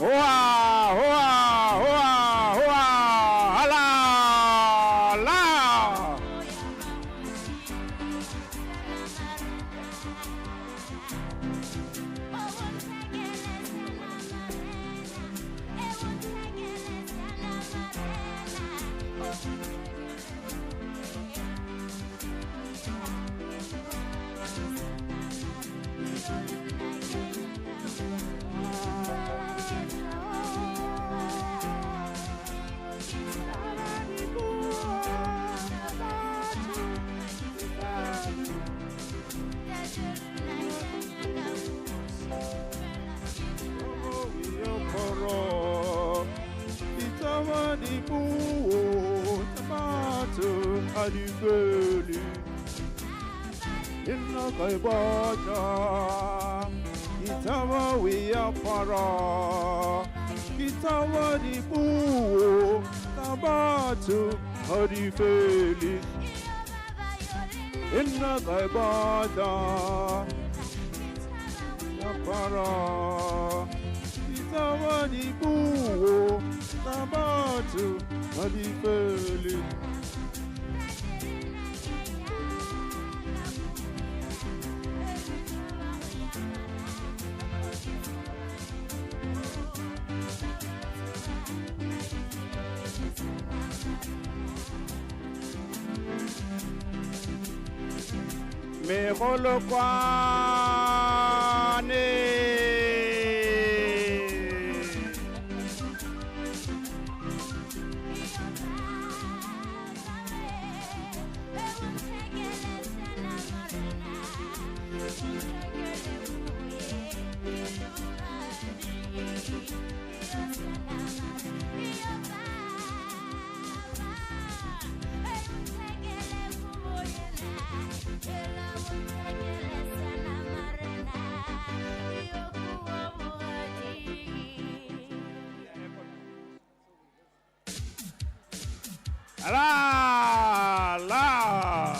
Hoa, hoa, hoa, hoa, hala, la. Adibeli inna kaibata itawa wiya para itawa dibu tabatu adibeli inna kaibata ya para itawa dibu tabatu adibeli. Me holokwane la la.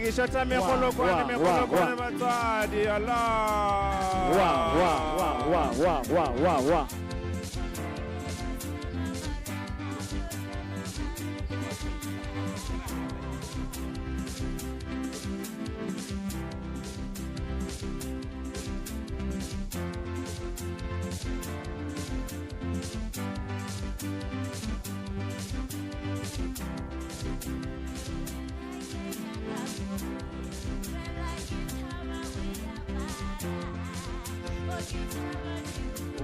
Gishata me holokwane batwadi Allah. Wa.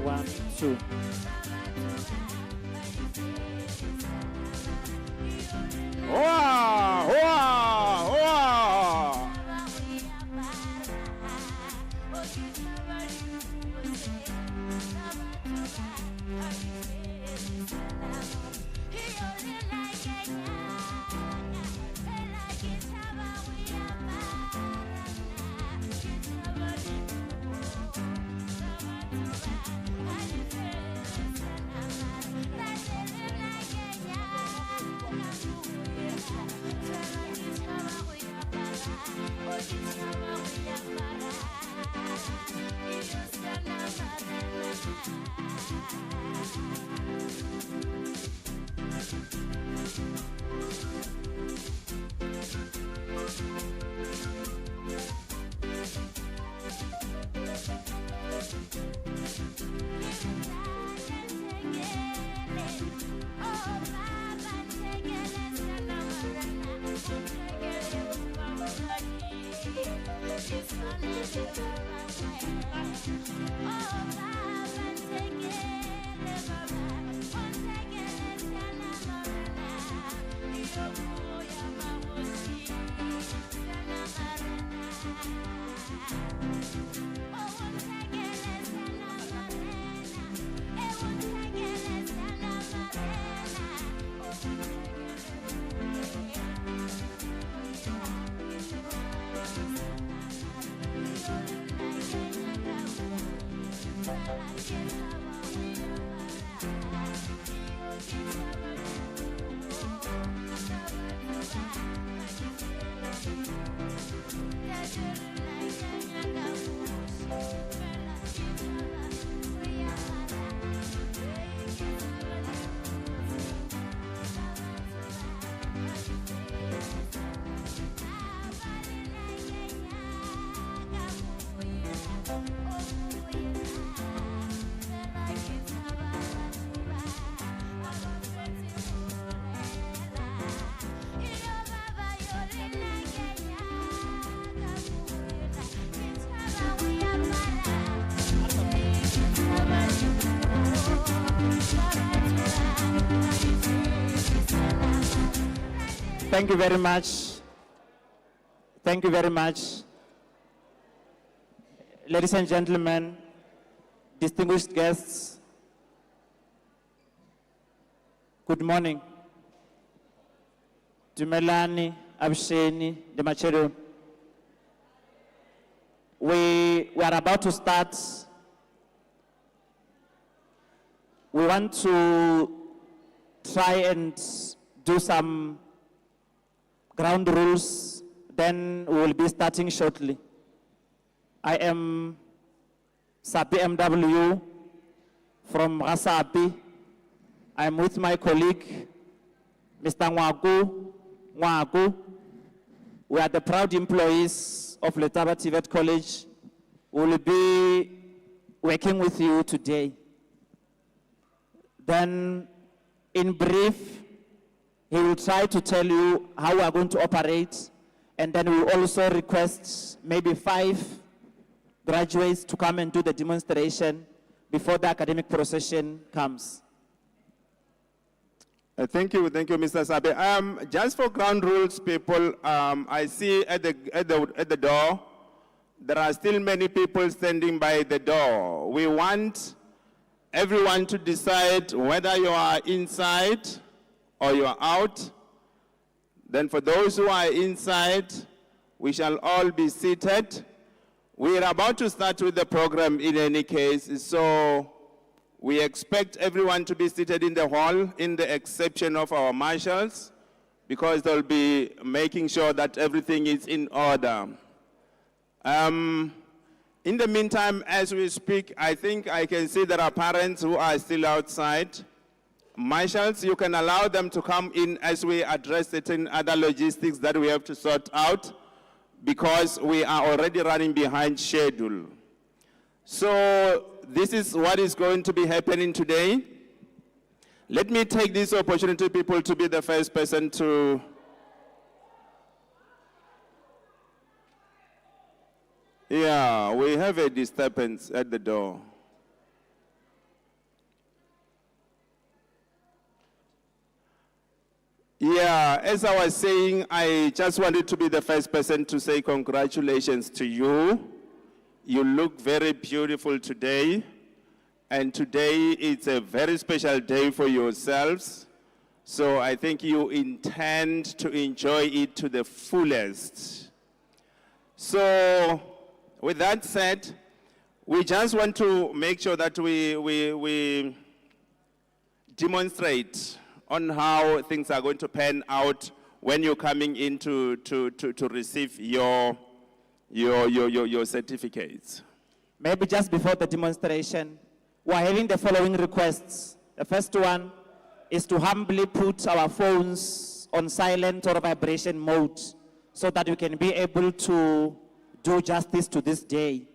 One, two. Wow, wow, wow. Thank you very much. Thank you very much. Ladies and gentlemen, distinguished guests, good morning. Dumelani, Absheni, Demachero. We are about to start. We want to try and do some ground rules, then we will be starting shortly. I am Sapi MW from Rasapi. I am with my colleague, Mr. Nwagu. We are the proud employees of Letaba Tvet College. We will be working with you today. Then, in brief, he will try to tell you how we are going to operate, and then we will also request maybe 5 graduates to come and do the demonstration before the academic procession comes. Thank you, Mr. Sabe. Just for ground rules, people, I see at the door, there are still many people standing by the door. We want everyone to decide whether you are inside or you are out. Then for those who are inside, we shall all be seated. We are about to start with the program in any case, so we expect everyone to be seated in the hall, in the exception of our marshals, because they'll be making sure that everything is in order. In the meantime, as we speak, I think I can see there are parents who are still outside. Marshals, you can allow them to come in as we address certain other logistics that we have to sort out, because we are already running behind schedule. So this is what is going to be happening today. Let me take this opportunity, people, to be the first person to we have a disturbance at the door. As I was saying, I just wanted to be the first person to say congratulations to you. You look very beautiful today, and today it's a very special day for yourselves. So I think you intend to enjoy it to the fullest. So with that said, we just want to make sure that we demonstrate on how things are going to pan out when you're coming in to receive your certificates. Maybe just before the demonstration, we are having the following requests. The first one is to humbly put our phones on silent or vibration mode so that we can be able to do justice to this day.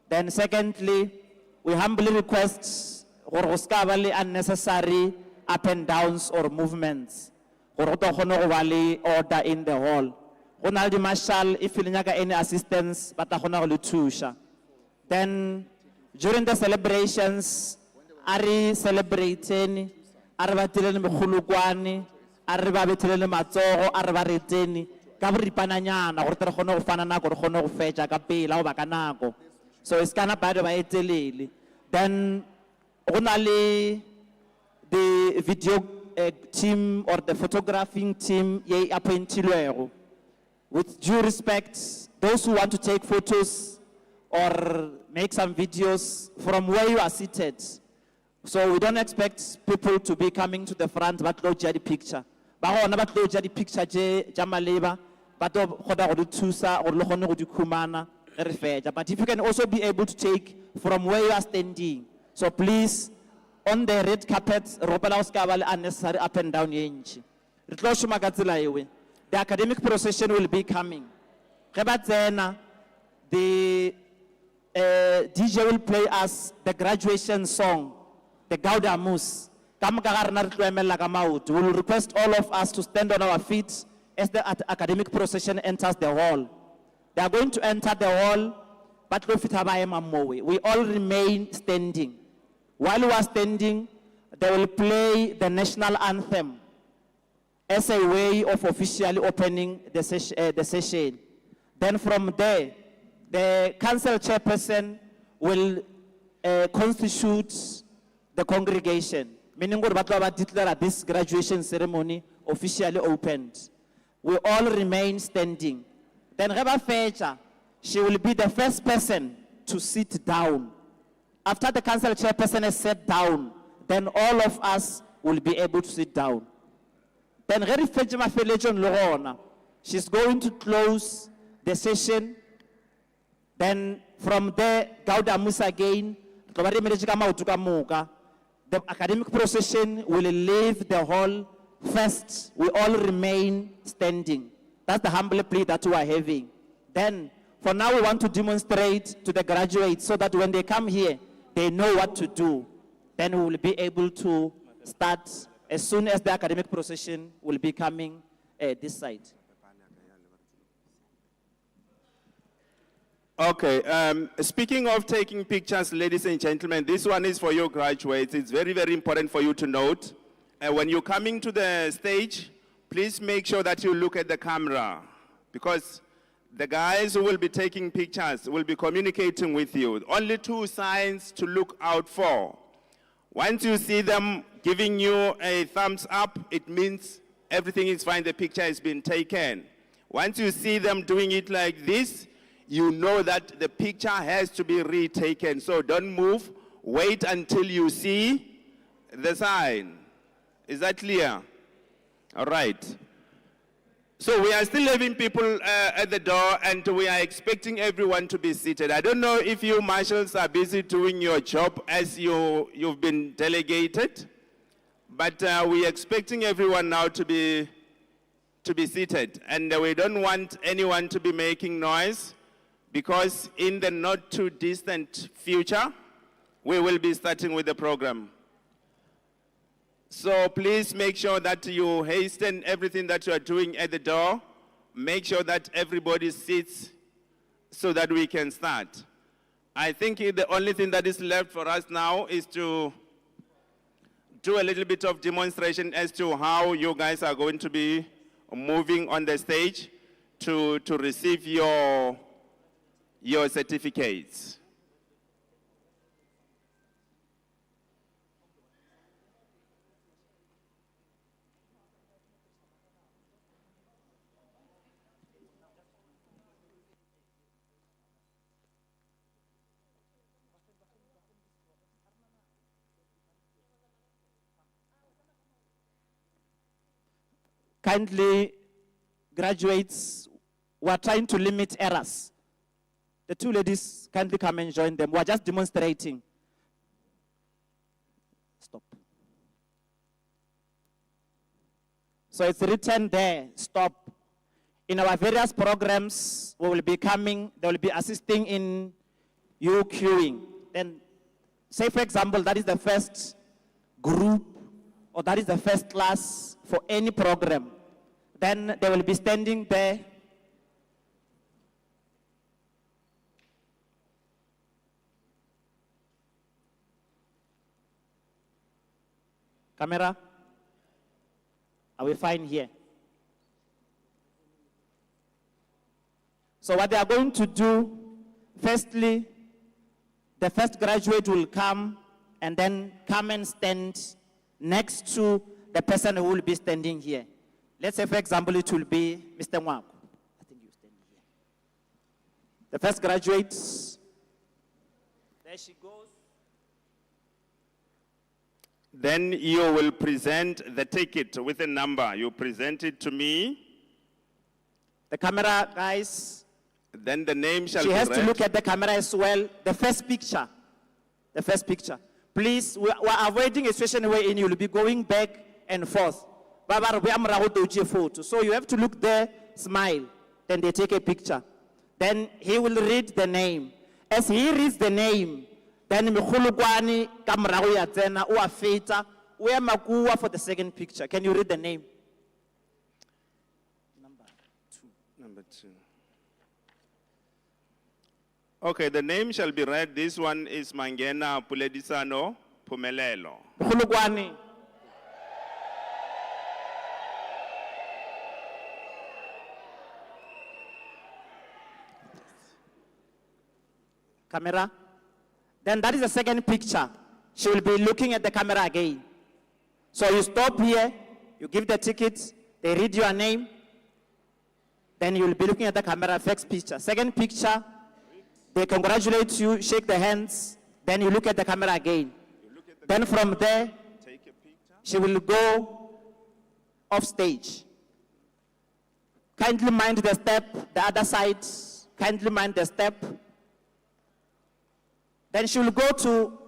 Then secondly, we humbly request unnecessary up and downs or movements. Order in the hall. Ronaldo Marshall, if you need any assistance, but I Then, during the celebrations, Ari celebrating, Ari batilele mekhulukwani, Ari ba betelele matsogo, Ari ba reteni, ka boripananyana gore tle re kgone go fana nako re kgone go fetša ka pela go ba ka nako. So it's kana ba ba etelele. Then go na le the video team or the photographing team ye appointilwego. With due respect, those who want to take photos or make some videos from where you are seated. So we don't expect people to be coming to the front but go the picture. But the picture jamaleba, but but if you can also be able to take from where you are standing. So please, on the red carpet, unnecessary up and down. The academic procession will be coming. The DJ will play us the graduation song, the Gaudamus. We will request all of us to stand on our feet as the academic procession enters the hall. They are going to enter the hall, but we all remain standing. While we are standing, they will play the national anthem as a way of officially opening the session. Then from there, the council chairperson will constitute the congregation, meaning that this graduation ceremony officially opened. We all remain standing. Then Reba Fecha, she will be the first person to sit down. After the council chairperson has sat down, then all of us will be able to sit down. Then Reba Fecha, she's going to close the session. Then from there, Gauda Musa again, the academic procession will leave the hall first. We all remain standing. That's the humble plea that we are having. Then, for now, we want to demonstrate to the graduates so that when they come here, they know what to do. Then we will be able to start as soon as the academic procession will be coming this side. Okay, speaking of taking pictures, ladies and gentlemen, this one is for your graduates. It's very, very important for you to note. When you're coming to the stage, please make sure that you look at the camera, because the guys who will be taking pictures will be communicating with you. Only two signs to look out for. Once you see them giving you a thumbs up, it means everything is fine, the picture has been taken. Once you see them doing it like this, you know that the picture has to be retaken. So don't move, wait until you see the sign. Is that clear? All right. So we are still having people at the door, and we are expecting everyone to be seated. I don't know if you marshals are busy doing your job as you've been delegated, but we are expecting everyone now to be seated. And we don't want anyone to be making noise, because in the not too distant future, we will be starting with the program. So please make sure that you hasten everything that you are doing at the door. Make sure that everybody sits so that we can start. I think the only thing that is left for us now is to do a little bit of demonstration as to how you guys are going to be moving on the stage to receive your certificates. Kindly, graduates, we are trying to limit errors. The two ladies kindly come and join them. We are just demonstrating. Stop. So it's written there, stop. In our various programs, we will be coming, they will be assisting in you queuing. Then, say for example, that is the first group, or that is the first class for any program. Then they will be standing there Camera? Are we fine here? So what they are going to do, firstly, the first graduate will come and then come and stand next to the person who will be standing here. Let's say, for example, it will be Mr. Mwako. I think you stand here. The first graduate, there she goes. Then you will present the ticket with a number. You present it to me. The camera, guys. Then the name shall She be has read. to look at the camera as well. The first picture. The first picture. Please, we are avoiding a situation wherein you will be going back and forth. So you have to look there, smile, then they take a picture. Then he will read the name. As he reads the name, then Mikhulugwani kamrago ya tsena o a feta o ya makuwa for the second picture. Can you read the name? Number 2. Okay, the name shall be read. This one is Mangena Puledisano Pumelelo. Mikhulugwani. Camera. Then that is the second picture. She will be looking at the camera again. So you stop here, you give the ticket, they read your name, then you will be looking at the camera, first picture. Second picture, they congratulate you, shake the hands, then you look at the camera again. Then from there, Take a picture. she will go off stage. Kindly mind the step, the other side, kindly mind the step. Then she will go to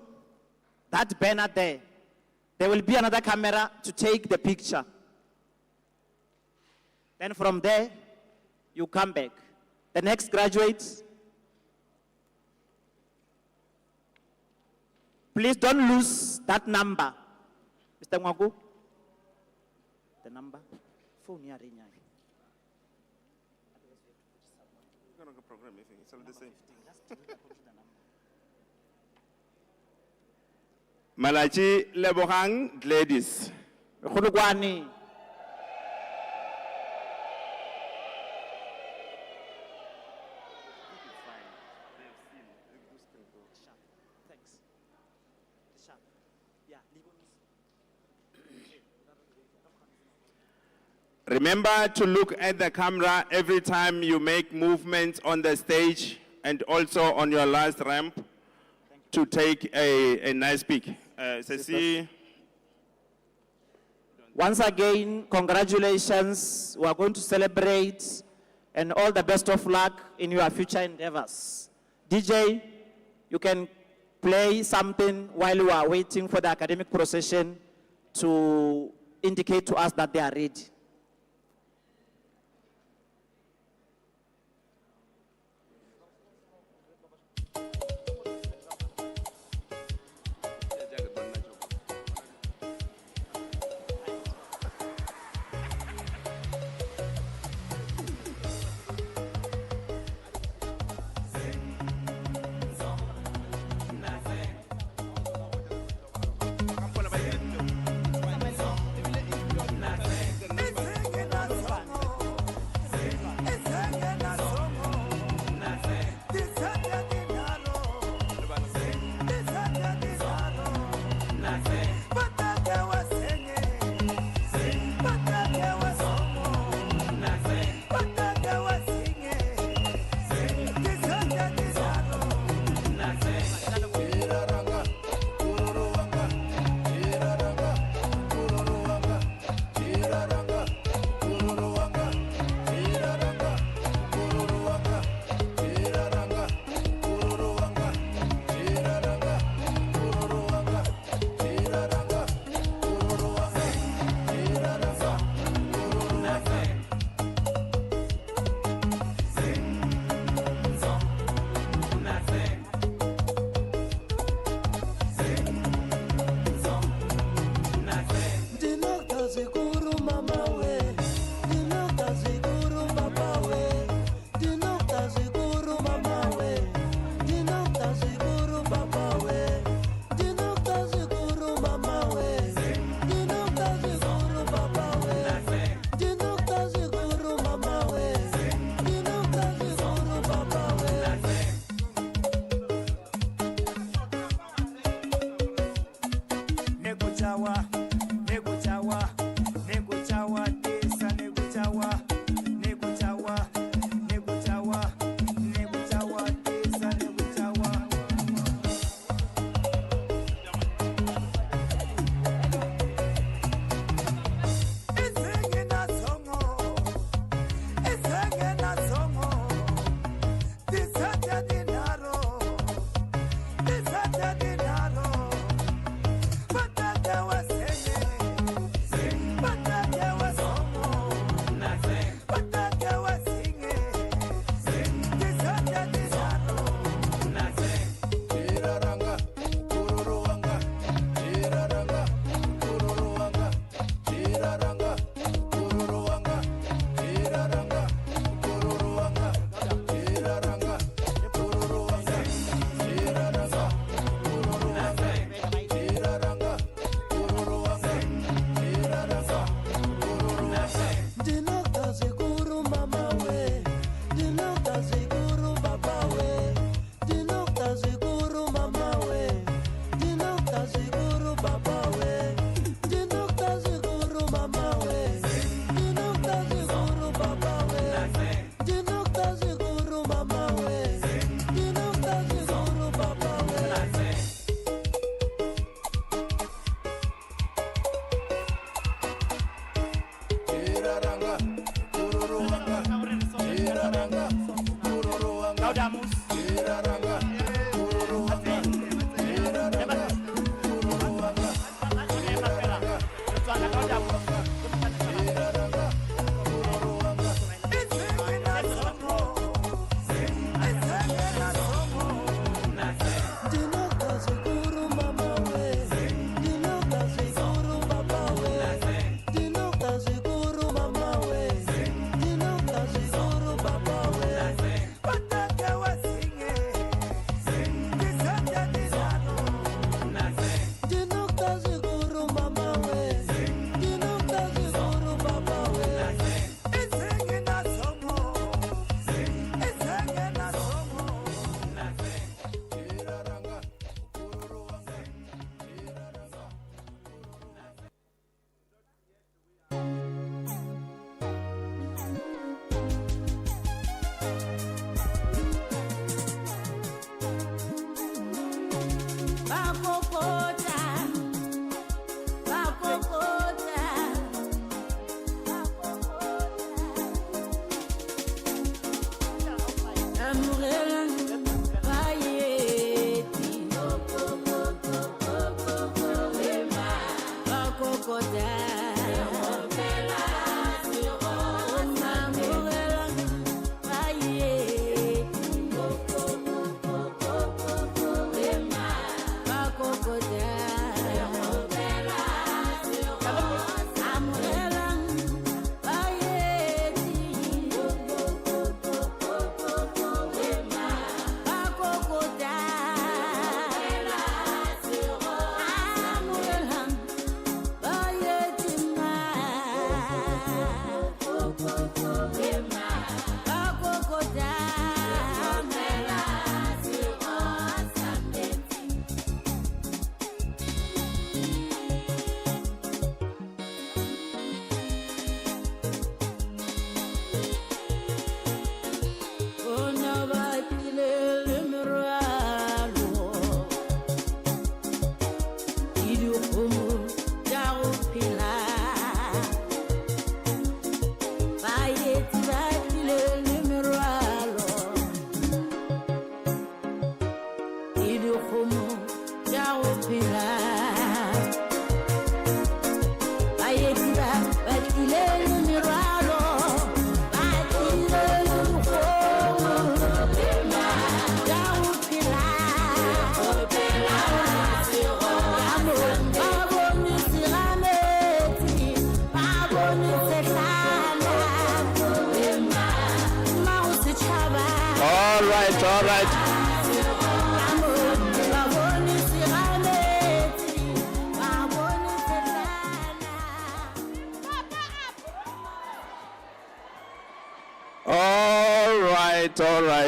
that banner there. There will be another camera to take the picture. Then from there, you come back. The next graduate, please don't lose that number. Mr. Mwagu, the number. Phone here, Program, it's all the same. Malachi Lebohang, ladies. Khulugwani. Thanks. Remember to look at the camera every time you make movements on the stage and also on your last ramp to take a nice pic. Ceci. Once again, congratulations. We are going to celebrate and all the best of luck in your future endeavors. DJ, you can play something while we are waiting for the academic procession to indicate to us that they are ready.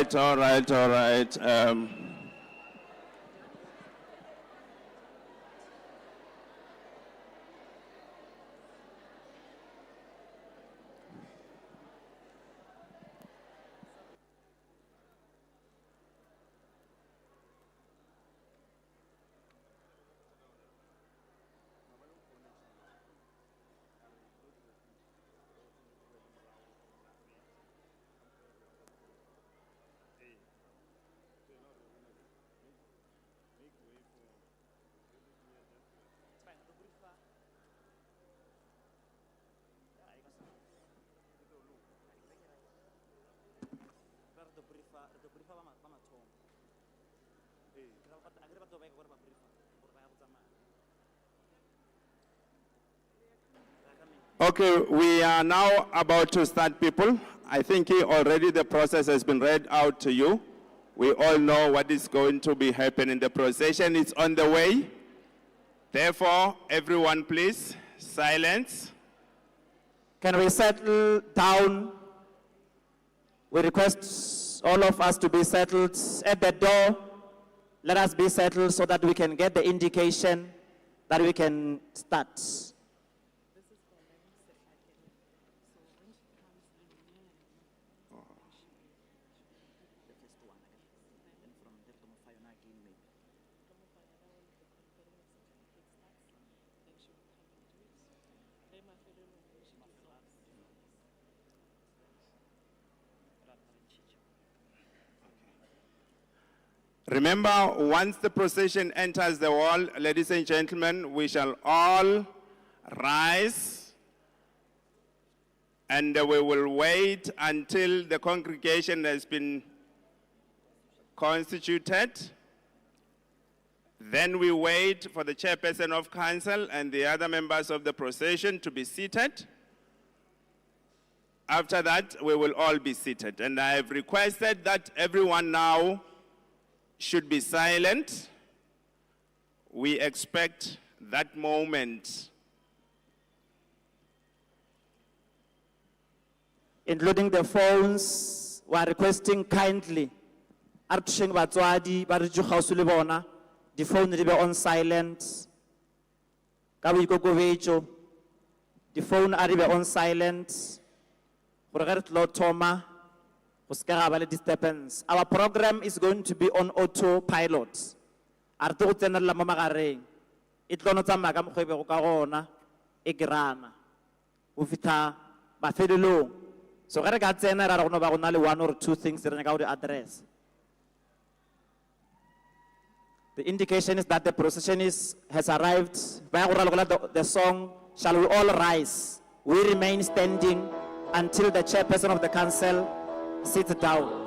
All right. All right. Okay, we are now about to start, people. I think already the process has been read out to you. We all know what is going to be happening. The procession is on the way. Therefore, everyone please, silence. Can we settle down? We request all of us to be settled at the door. Let us be settled so that we can get the indication that we can start. Remember, once the procession enters the hall, ladies and gentlemen, we shall all rise and we will wait until the congregation has been constituted. Then we wait for the chairperson of council and the other members of the procession to be seated. After that, we will all be seated. And I have requested that everyone now should be silent. We expect that moment. Including the phones, we are requesting kindly. The phone will be on silent. The phone will be on silent. Our program is going to be on autopilot. a re te go tsenelela mo magareng e tlo no tsamaya ka mokgwa e bego ka gona e grana go fitlha mafelelong. So ge re ka tsena ra re go no ba go na le 1 or 2 things re nyaka go di address. The indication is that the procession has arrived. The song, shall we all rise? We remain standing until the chairperson of the council sits down.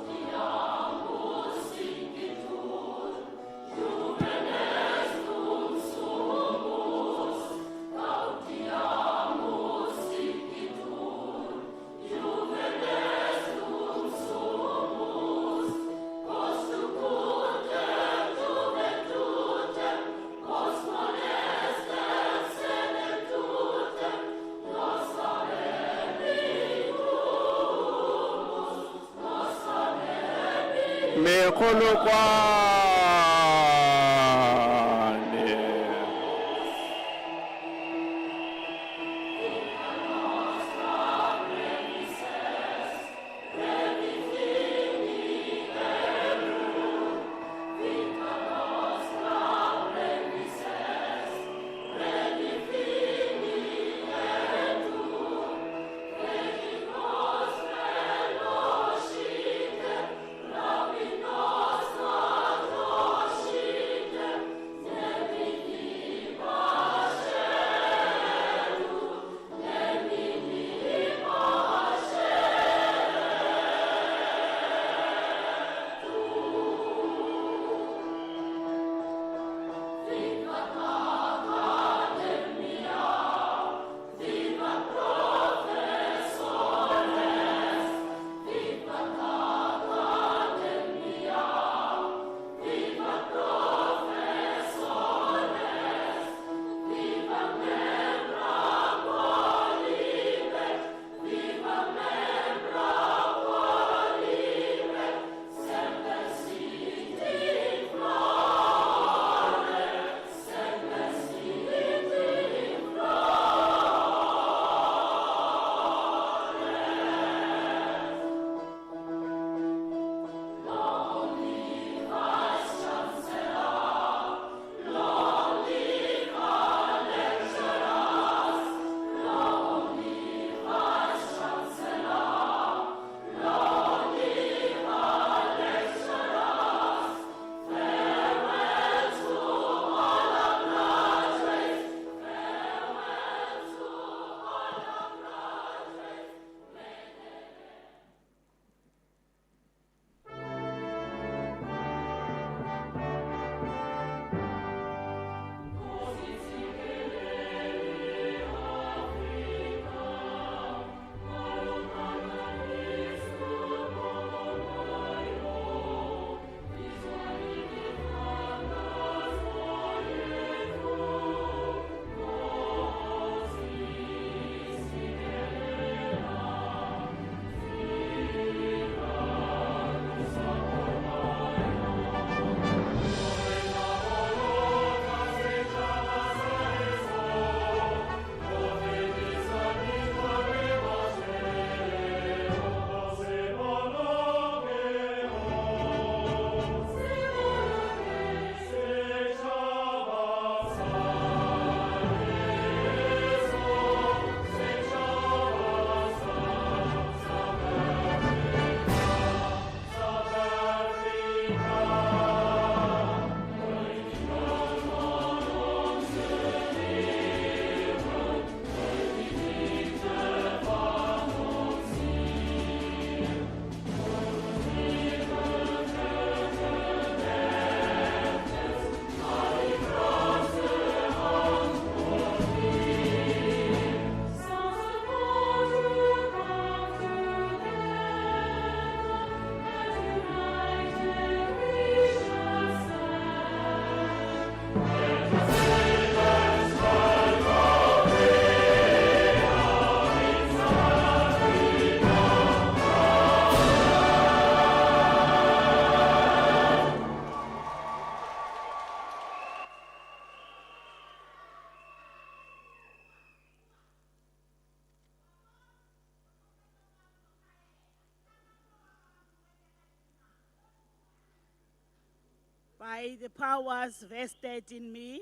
By the powers vested in me,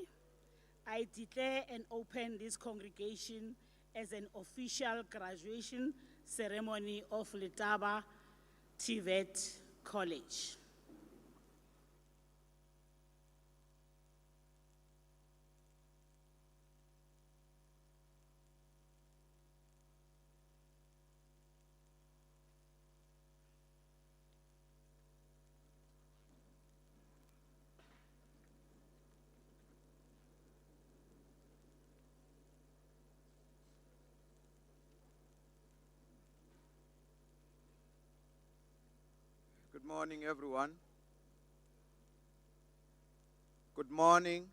I declare and open this congregation as an official graduation ceremony of Letaba Tvet College. Good morning, everyone. Good morning.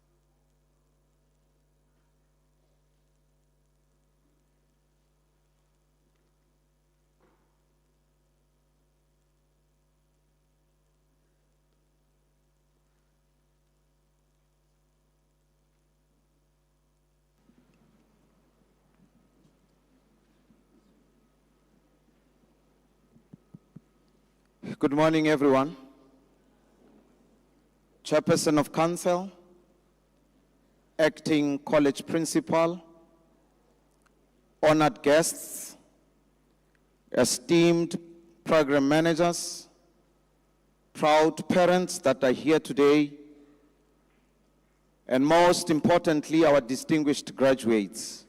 Good morning, everyone. Chairperson of Council, Acting College Principal, honored guests, esteemed program managers, proud parents that are here today, and most importantly, our distinguished graduates.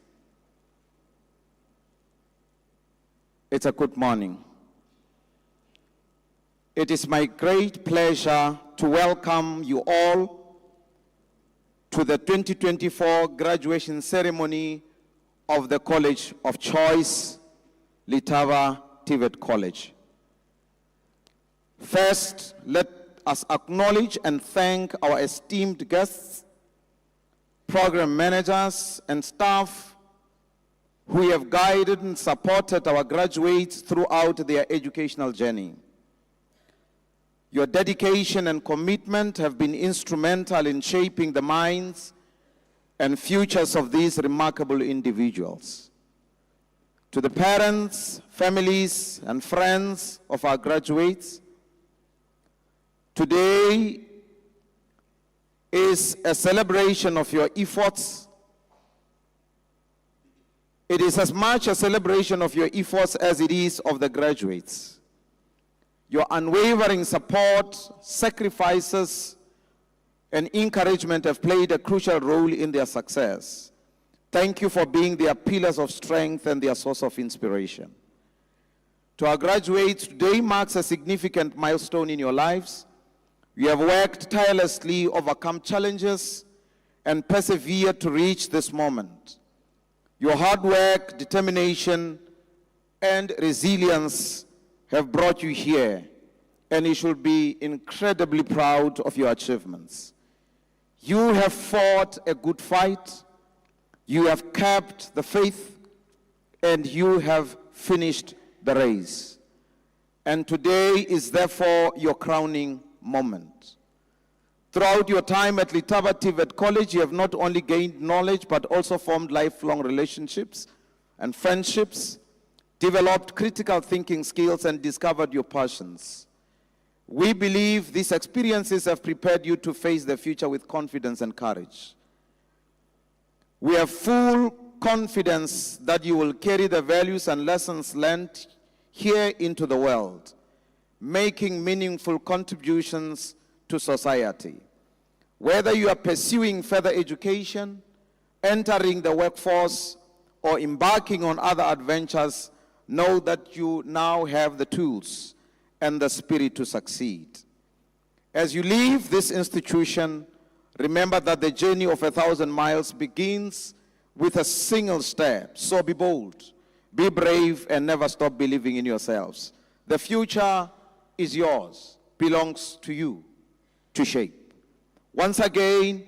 It's a good morning. It is my great pleasure to welcome you all to the 2024 graduation ceremony of the College of Choice, Letaba Tvet College. First, let us acknowledge and thank our esteemed guests, program managers, and staff who have guided and supported our graduates throughout their educational journey. Your dedication and commitment have been instrumental in shaping the minds and futures of these remarkable individuals. To the parents, families, and friends of our graduates, today is a celebration of your efforts. It is as much a celebration of your efforts as it is of the graduates. Your unwavering support, sacrifices, and encouragement have played a crucial role in their success. Thank you for being their pillars of strength and their source of inspiration. To our graduates, today marks a significant milestone in your lives. You have worked tirelessly, overcome challenges, and persevered to reach this moment. Your hard work, determination, and resilience have brought you here, and you should be incredibly proud of your achievements. You have fought a good fight, you have kept the faith, and you have finished the race. And today is therefore your crowning moment. Throughout your time at Letaba Tvet College, you have not only gained knowledge, but also formed lifelong relationships and friendships, developed critical thinking skills, and discovered your passions. We believe these experiences have prepared you to face the future with confidence and courage. We have full confidence that you will carry the values and lessons learned here into the world, making meaningful contributions to society. Whether you are pursuing further education, entering the workforce, or embarking on other adventures, know that you now have the tools and the spirit to succeed. As you leave this institution, remember that the journey of 1,000 miles begins with a single step. So be bold, be brave, and never stop believing in yourselves. The future is yours, belongs to you to shape. Once again,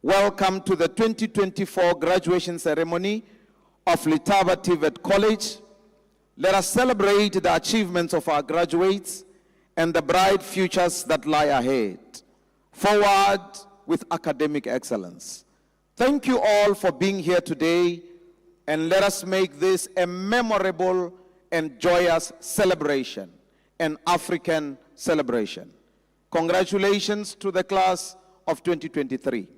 welcome to the 2024 graduation ceremony of Letaba Tvet College. Let us celebrate the achievements of our graduates and the bright futures that lie ahead. Forward with academic excellence. Thank you all for being here today, and let us make this a memorable and joyous celebration, an African celebration. Congratulations to the class of 2023.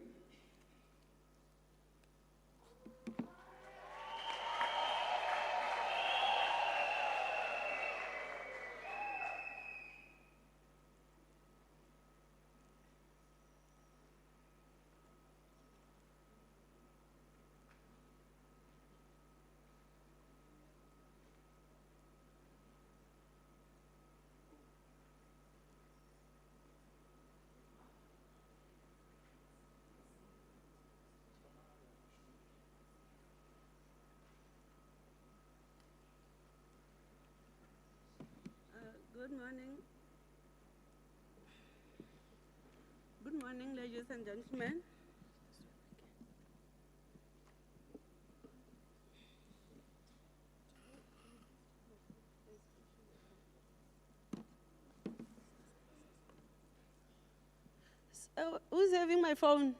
Good morning. Good morning, ladies and gentlemen. So, who's having my phone?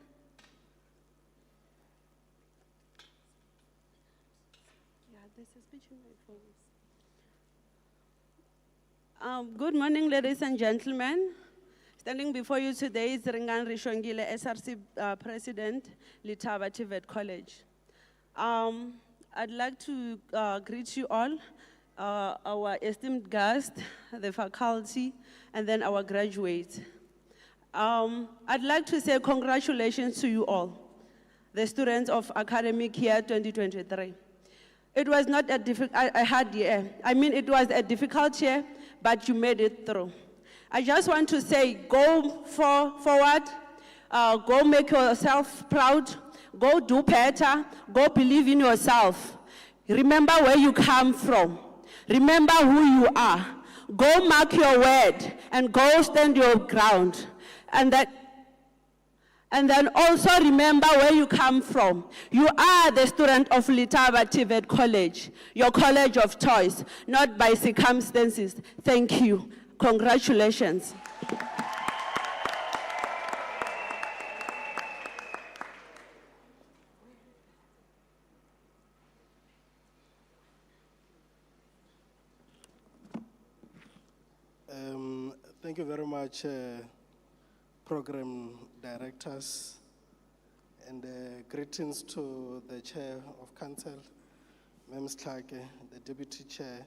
Yeah, there's a speech in my phone. Good morning, ladies and gentlemen. Standing before you today is Ringan Rishongile, SRC President, Letaba Tvet College. I'd like to greet you all, our esteemed guests, the faculty, and then our graduates. I'd like to say congratulations to you all, the students of academic year 2023. It was not a hard year. I mean, it was a difficult year, but you made it through. I just want to say, go forward, go make yourself proud, go do better, go believe in yourself. Remember where you come from. Remember who you are. Go mark your word and go stand your ground. And then also remember where you come from. You are the student of Letaba Tvet College, your college of choice, not by circumstances. Thank you. Congratulations. Thank you very much, program directors, and greetings to the Chair of Council, Ms. Slake, the Deputy Chair,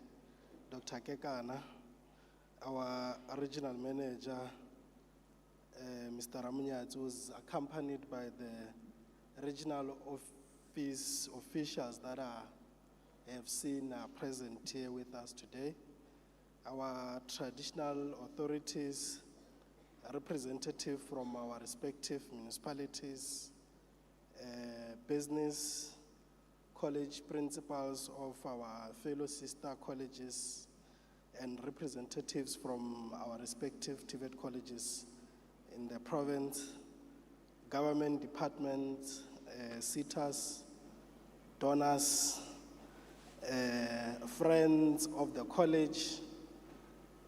Dr. Kekana, our Regional Manager, Mr. Ramunyat, who is accompanied by the regional office officials that have seen present here with us today, our traditional authorities, representative from our respective municipalities, business, college principals of our fellow sister colleges, and representatives from our respective TVET colleges in the province, government departments, SETAs, donors, friends of the college,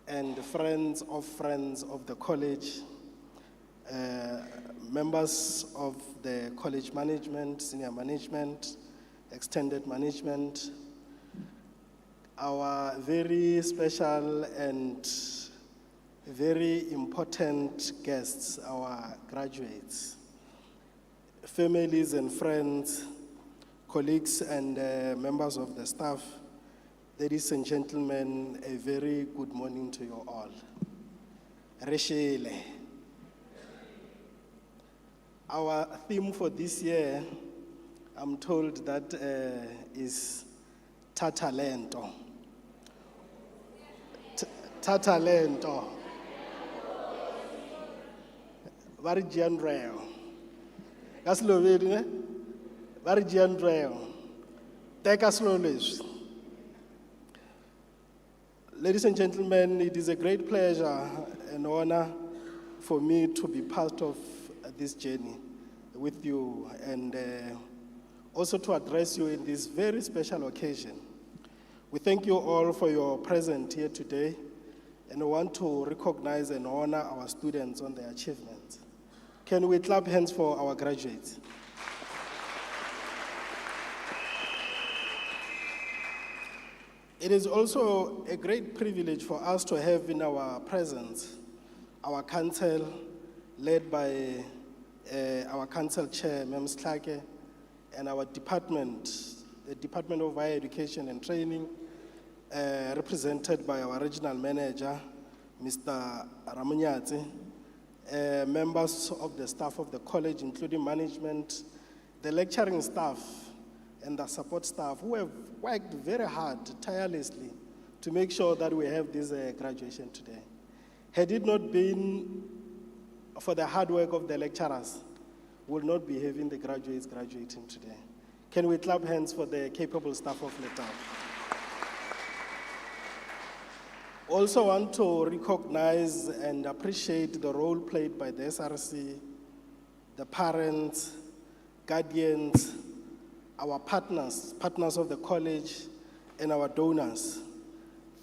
and friends of the college, members of the college management, senior management, extended management, our very special and very important guests, our graduates, families and friends, colleagues and members of the staff. Ladies and gentlemen, a very good morning to you all. Reshele. Our theme for this year, I'm told that is Tatalento. Tatalento. Varigiandreo. Gaslovene. Varigiandreo. Take us slowly. Ladies and gentlemen, it is a great pleasure and honor for me to be part of this journey with you and also to address you in this very special occasion. We thank you all for your presence here today and we want to recognize and honor our students on their achievements. Can we clap hands for our graduates? It is also a great privilege for us to have in our presence our council, led by our council chair, Ms. Tlake, and our department, the Department of Higher Education and Training, represented by our regional manager, Mr. Ramunyatsi, members of the staff of the college, including management, the lecturing staff, and the support staff, who have worked very hard, tirelessly, to make sure that we have this graduation today. Had it not been for the hard work of the lecturers, we will not be having the graduates graduating today. Can we clap hands for the capable staff of Letaba? Also want to recognize and appreciate the role played by the SRC, the parents, guardians, our partners of the college, and our donors.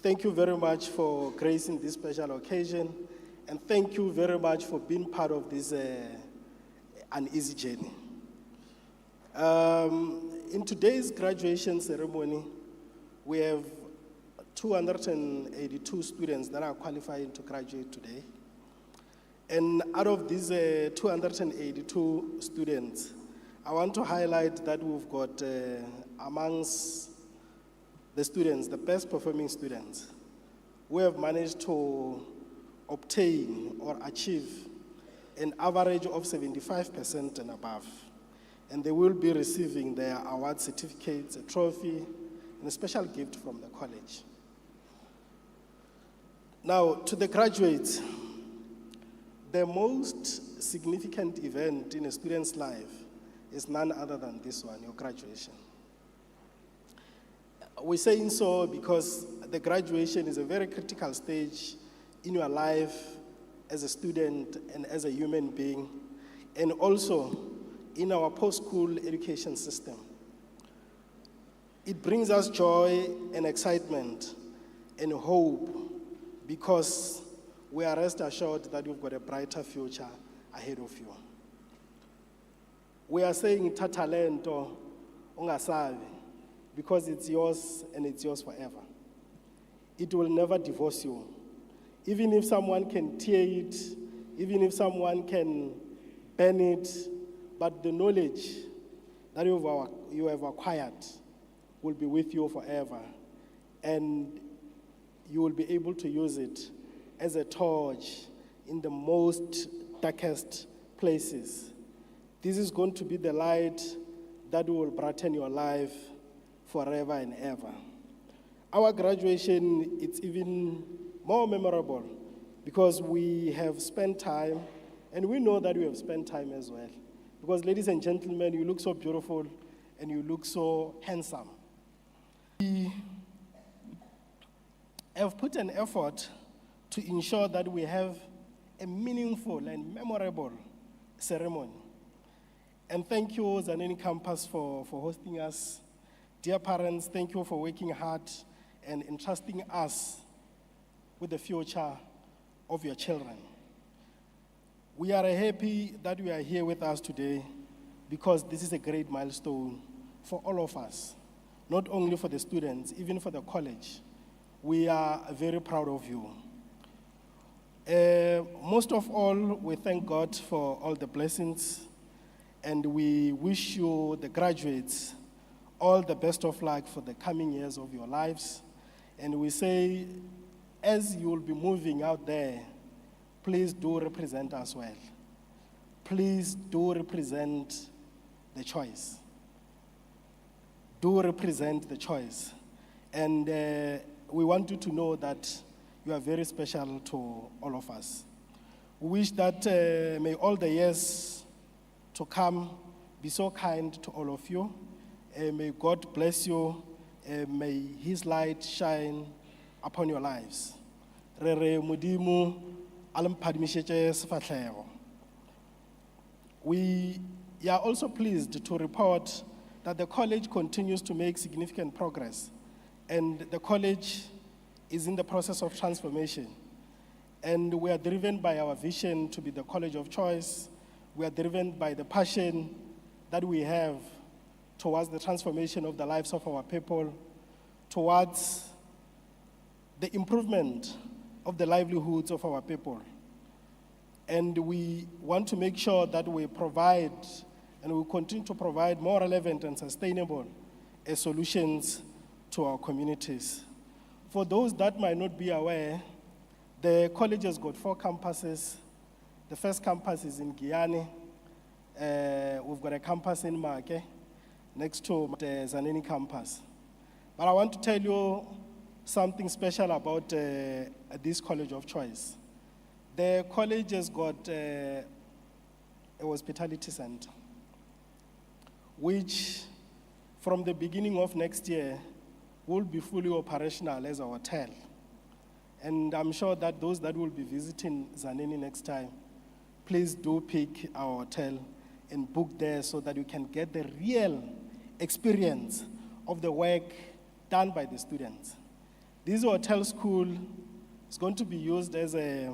Thank you very much for gracing this special occasion, and thank you very much for being part of this uneasy journey. In today's graduation ceremony, we have 282 students that are qualifying to graduate today. And out of these 282 students, I want to highlight that we've got amongst the students, the best performing students, who have managed to obtain or achieve an average of 75% and above. And they will be receiving their award certificates, a trophy, and a special gift from the college. Now, to the graduates, the most significant event in a student's life is none other than this one, your graduation. We're saying so because the graduation is a very critical stage in your life as a student and as a human being, and also in our post-school education system. It brings us joy and excitement and hope because we are rest assured that you've got a brighter future ahead of you. We are saying tatalento ungasabi because it's yours and it's yours forever. It will never divorce you. Even if someone can tear it, even if someone can burn it, but the knowledge that you have acquired will be with you forever. And you will be able to use it as a torch in the most darkest places. This is going to be the light that will brighten your life forever and ever. Our graduation, it's even more memorable because we have spent time, and we know that we have spent time as well. Because ladies and gentlemen, you look so beautiful and you look so handsome. We have put an effort to ensure that we have a meaningful and memorable ceremony. And thank you, TZANNEN campus, for hosting us. Dear parents, thank you for working hard and entrusting us with the future of your children. We are happy that you are here with us today because this is a great milestone for all of us, not only for the students, even for the college. We are very proud of you. Most of all, we thank God for all the blessings, and we wish you, the graduates, all the best of luck for the coming years of your lives. And we say, as you will be moving out there, please do represent us well. Please do represent the choice. Do represent the choice. And we want you to know that you are very special to all of us. We wish that may all the years to come be so kind to all of you. May God bless you. May His light shine upon your lives. Re re Modimo a le mphadimišetše sefahlego. We are also pleased to report that the college continues to make significant progress, and the college is in the process of transformation. And we are driven by our vision to be the college of choice. We are driven by the passion that we have towards the transformation of the lives of our people, towards the improvement of the livelihoods of our people. And we want to make sure that we provide, and we continue to provide more relevant and sustainable solutions to our communities. For those that might not be aware, the college has got 4 campuses. The first campus is in Giyani. We've got a campus in Make, next to the TZANNEN campus. But I want to tell you something special about this college of choice. The college has got a hospitality center, which from the beginning of next year will be fully operational as a hotel. And I'm sure that those that will be visiting TZANNEN next time, please do pick our hotel and book there so that you can get the real experience of the work done by the students. This hotel school is going to be used as a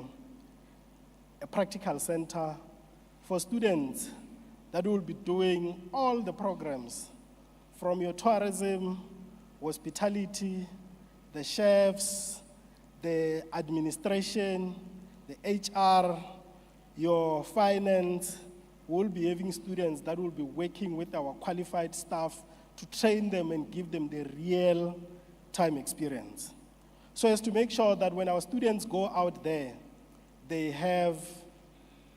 practical center for students that will be doing all the programs from your tourism, hospitality, the chefs, the administration, the HR, your finance. We'll be having students that will be working with our qualified staff to train them and give them the real time experience. So as to make sure that when our students go out there, they have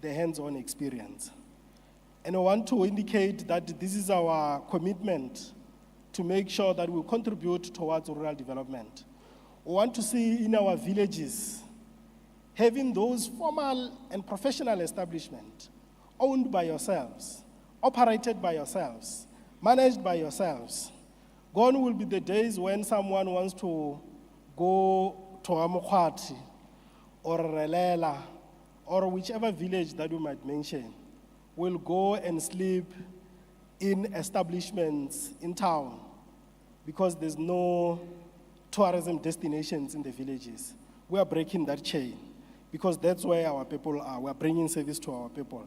the hands-on experience. And I want to indicate that this is our commitment to make sure that we contribute towards rural development. We want to see in our villages having those formal and professional establishments owned by yourselves, operated by yourselves, managed by yourselves. Gone will be the days when someone wants to go to Amokwati or Relela or whichever village that you might mention, will go and sleep in establishments in town because there's no tourism destinations in the villages. We are breaking that chain because that's where our people are. We are bringing service to our people.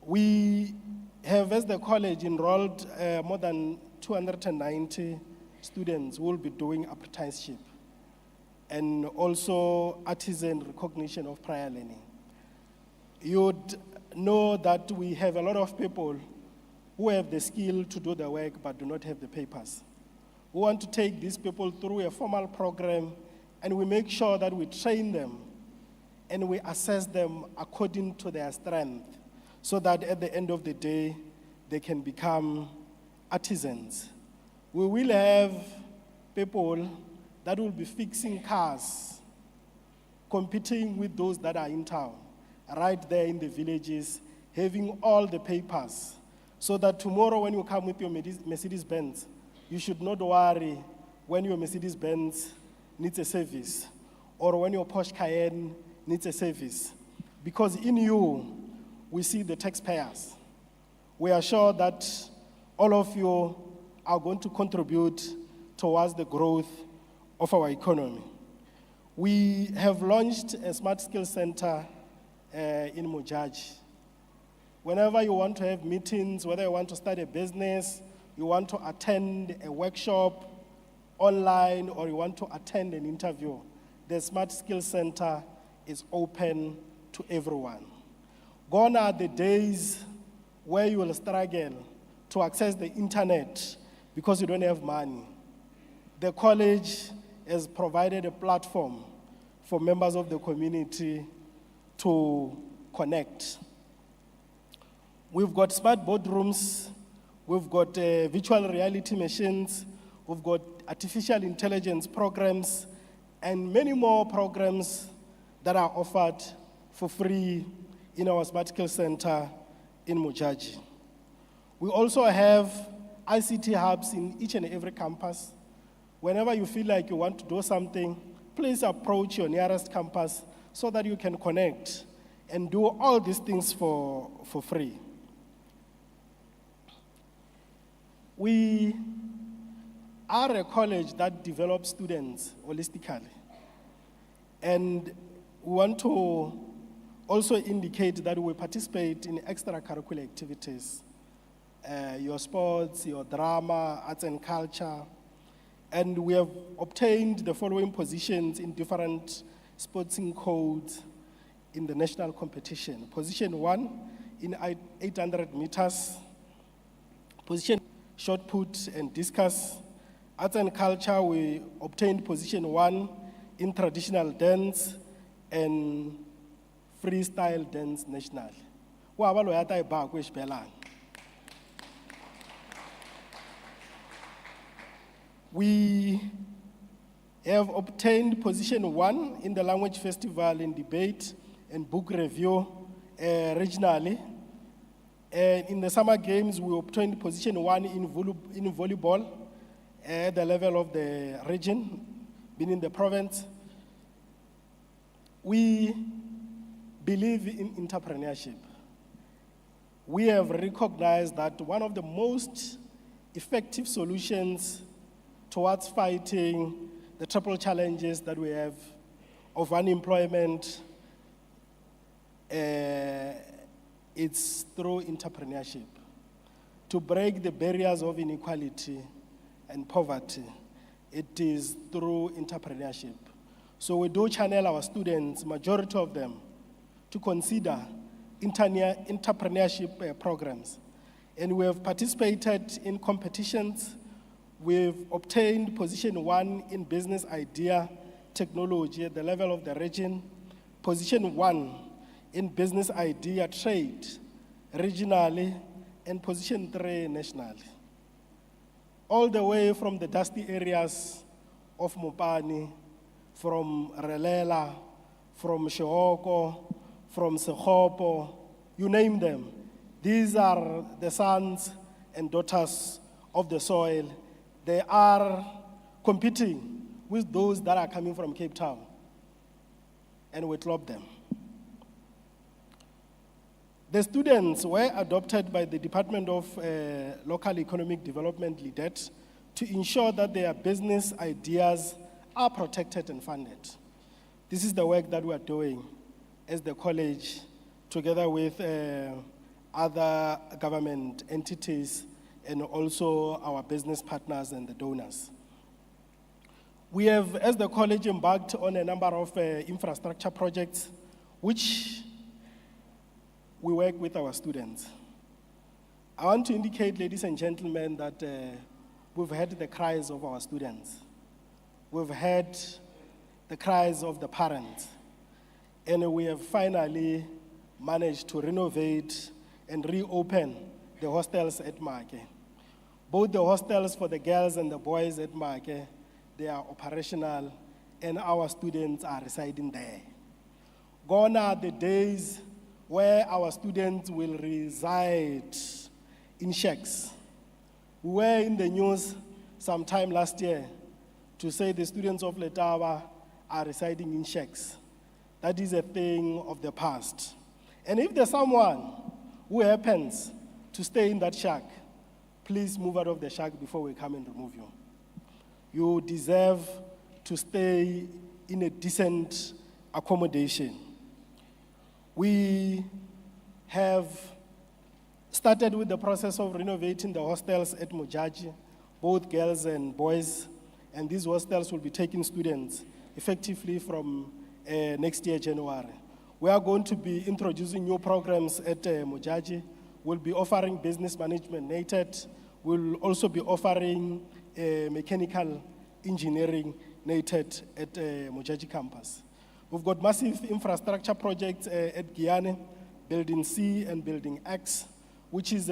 We have, as the college, enrolled more than 290 students who will be doing apprenticeship and also artisan recognition of prior learning. You'd know that we have a lot of people who have the skill to do the work but do not have the papers. We want to take these people through a formal program and we make sure that we train them and we assess them according to their strength so that at the end of the day, they can become artisans. We will have people that will be fixing cars, competing with those that are in town, right there in the villages, having all the papers, so that tomorrow when you come with your Mercedes-Benz, you should not worry when your Mercedes-Benz needs a service, or when your Porsche Cayenne needs a service. Because in you, we see the taxpayers. We are sure that all of you are going to contribute towards the growth of our economy. We have launched a Smart Skills Center in Mojaji. Whenever you want to have meetings, whether you want to start a business, you want to attend a workshop online, or you want to attend an interview, the Smart Skills Center is open to everyone. Gone are the days where you will struggle to access the internet because you don't have money. The college has provided a platform for members of the community to connect. We've got smart boardrooms, we've got virtual reality machines, we've got artificial intelligence programs, and many more programs that are offered for free in our Smart Skills Center in Mojaji. We also have ICT hubs in each and every campus. Whenever you feel like you want to do something, please approach your nearest campus so that you can connect and do all these things for free. We are a college that develops students holistically. And we want to also indicate that we participate in extracurricular activities, your sports, your drama, arts and culture. And we have obtained the following positions in different sporting codes, in the national competition. Position 1 in 800 meters. Position shot put and discus. Arts and culture, we obtained position 1 in traditional dance and freestyle dance national. We have obtained position 1 in the language festival in debate and book review regionally. And in the summer games, we obtained position 1 in volleyball at the level of the region, being in the province. We believe in entrepreneurship. We have recognized that one of the most effective solutions towards fighting the triple challenges that we have of unemployment, it's through entrepreneurship. To break the barriers of inequality and poverty, it is through entrepreneurship. So we do channel our students, majority of them, to consider entrepreneurship programs. And we have participated in competitions. We've obtained position 1 in business idea technology at the level of the region, position 1 in business idea trade regionally, and position 3 nationally. All the way from the dusty areas of Mopani, from Relela, from Shehoko, from Sekgopo, you name them. These are the sons and daughters of the soil. They are competing with those that are coming from Cape Town, and we club them. The students were adopted by the Department of Local Economic Development, LEDET, to ensure that their business ideas are protected and funded. This is the work that we are doing as the college, together with other government entities and also our business partners and the donors. We have, as the college, embarked on a number of infrastructure projects, which we work with our students. I want to indicate, ladies and gentlemen, that we've heard the cries of our students. We've heard the cries of the parents. And we have finally managed to renovate and reopen the hostels at Make. Both the hostels for the girls and the boys at Make, they are operational, and our students are residing there. Gone are the days where our students will reside in shacks. We were in the news sometime last year to say the students of Letaba are residing in shacks. That is a thing of the past. And if there's someone who happens to stay in that shack, please move out of the shack before we come and remove you. You deserve to stay in a decent accommodation. We have started with the process of renovating the hostels at Mojaji, both girls and boys, and these hostels will be taking students effectively from next year, January. We are going to be introducing new programs at Mojaji. We'll be offering business management NATED. We'll also be offering mechanical engineering NATED at Mojaji campus. We've got massive infrastructure projects at Guyane, Building C and Building X, which is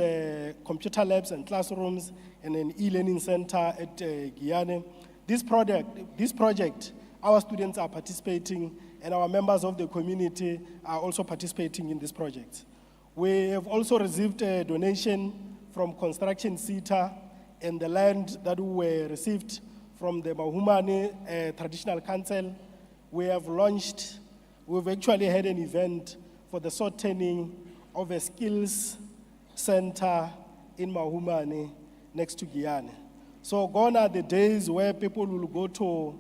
computer labs and classrooms and an e-learning center at Guyane. This project, our students are participating and our members of the community are also participating in this project. We have also received a donation from Construction CETA and the land that we received from the Mahumane Traditional Council. We've actually had an event for the shortening of a skills center in Mahumane next to Guyane. So gone are the days where people will go to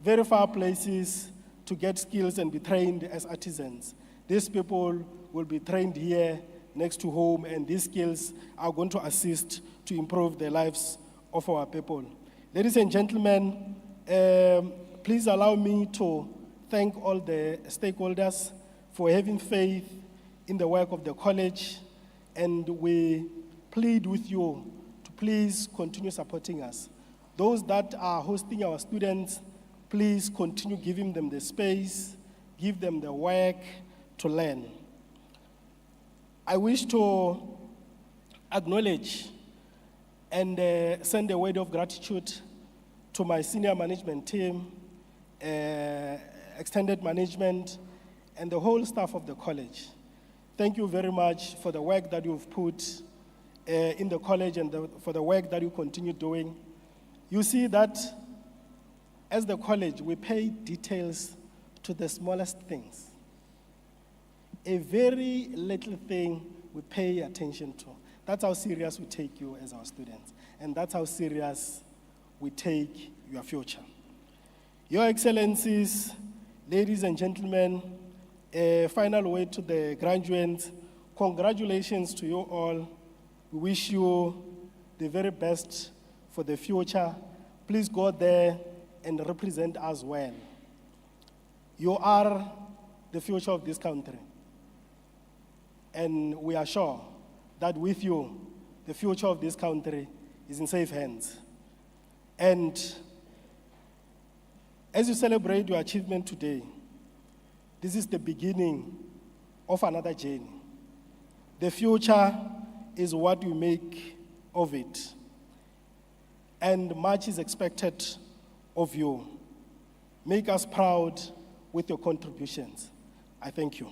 very far places to get skills and be trained as artisans. These people will be trained here next to home, and these skills are going to assist to improve the lives of our people. Ladies and gentlemen, please allow me to thank all the stakeholders for having faith in the work of the college, and we plead with you to please continue supporting us. Those that are hosting our students, please continue giving them the space, give them the work to learn. I wish to acknowledge and send a word of gratitude to my senior management team, extended management, and the whole staff of the college. Thank you very much for the work that you've put in the college and for the work that you continue doing. You see that as the college, we pay details to the smallest things. A very little thing we pay attention to. That's how serious we take you as our students. And that's how serious we take your future. Your Excellencies, ladies and gentlemen, a final word to the graduates. Congratulations to you all. We wish you the very best for the future. Please go there and represent us well. You are the future of this country. And we are sure that with you, the future of this country is in safe hands. And as you celebrate your achievement today, this is the beginning of another journey. The future is what you make of it. And much is expected of you. Make us proud with your contributions. I thank you.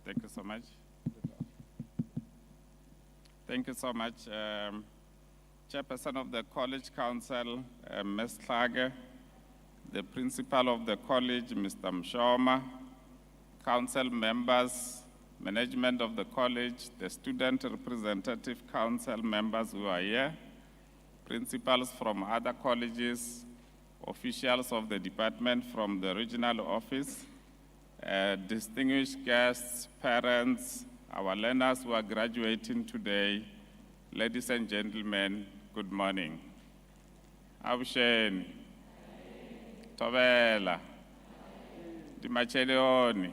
Thank you so much. Thank you so much. Chairperson of the College Council, Ms. Klage, the principal of the college, Mr. Mshoma, council members, management of the college, the student representative council members who are here, principals from other colleges, officials of the department from the regional office, distinguished guests, parents, our learners who are graduating today, ladies and gentlemen, good morning. Abusheni, Tovela, Dimacheleoni,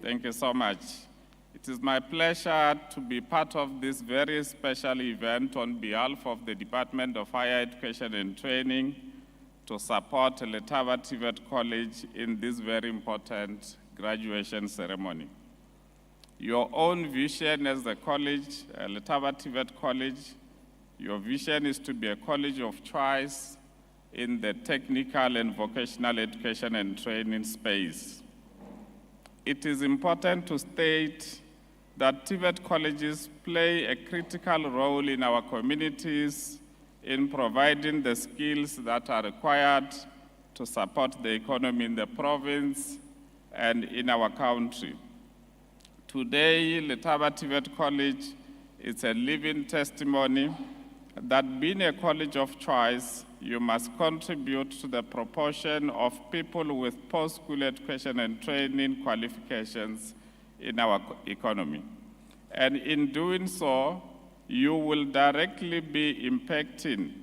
thank you so much. It is my pleasure to be part of this very special event on behalf of the Department of Higher Education and Training to support Letaba Tvet College in this very important graduation ceremony. Your own vision as the college, Letaba Tvet College, your vision is to be a college of choice in the technical and vocational education and training space. It is important to state that Tvet colleges play a critical role in our communities in providing the skills that are required to support the economy in the province and in our country. Today, Letaba Tvet College is a living testimony that being a college of choice, you must contribute to the proportion of people with post-school education and training qualifications in our economy. And in doing so, you will directly be impacting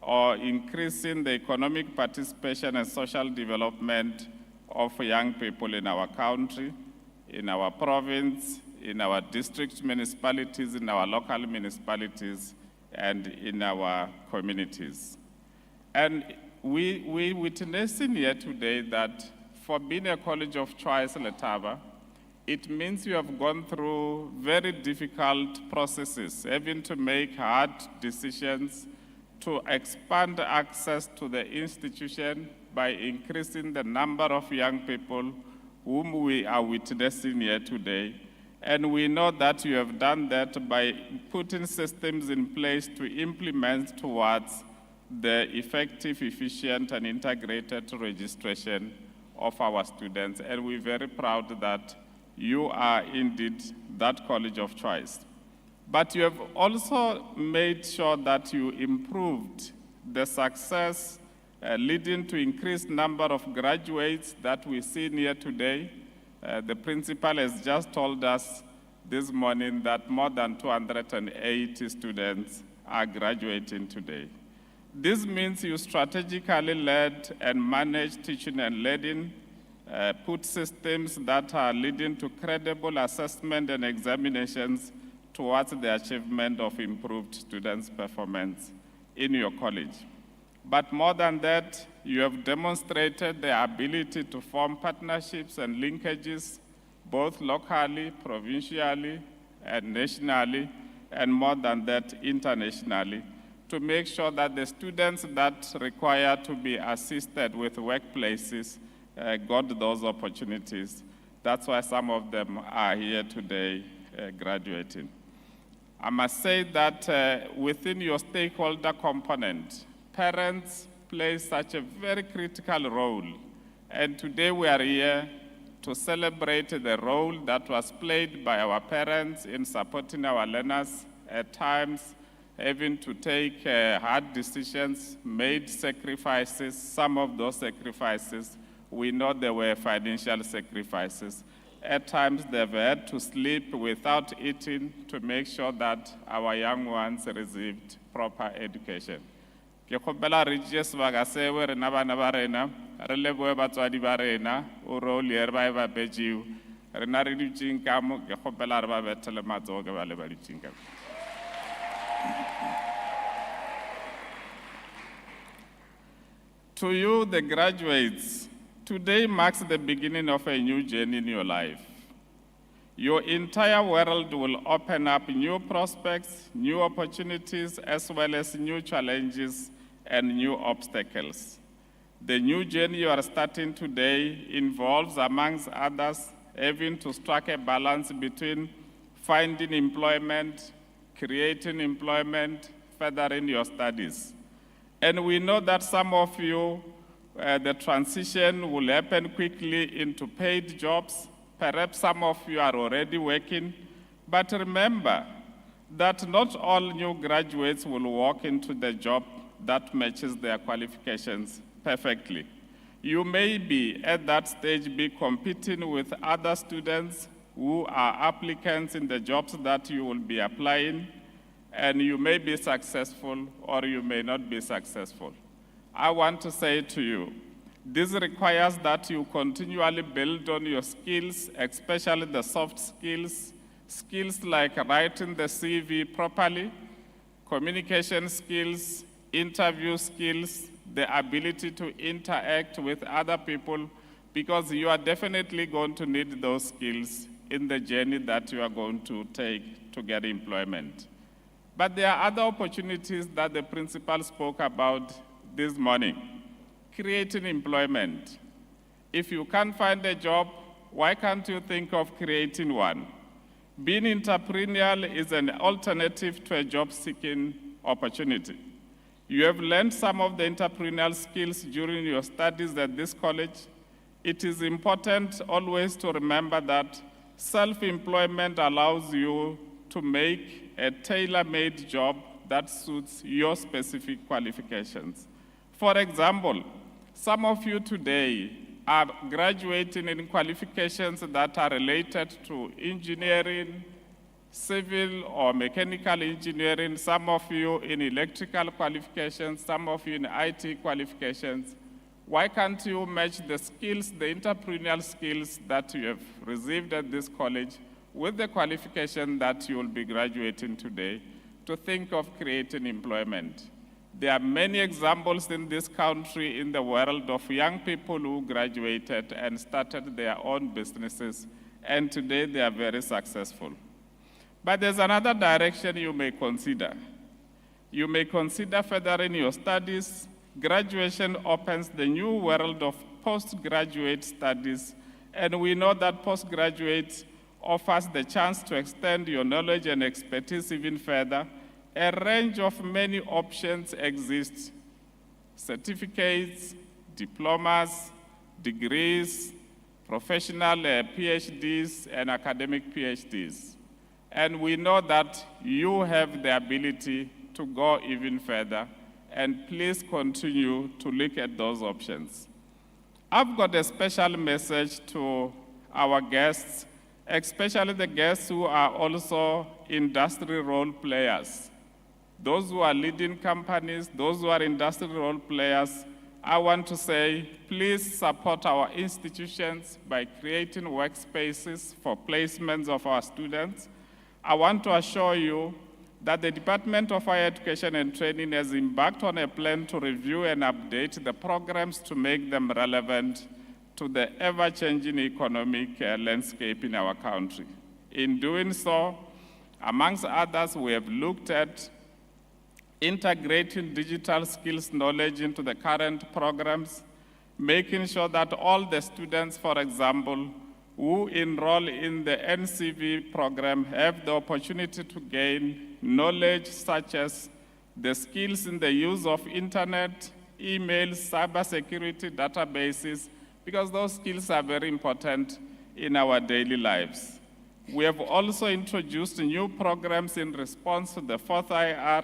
or increasing the economic participation and social development of young people in our country, in our province, in our district municipalities, in our local municipalities, and in our communities. And we witnessing here today that for being a college of choice, Letaba, it means you have gone through very difficult processes, having to make hard decisions to expand access to the institution by increasing the number of young people whom we are witnessing here today. And we know that you have done that by putting systems in place to implement towards the effective, efficient, and integrated registration of our students. And we're very proud that you are indeed that college of choice. But you have also made sure that you improved the success leading to increased number of graduates that we see here today. The principal has just told us this morning that more than 280 students are graduating today. This means you strategically led and managed teaching and learning, put systems that are leading to credible assessment and examinations towards the achievement of improved students' performance in your college. But more than that, you have demonstrated the ability to form partnerships and linkages, both locally, provincially, and nationally, and more than that, internationally, to make sure that the students that require to be assisted with workplaces got those opportunities. That's why some of them are here today graduating. I must say that within your stakeholder component, parents play such a very critical role. And today we are here to celebrate the role that was played by our parents in supporting our learners, at times having to take hard decisions, made sacrifices. Some of those sacrifices, we know there were financial sacrifices. At times they've had to sleep without eating to make sure that our young ones received proper education. Ke kgopela re tšee sebaka seo rena bana ba rena re leboe batswadi ba rena o re o leer ba e bapetšeo rena re dutšeng ka mo ke kgopela re ba bethele matsogo ke ba le ba dutšeng ka. To you, the graduates, today marks the beginning of a new journey in your life. Your entire world will open up new prospects, new opportunities, as well as new challenges and new obstacles. The new journey you are starting today involves, amongst others, having to strike a balance between finding employment, creating employment, furthering your studies. And we know that some of you, the transition will happen quickly into paid jobs. Perhaps some of you are already working. But remember that not all new graduates will walk into the job that matches their qualifications perfectly. You may be at that stage be competing with other students who are applicants in the jobs that you will be applying, and you may be successful or you may not be successful. I want to say to you, this requires that you continually build on your skills, especially the soft skills, skills like writing the CV properly, communication skills, interview skills, the ability to interact with other people, because you are definitely going to need those skills in the journey that you are going to take to get employment. But there are other opportunities that the principal spoke about this morning. Creating employment. If you can't find a job, why can't you think of creating one? Being entrepreneurial is an alternative to a job-seeking opportunity. You have learned some of the entrepreneurial skills during your studies at this college. It is important always to remember that self-employment allows you to make a tailor-made job that suits your specific qualifications. For example, some of you today are graduating in qualifications that are related to engineering, civil or mechanical engineering, some of you in electrical qualifications, some of you in IT qualifications. Why can't you match the skills, the entrepreneurial skills that you have received at this college with the qualification that you will be graduating today to think of creating employment? There are many examples in this country, in the world, of young people who graduated and started their own businesses, and today they are very successful. But there's another direction you may consider. You may consider furthering your studies. Graduation opens the new world of postgraduate studies, and we know that postgraduate offers the chance to extend your knowledge and expertise even further. A range of many options exist: certificates, diplomas, degrees, professional PhDs and academic PhDs. And we know that you have the ability to go even further, and please continue to look at those options. I've got a special message to our guests, especially the guests who are also industry role players. Those who are leading companies, those who are industry role players, I want to say, please support our institutions by creating workspaces for placements of our students. I want to assure you that the Department of Higher Education and Training has embarked on a plan to review and update the programs to make them relevant to the ever-changing economic landscape in our country. In doing so, amongst others, we have looked at integrating digital skills knowledge into the current programs, making sure that all the students, for example, who enroll in the NCV program have the opportunity to gain knowledge such as the skills in the use of internet, emails, cybersecurity databases, because those skills are very important in our daily lives. We have also introduced new programs in response to the fourth IR.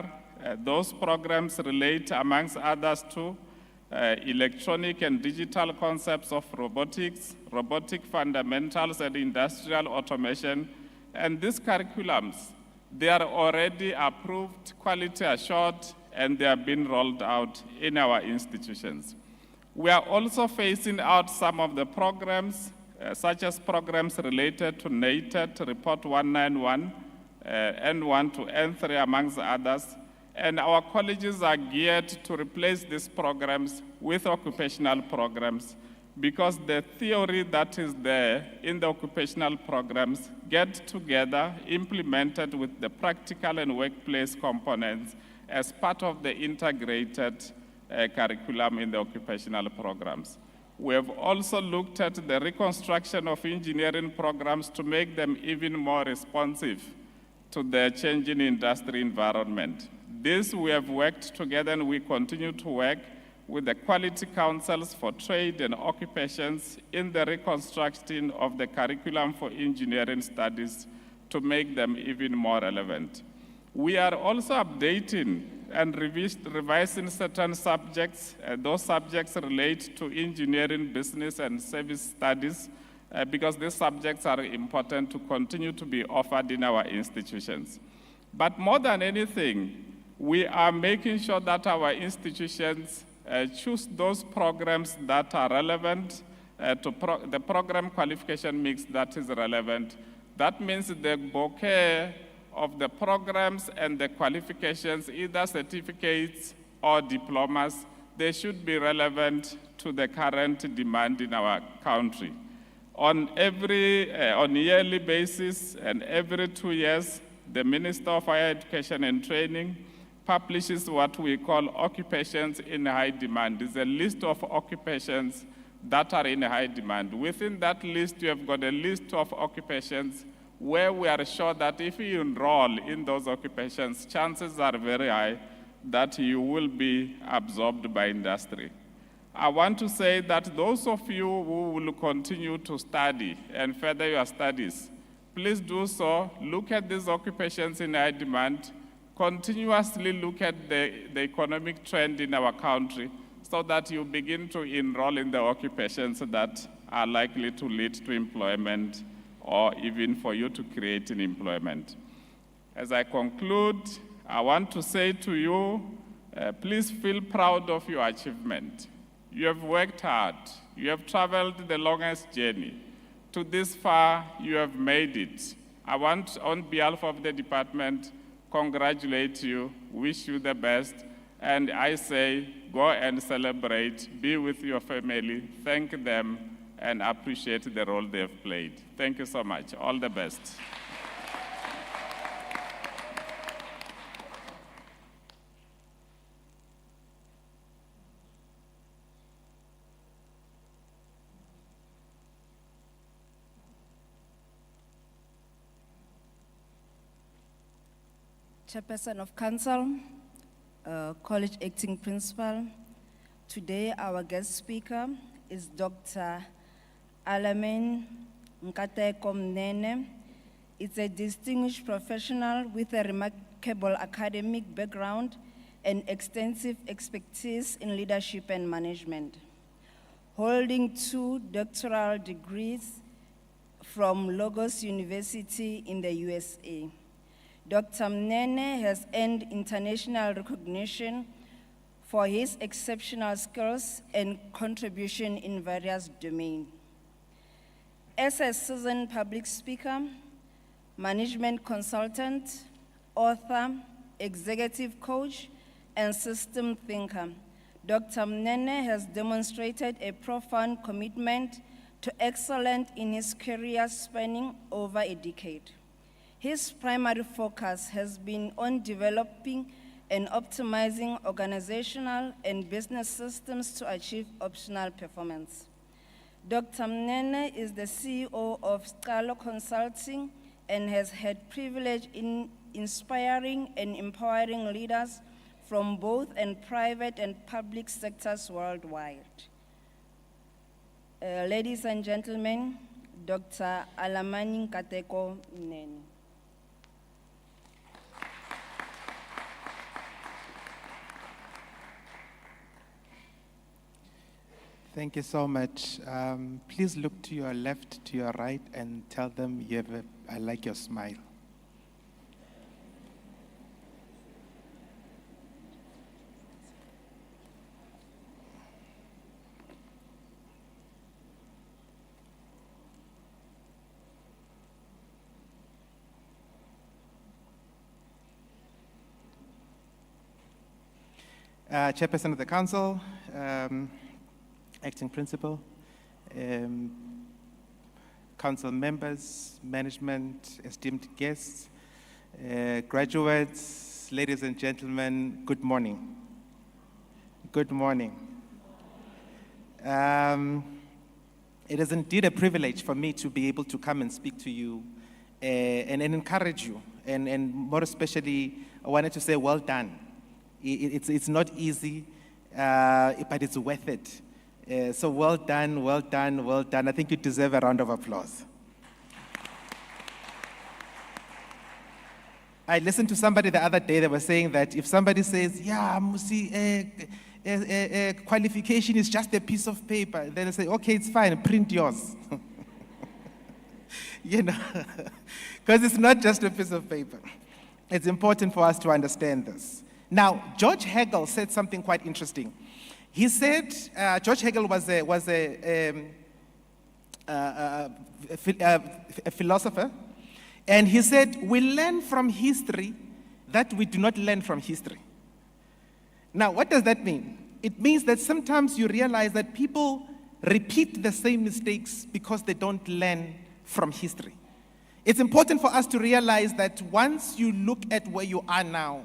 Those programs relate, amongst others, to electronic and digital concepts of robotics, robotic fundamentals, and industrial automation. And these curriculums, they are already approved, quality assured, and they have been rolled out in our institutions. We are also phasing out some of the programs, such as programs related to NATED, Report 191, N1 to N3, amongst others. And our colleges are geared to replace these programs with occupational programs, because the theory that is there in the occupational programs get together, implemented with the practical and workplace components as part of the integrated curriculum in the occupational programs. We have also looked at the reconstruction of engineering programs to make them even more responsive to the changing industry environment. This we have worked together, and we continue to work with the quality councils for trade and occupations in the reconstruction of the curriculum for engineering studies to make them even more relevant. We are also updating and revising certain subjects. Those subjects relate to engineering, business, and service studies, because these subjects are important to continue to be offered in our institutions. But more than anything, we are making sure that our institutions choose those programs that are relevant to the program qualification mix that is relevant. That means the bouquet of the programs and the qualifications, either certificates or diplomas, they should be relevant to the current demand in our country. On yearly basis and every 2 years, the Minister of Higher Education and Training publishes what we call occupations in high demand. It's a list of occupations that are in high demand. Within that list, you have got a list of occupations where we are sure that if you enroll in those occupations, chances are very high that you will be absorbed by industry. I want to say that those of you who will continue to study and further your studies, please do so. Look at these occupations in high demand. Continuously look at the economic trend in our country so that you begin to enroll in the occupations that are likely to lead to employment or even for you to create an employment. As I conclude, I want to say to you, please feel proud of your achievement. You have worked hard. You have traveled the longest journey. To this far, you have made it. I want, on behalf of the department, congratulate you, wish you the best, and I say, go and celebrate, be with your family, thank them, and appreciate the role they have played. Thank you so much. All the best. Chairperson of Council, College Acting Principal. Today, our guest speaker is Dr. Alamin Nkateko Mnene is a distinguished professional with a remarkable academic background and extensive expertise in leadership and management. Holding 2 doctoral degrees from Lagos University in the USA. Dr. Mnene has earned international recognition for his exceptional skills and contribution in various domains. As a seasoned public speaker, management consultant, author, executive coach, and system thinker, Dr. Mnene has demonstrated a profound commitment to excellence in his career spanning over a decade. His primary focus has been on developing and optimizing organizational and business systems to achieve optimal performance. Dr. Mnene is the CEO of Scalo Consulting and has had privilege in inspiring and empowering leaders from both private and public sectors worldwide. Ladies and gentlemen, Dr. Alamani Nkateko Mnene. Thank you so much. Please look to your left, to your right, and tell them I like your smile. Chairperson of the Council, Acting Principal, Council members, management, esteemed guests, graduates, ladies and gentlemen, good morning. Good morning. It is indeed a privilege for me to be able to come and speak to you and encourage you, and more especially, I wanted to say well done. It's not easy, but it's worth it. So well done, well done, well done. I think you deserve a round of applause. I listened to somebody the other day that was saying that if somebody says, yeah, Musi, qualification is just a piece of paper, then I say, okay, it's fine, print yours. You know, because it's not just a piece of paper. It's important for us to understand this. Now, George Hegel said something quite interesting. He said, George Hegel was a philosopher, and he said, we learn from history that we do not learn from history. Now, what does that mean? It means that sometimes you realize that people repeat the same mistakes because they don't learn from history. It's important for us to realize that once you look at where you are now,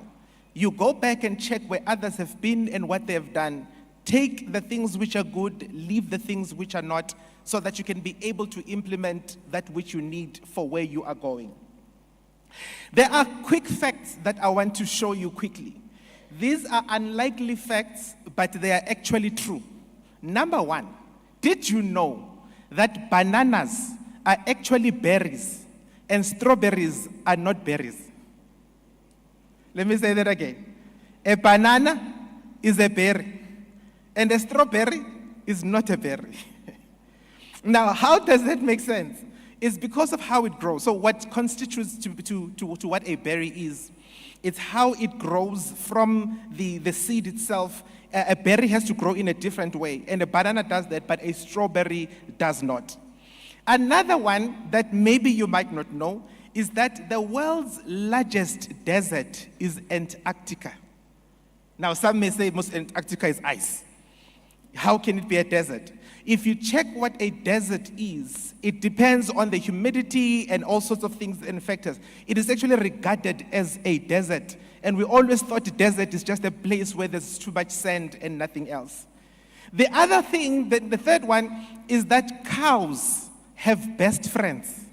you go back and check where others have been and what they have done. Take the things which are good, leave the things which are not, so that you can be able to implement that which you need for where you are going. There are quick facts that I want to show you quickly. These are unlikely facts, but they are actually true. Number one, did you know that bananas are actually berries and strawberries are not berries? Let me say that again. A banana is a berry, and a strawberry is not a berry. Now, how does that make sense? It's because of how it grows. So what constitutes to what a berry is, it's how it grows from the seed itself. A berry has to grow in a different way, and a banana does that, but a strawberry does not. Another one that maybe you might not know is that the world's largest desert is Antarctica. Now, some may say most Antarctica is ice. How can it be a desert? If you check what a desert is, it depends on the humidity and all sorts of things and factors. It is actually regarded as a desert. And we always thought a desert is just a place where there's too much sand and nothing else. The other thing, the third one, is that cows have best friends.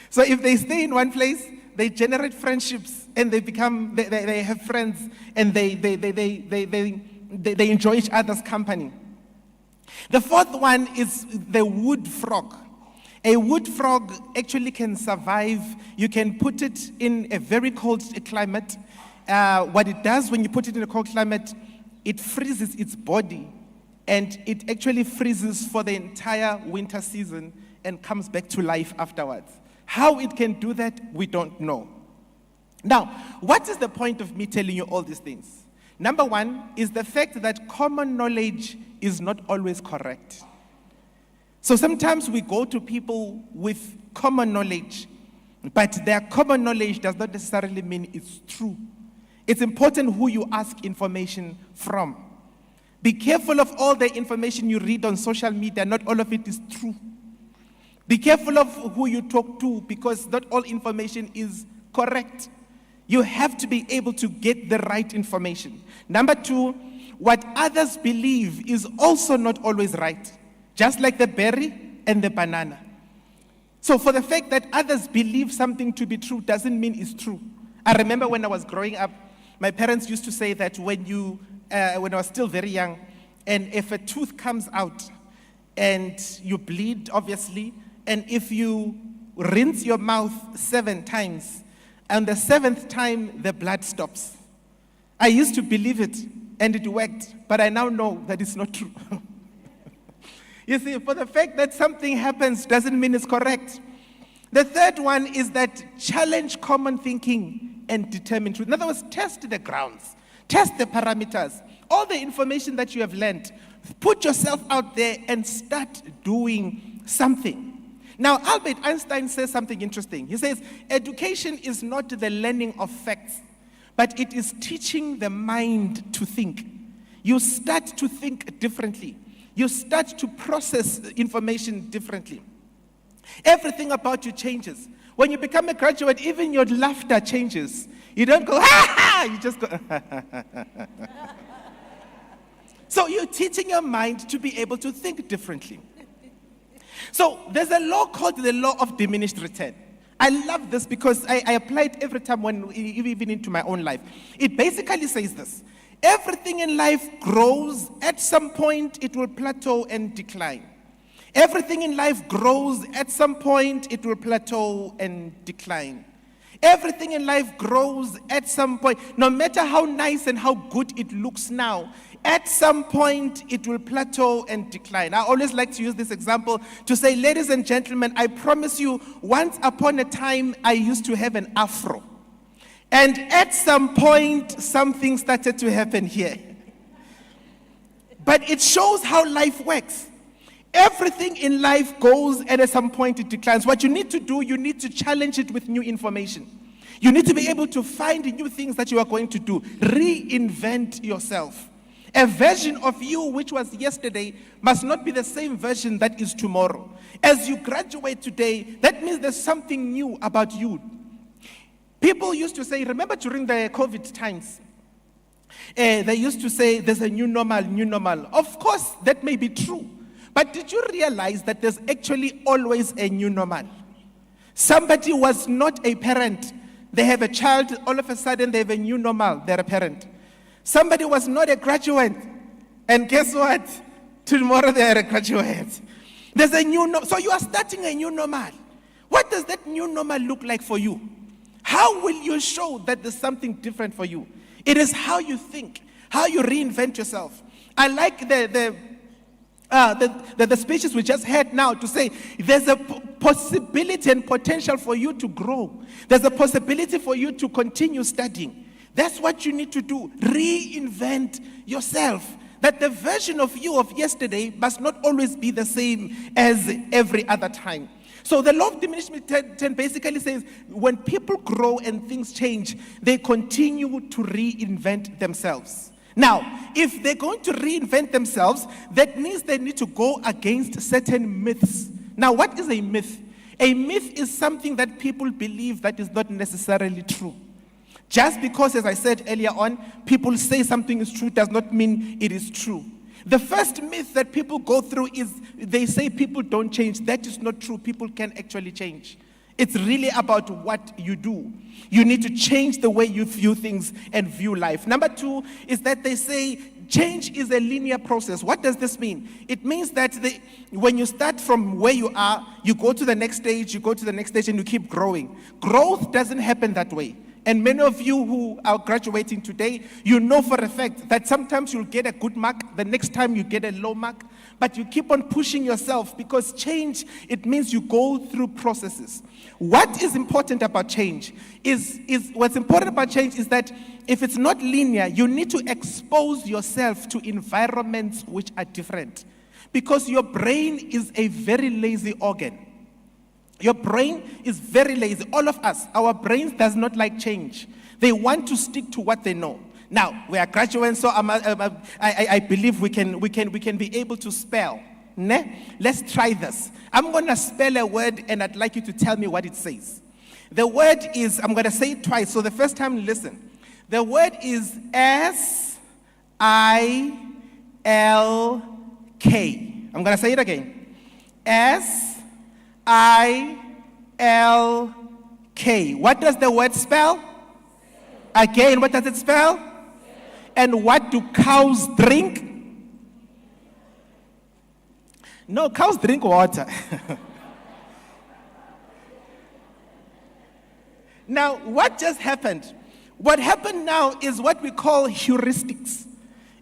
So if they stay in one place, they generate friendships and they have friends and they enjoy each other's company. The fourth one is the wood frog. A wood frog actually can survive. You can put it in a very cold climate. What it does when you put it in a cold climate, it freezes its body, and it actually freezes for the entire winter season and comes back to life afterwards. How it can do that, we don't know. Now, what is the point of me telling you all these things? Number one is the fact that common knowledge is not always correct. So sometimes we go to people with common knowledge, but their common knowledge does not necessarily mean it's true. It's important who you ask information from. Be careful of all the information you read on social media. Not all of it is true. Be careful of who you talk to, because not all information is correct. You have to be able to get the right information. Number two, what others believe is also not always right. Just like the berry and the banana. So for the fact that others believe something to be true doesn't mean it's true. I remember when I was growing up, my parents used to say that when I was still very young, and if a tooth comes out and you bleed, obviously, and if you rinse your mouth 7 times, and the 7th time the blood stops. I used to believe it, and it worked, but I now know that it's not true. You see, for the fact that something happens doesn't mean it's correct. The third one is that challenge common thinking and determine truth. In other words, test the grounds, test the parameters, all the information that you have learned. Put yourself out there and start doing something. Now, Albert Einstein says something interesting. He says, education is not the learning of facts, but it is teaching the mind to think. You start to think differently. You start to process information differently. Everything about you changes. When you become a graduate, even your laughter changes. You don't go, ha ha, you just go, So you're teaching your mind to be able to think differently. So there's a law called the law of diminished return. I love this because I apply it every time, even into my own life. It basically says this: everything in life grows. At some point, it will plateau and decline. Everything in life grows. At some point, it will plateau and decline. Everything in life grows at some point. No matter how nice and how good it looks now, at some point, it will plateau and decline. I always like to use this example to say, ladies and gentlemen, I promise you, once upon a time, I used to have an afro. And at some point, something started to happen here. But it shows how life works. Everything in life goes, and at some point it declines. What you need to do, you need to challenge it with new information. You need to be able to find new things that you are going to do. Reinvent yourself. A version of you which was yesterday must not be the same version that is tomorrow. As you graduate today, that means there's something new about you. People used to say, remember during the COVID times, they used to say there's a new normal, new normal. Of course, that may be true. But did you realize that there's actually always a new normal? Somebody was not a parent. They have a child, all of a sudden they have a new normal, they're a parent. Somebody was not a graduate, and guess what? Tomorrow they are a graduate. There's a new normal. So you are starting a new normal. What does that new normal look like for you? How will you show that there's something different for you? It is how you think, how you reinvent yourself. I like the speeches we just had now to say there's a possibility and potential for you to grow. There's a possibility for you to continue studying. That's what you need to do. Reinvent yourself. That the version of you of yesterday must not always be the same as every other time. So the law of diminishment basically says when people grow and things change, they continue to reinvent themselves. Now, if they're going to reinvent themselves, that means they need to go against certain myths. Now, what is a myth? A myth is something that people believe that is not necessarily true. Just because, as I said earlier on, people say something is true does not mean it is true. The first myth that people go through is they say people don't change. That is not true. People can actually change. It's really about what you do. You need to change the way you view things and view life. Number two is that they say change is a linear process. What does this mean? It means that when you start from where you are, you go to the next stage, you go to the next stage, and you keep growing. Growth doesn't happen that way. And many of you who are graduating today, you know for a fact that sometimes you'll get a good mark, the next time you get a low mark, but you keep on pushing yourself because change, it means you go through processes. What is important about change is that if it's not linear, you need to expose yourself to environments which are different. Because your brain is a very lazy organ. Your brain is very lazy. All of us, our brains does not like change. They want to stick to what they know. Now, we are graduates, so I believe we can be able to spell. Ne? Let's try this. I'm going to spell a word, and I'd like you to tell me what it says. The word is, I'm going to say it twice, so the first time, listen. The word is S-I-L-K. I'm going to say it again. S-I-L-K. What does the word spell? Again, what does it spell? And what do cows drink? No, cows drink water. Now, what just happened? What happened now is what we call heuristics.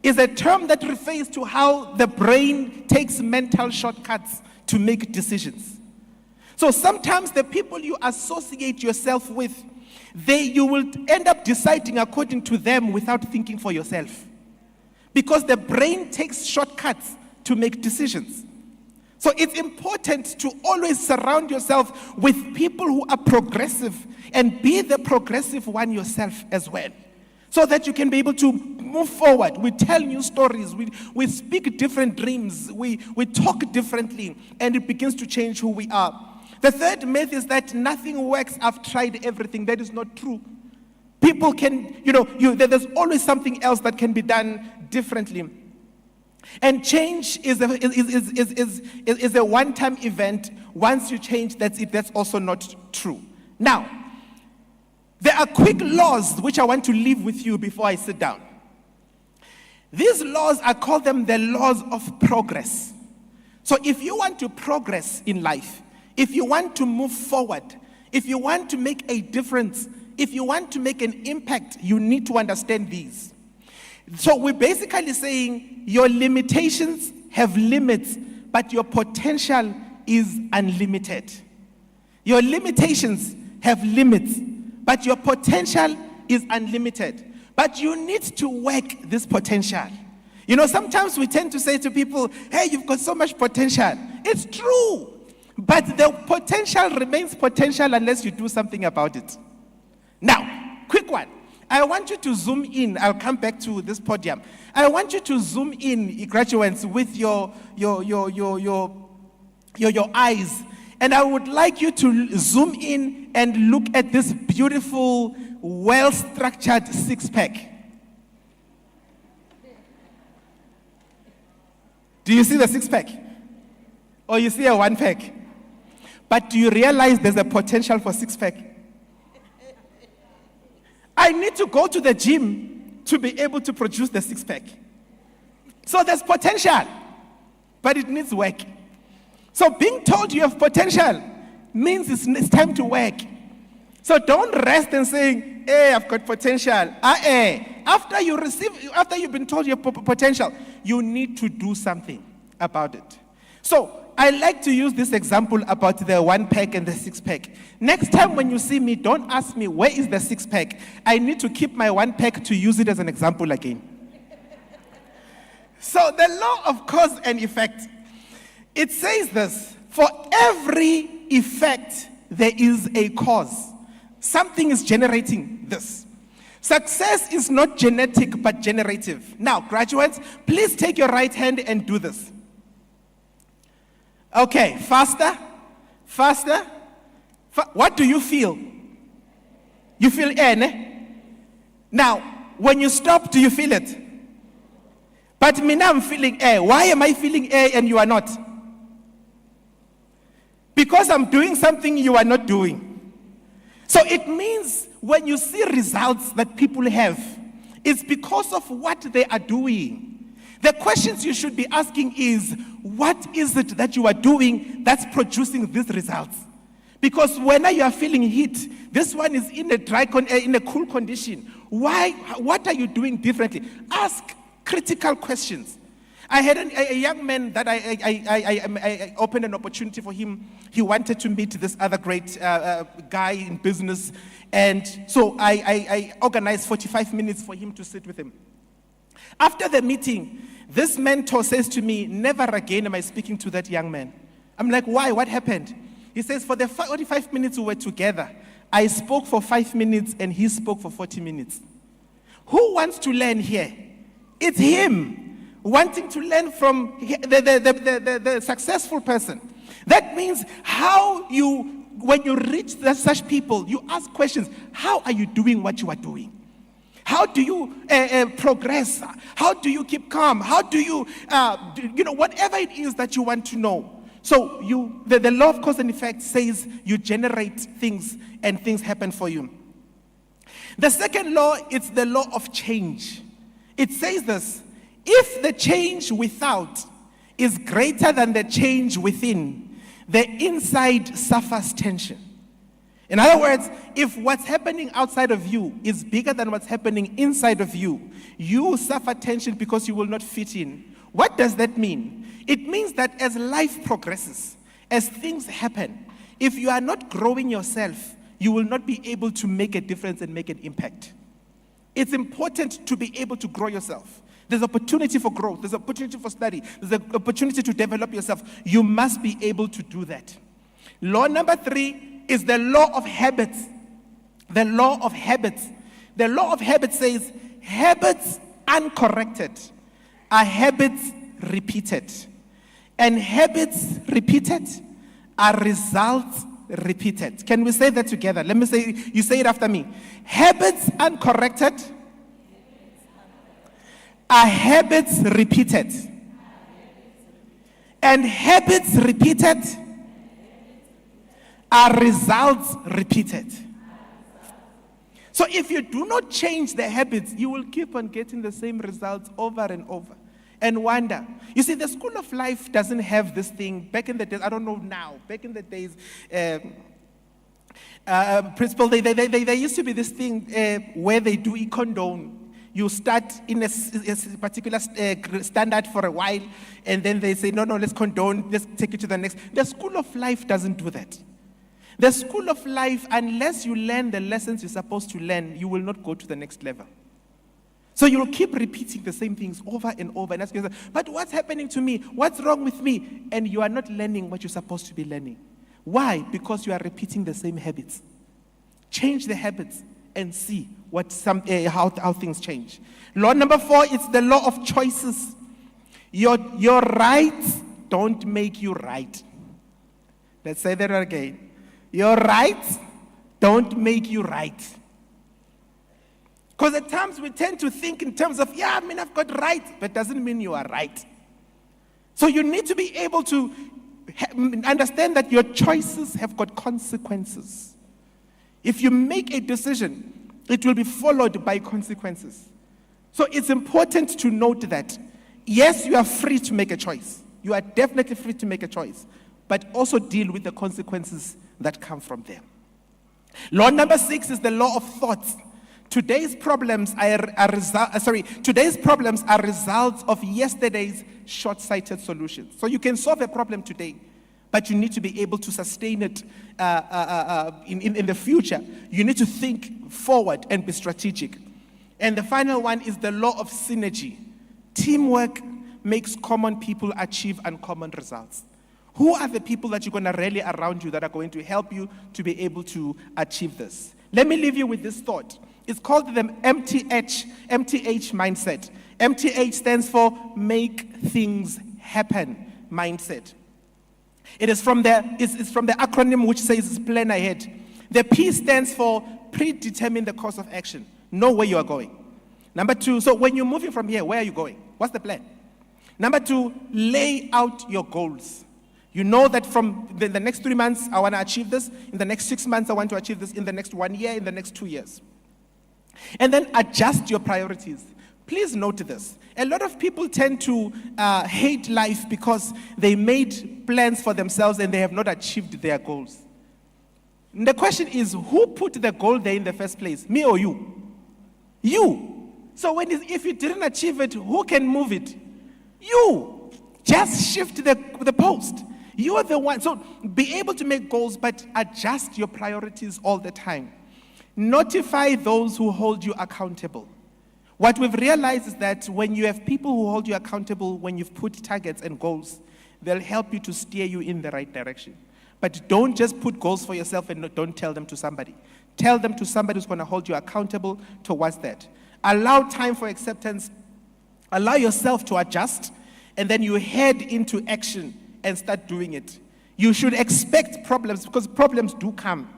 It's a term that refers to how the brain takes mental shortcuts to make decisions. So sometimes the people you associate yourself with, you will end up deciding according to them without thinking for yourself. Because the brain takes shortcuts to make decisions. So it's important to always surround yourself with people who are progressive and be the progressive one yourself as well. So that you can be able to move forward. We tell new stories, we speak different dreams, we talk differently, and it begins to change who we are. The third myth is that nothing works, I've tried everything. That is not true. People can, there's always something else that can be done differently. And change is a one-time event. Once you change, that's it. That's also not true. Now, there are quick laws which I want to leave with you before I sit down. These laws, I call them the laws of progress. So if you want to progress in life, if you want to move forward, if you want to make a difference, if you want to make an impact, you need to understand these. So we're basically saying your limitations have limits, but your potential is unlimited. Your limitations have limits, but your potential is unlimited. But you need to work this potential. Sometimes we tend to say to people, hey, you've got so much potential. It's true. But the potential remains potential unless you do something about it. Now, quick one. I want you to zoom in. I'll come back to this podium. I want you to zoom in, graduates, with your eyes. And I would like you to zoom in and look at this beautiful, well-structured six-pack. Do you see the six-pack? Or you see a one-pack? But do you realize there's a potential for six-pack? I need to go to the gym to be able to produce the six-pack. So there's potential, but it needs work. So being told you have potential means it's time to work. So don't rest and saying, hey, I've got potential. After you've been told you have potential, you need to do something about it. So I like to use this example about the one-pack and the six-pack. Next time when you see me, don't ask me, where is the six-pack? I need to keep my one-pack to use it as an example again. So the law of cause and effect, it says this: for every effect, there is a cause. Something is generating this. Success is not genetic, but generative. Now, graduates, please take your right hand and do this. Okay, faster. What do you feel? You feel air, ne? Now, when you stop, do you feel it? But me now I'm feeling air. Why am I feeling air and you are not? Because I'm doing something you are not doing. So it means when you see results that people have, it's because of what they are doing. The questions you should be asking is, what is it that you are doing that's producing these results? Because when you are feeling heat, this one is in a cool condition. Why? What are you doing differently? Ask critical questions. I had a young man that I opened an opportunity for him. He wanted to meet this other great guy in business. And so I organized 45 minutes for him to sit with him. After the meeting, this mentor says to me, never again am I speaking to that young man. I'm like, why? What happened? He says, for the 45 minutes we were together, I spoke for 5 minutes and he spoke for 40 minutes. Who wants to learn here? It's him wanting to learn from the successful person. That means when you reach such people, you ask questions. How are you doing what you are doing? How do you progress? How do you keep calm? How do you, whatever it is that you want to know. So the law of cause and effect says you generate things and things happen for you. The second law, it's the law of change. It says this: if the change without is greater than the change within, the inside suffers tension. In other words, if what's happening outside of you is bigger than what's happening inside of you, you suffer tension because you will not fit in. What does that mean? It means that as life progresses, as things happen, if you are not growing yourself, you will not be able to make a difference and make an impact. It's important to be able to grow yourself. There's opportunity for growth. There's opportunity for study. There's an opportunity to develop yourself. You must be able to do that. Law number 3 is the law of habits. The law of habits. The law of habits says, habits uncorrected are habits repeated. And habits repeated are results repeated. Can we say that together? Let me say, you say it after me. Habits uncorrected are habits repeated. And habits repeated are results repeated. So if you do not change the habits, you will keep on getting the same results over and over. And wonder. You see, the school of life doesn't have this thing. Back in the days, I don't know now, back in the days, principal, there used to be this thing where they do e-condone. You start in a particular standard for a while, and then they say, no, let's condone, let's take it to the next. The school of life doesn't do that. The school of life, unless you learn the lessons you're supposed to learn, you will not go to the next level. So you'll keep repeating the same things over and over and ask yourself, but what's happening to me? What's wrong with me? And you are not learning what you're supposed to be learning. Why? Because you are repeating the same habits. Change the habits and see how things change. Law number 4 is the law of choices. Your rights don't make you right. Let's say that again. Your rights don't make you right. Because at times we tend to think in terms of, I've got rights, but doesn't mean you are right. So you need to be able to understand that your choices have got consequences. If you make a decision, it will be followed by consequences. So it's important to note that, yes, you are free to make a choice. You are definitely free to make a choice, but also deal with the consequences that come from them. Law number 6 is the law of thoughts. Today's problems are results of yesterday's short-sighted solutions. So you can solve a problem today, but you need to be able to sustain it in the future. You need to think forward and be strategic. And the final one is the law of synergy. Teamwork makes common people achieve uncommon results. Who are the people that you're going to rally around you that are going to help you to be able to achieve this? Let me leave you with this thought. It's called the MTH mindset. MTH stands for make things happen mindset. It's from the acronym which says plan ahead. The P stands for predetermine the course of action. Know where you are going. Number 2, so when you're moving from here, where are you going? What's the plan? Number 2, lay out your goals. You know that from the next 3 months, I want to achieve this. In the next 6 months, I want to achieve this. In the next 1 year, in the next 2 years. And then adjust your priorities. Please note this. A lot of people tend to hate life because they made plans for themselves and they have not achieved their goals. And the question is, who put the goal there in the first place? Me or you? You. So if you didn't achieve it, who can move it? You. Just shift the post. You are the one. So be able to make goals, but adjust your priorities all the time. Notify those who hold you accountable. What we've realized is that when you have people who hold you accountable, when you've put targets and goals, they'll help you to steer you in the right direction. But don't just put goals for yourself and don't tell them to somebody. Tell them to somebody who's going to hold you accountable towards that. Allow time for acceptance. Allow yourself to adjust, and then you head into action and start doing it. You should expect problems because problems do come,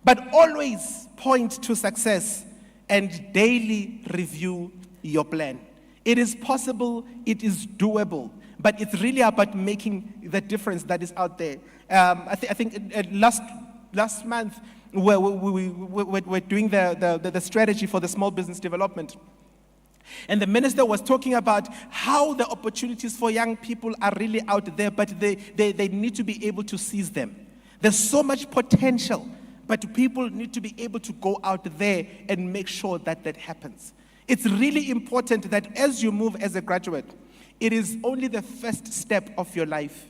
but always point to success and daily review your plan. It is possible, it is doable, but it's really about making the difference that is out there. I think last month we're doing the strategy for the small business development. And the minister was talking about how the opportunities for young people are really out there, but they need to be able to seize them. There's so much potential, but people need to be able to go out there and make sure that that happens. It's really important that as you move as a graduate, it is only the first step of your life.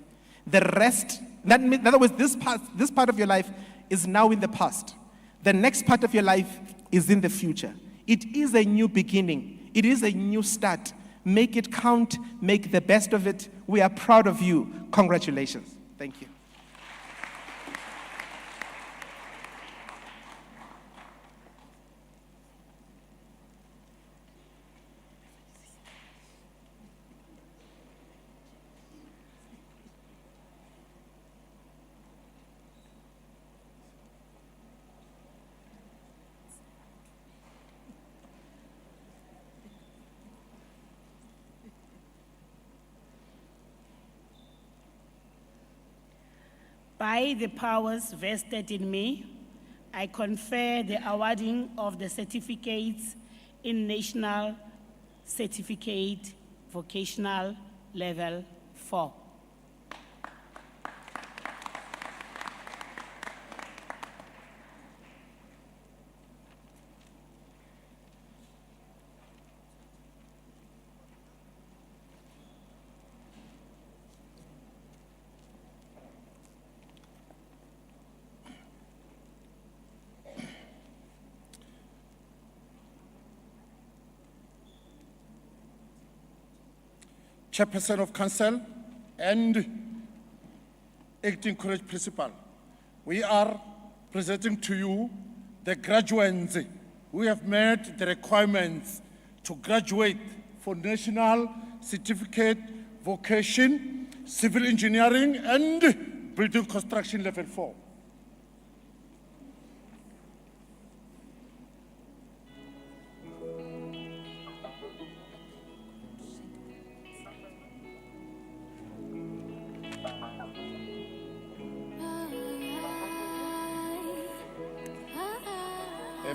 The rest, in other words, this part of your life is now in the past. The next part of your life is in the future. It is a new beginning. It is a new start. Make it count. Make the best of it. We are proud of you. Congratulations. Thank you. By the powers vested in me, I confer the awarding of the certificates in National Certificate Vocational Level 4. Chairperson of Council and Acting College Principal, we are presenting to you the graduates who have met the requirements to graduate for National Certificate Vocation, Civil Engineering and Building Construction Level 4.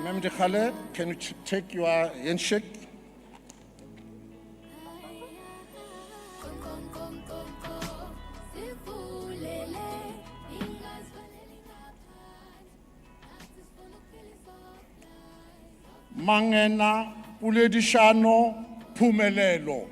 Ma'am Dekhale, can you take your handshake? Mangena Puledishano Pumelelo.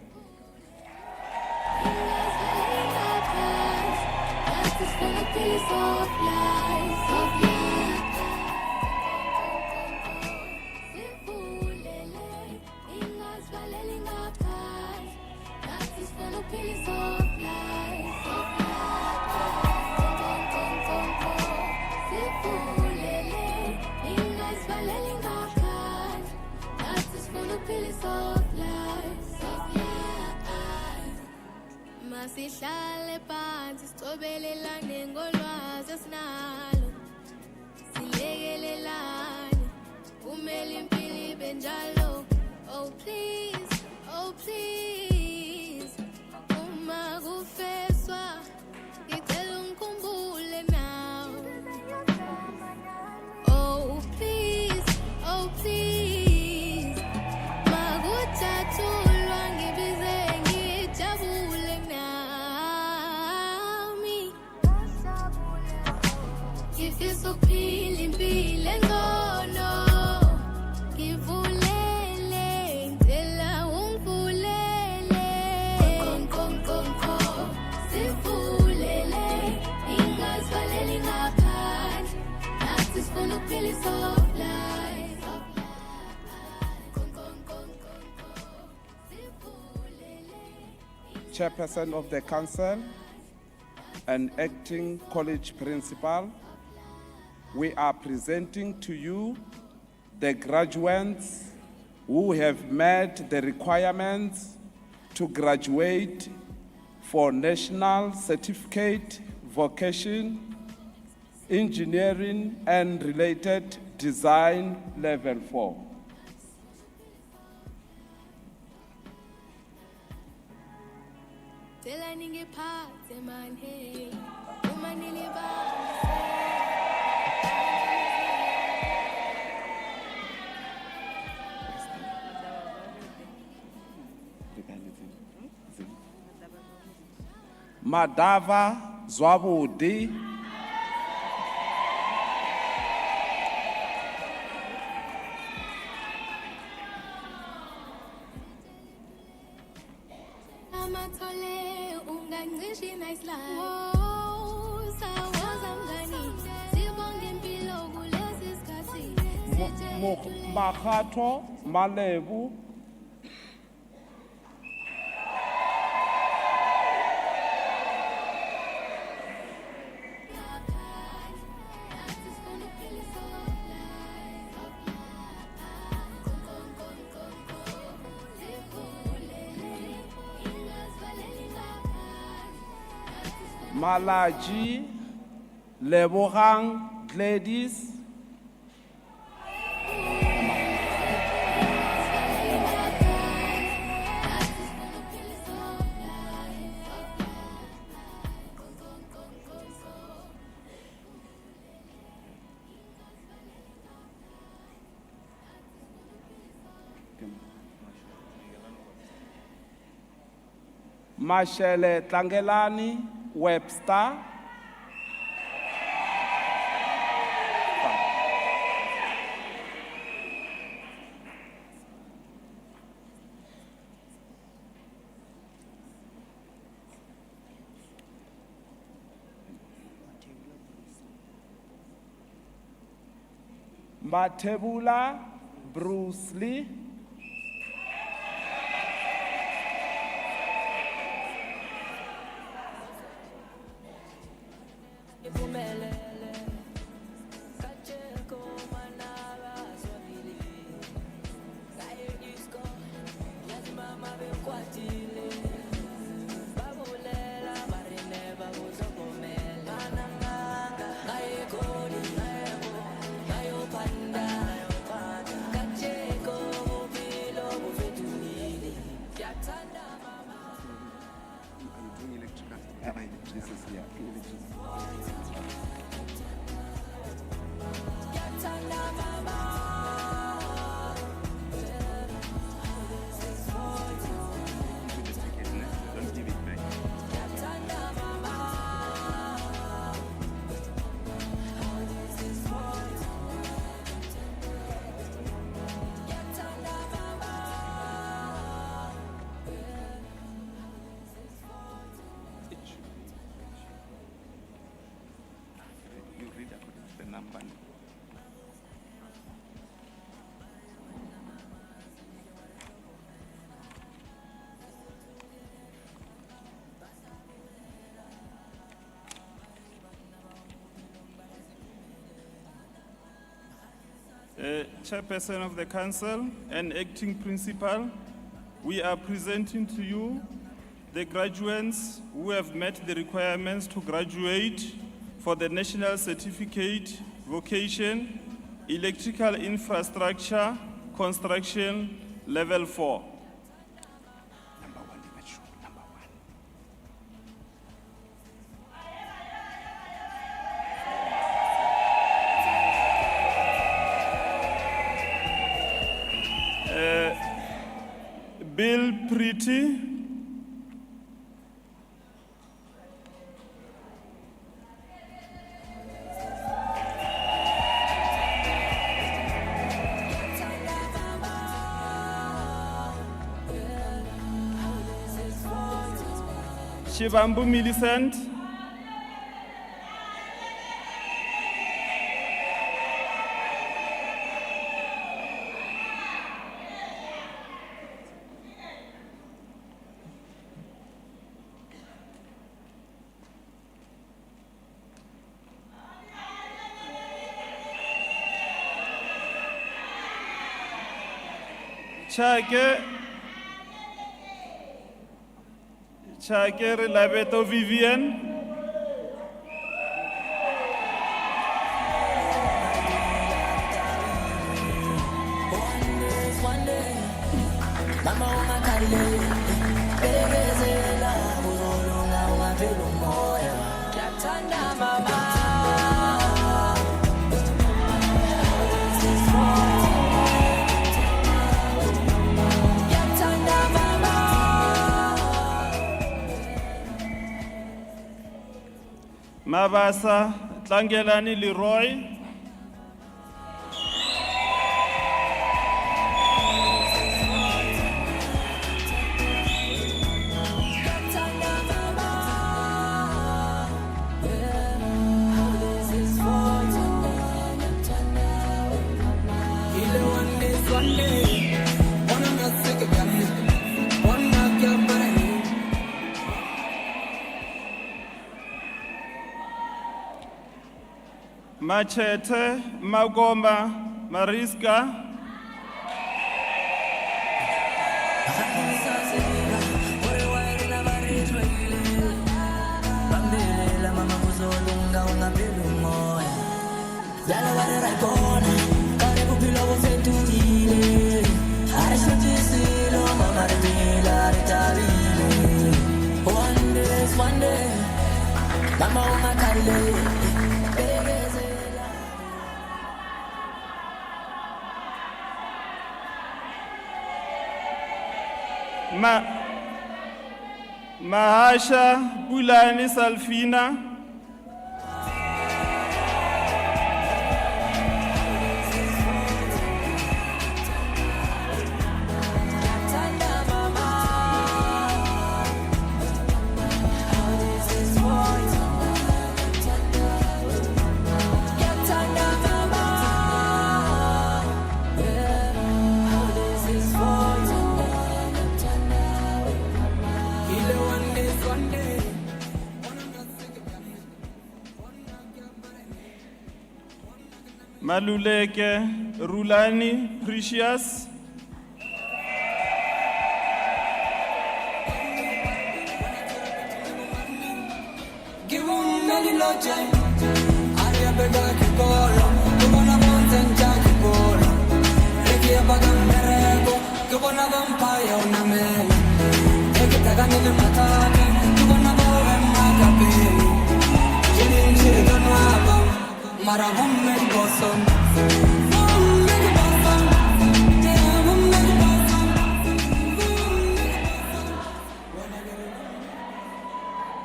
Masihlale phansi sicobelelane ngolwazi esinalo silekelelane kumele impilo ibe njalo. Oh please uma kufeswa ngicela ungikhumbule nawe. Oh please makuthathu Chairperson of the Council and Acting College Principal, we are presenting to you the graduates who have met the requirements to graduate for National Certificate, Vocation, Engineering and Related Design Level 4. Madava Zwabudi, Mahato Malebu, Malaji Lebogang Gladys, Mashele Tlangelani Webster, Matebula Bruce Lee, Chairperson of the Council and Acting Principal, we are presenting to you the graduates who have met the requirements to graduate for the National Certificate, Vocation, Electrical Infrastructure, Construction, Level 4. Bill Pretty, Shivambu Millicent, Chake Labeto Vivian. Mabasa Tlangelani Leroy. Machete, Magomba, Mariska. One day, Mahasha Bulani Salfina. Maluleke Rulani Precious.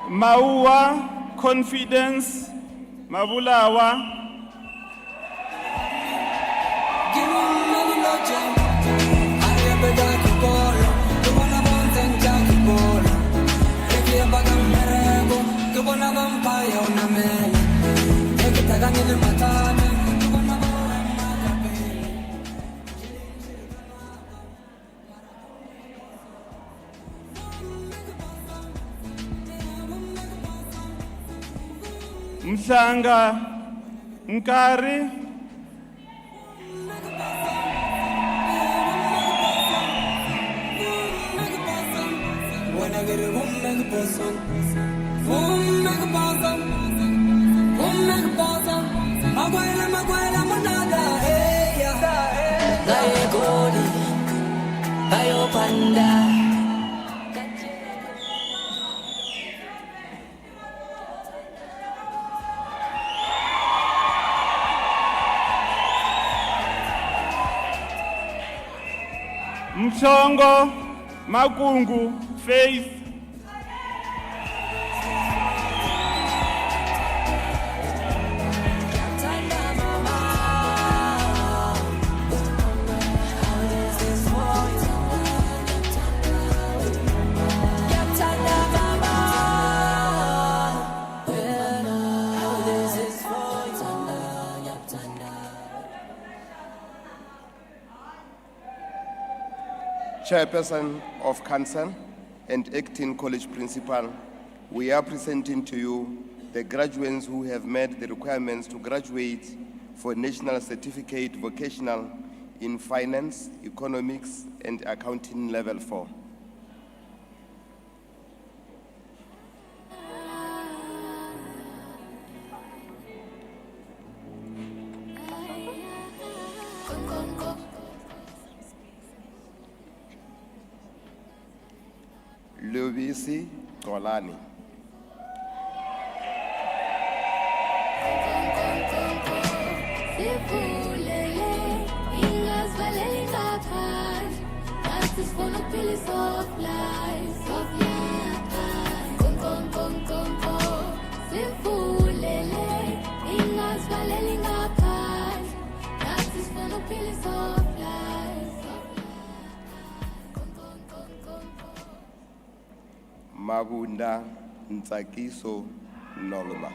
Maua Confidence Mabulawa. Mhlanga Nkari. Mchongo Makungu Faith. Chairperson of Council and Acting College Principal, we are presenting to you the graduates who have met the requirements to graduate for National Certificate Vocational in Finance, Economics, and Accounting Level 4. Lubisi Kolani. Mabunda Ntsakiso Noluma.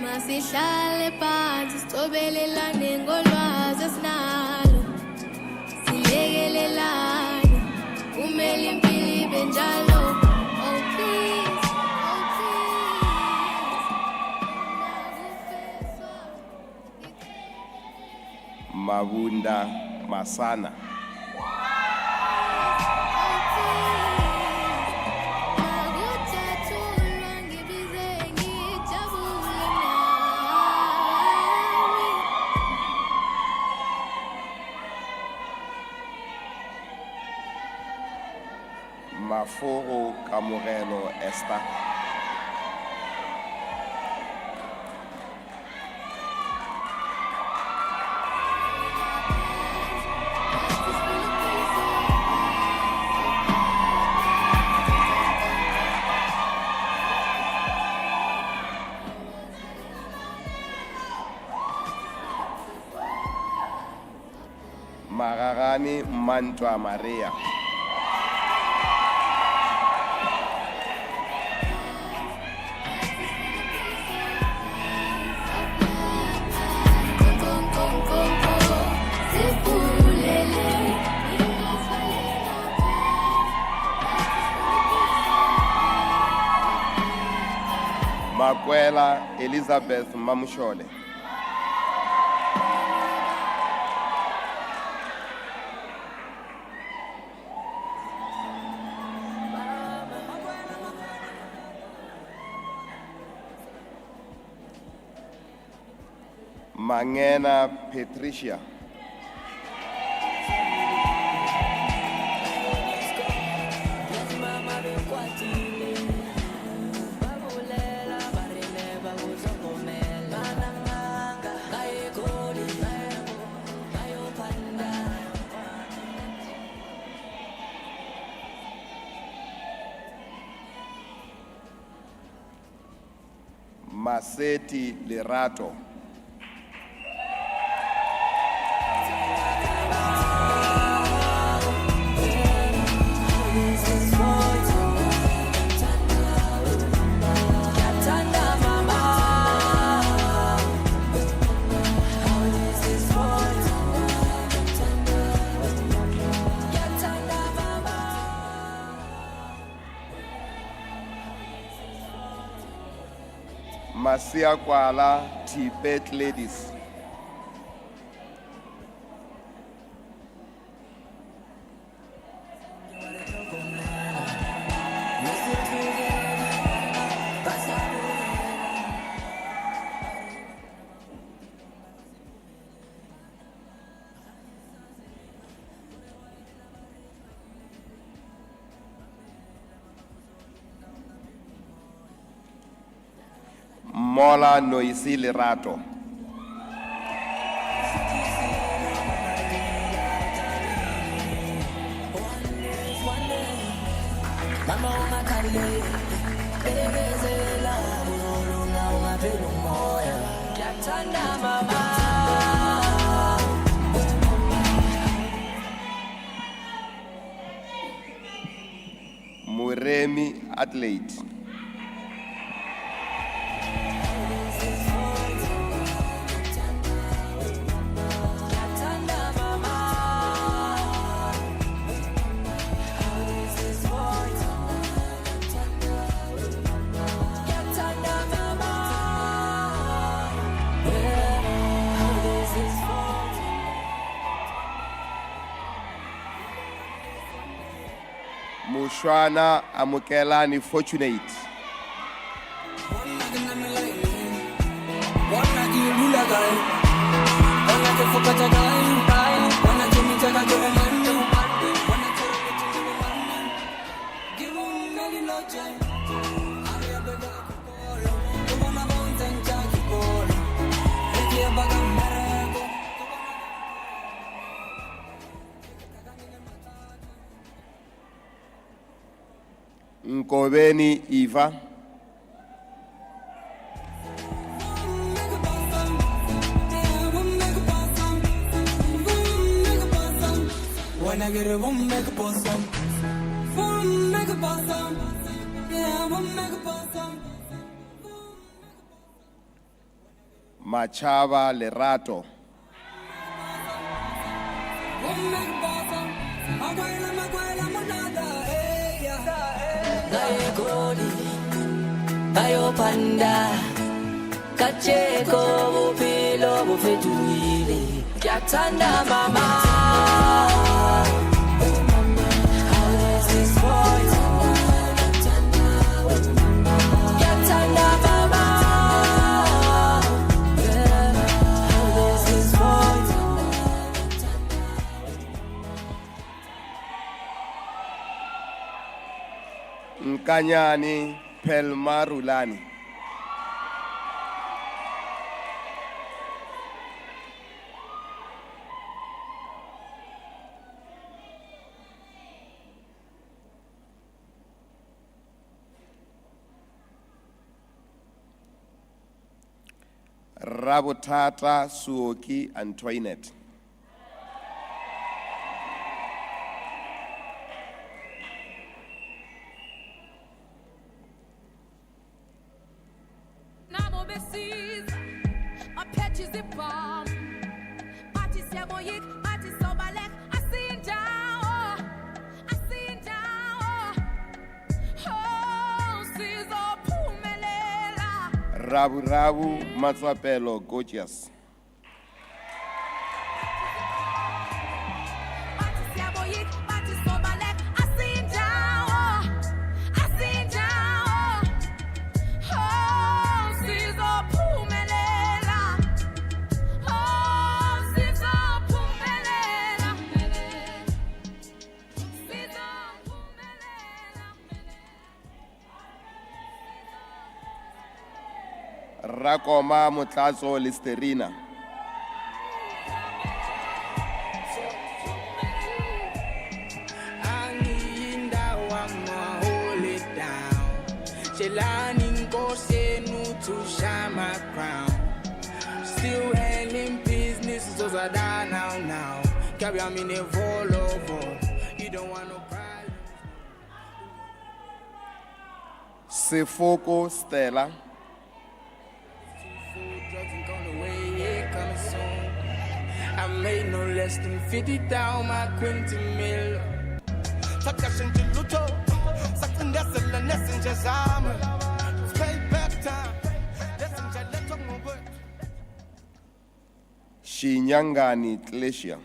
Masihlale phansi sicobelelane ngolwazi esinalo silekelelane kumele impilo ibe njalo. Oh please, Mabunda Masana. Maforo Kamorelo Esther. Mararani Mantwa Maria. Makwela Elizabeth Mamushole. Mangena Patricia. Maseti Lerato. Masia Kwala Tibet Ladies. Mola Noisi Lerato. Muremi Adelaide. Mushwana Amukelani Fortunate. Nkobeni Eva. When I get it, we'll make a bosom. We'll make a bosom. Yeah, we'll make a bosom. Machava Lerato. We'll make a bosom. Maguela, monada, hey, yeah. Gaye Goli, Gayo Panda, Kacheko, Bupilo, Bufetuile, Yatanda Mama. Nkanyani Pelmarulani. Rabotata Suoki Antoinette. Rabu Matsapelo Gorgeous. Rakoma Mutlazo Listerina. Still handling business, so I die now. Carry on in a Volvo. You don't want no problems. Sefoko Stella. I made no less than 50,000 my quintin mil. Takashin Luto, Satin Dessel, Messenger Zama. Pay back time. Shinyangani Tlesia.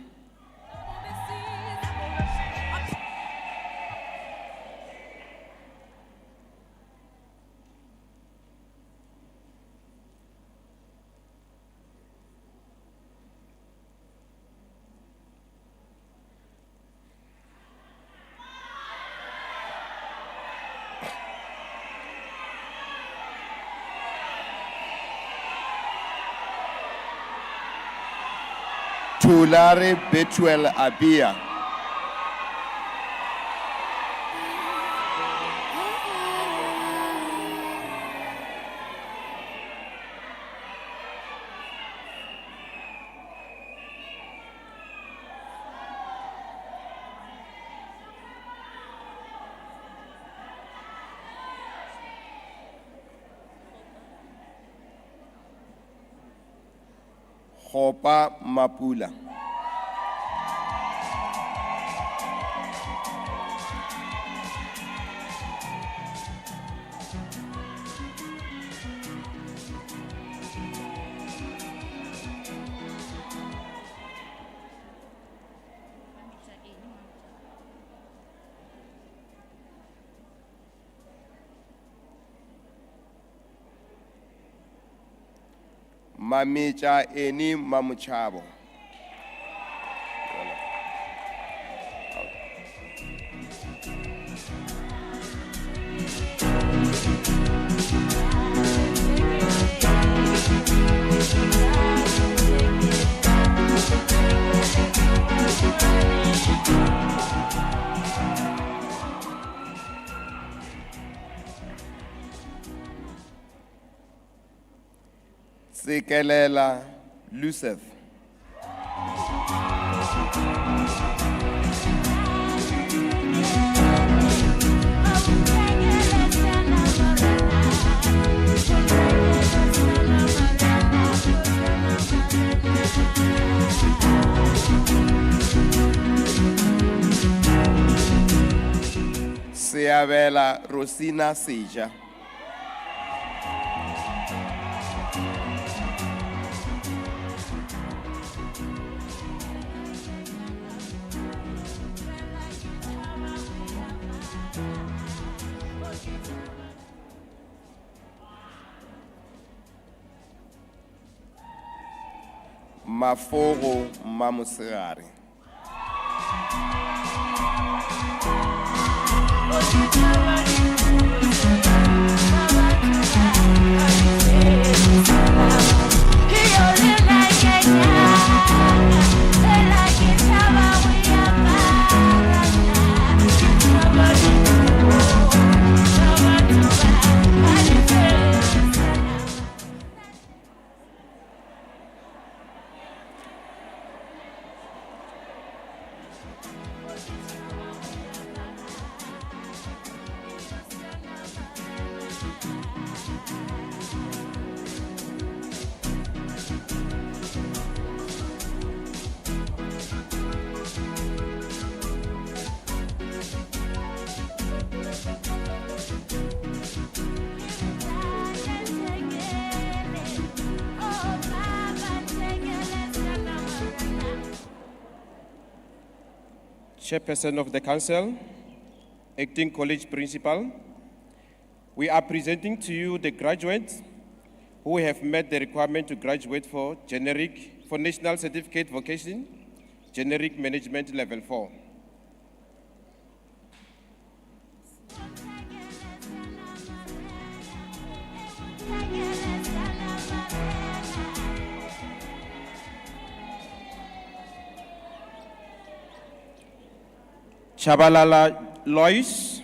Tulare Betuel Abia. Hopa Mapula. Mamicha Eni Mamuchabo. Sikelela Luseth. Siabela Rosina Sija. Maforo Mamusirari. Chairperson of the Council, Acting College Principal, we are presenting to you the graduates who have met the requirement to graduate for National Certificate Vocation, Generic Management Level 4. Chabalala Lois.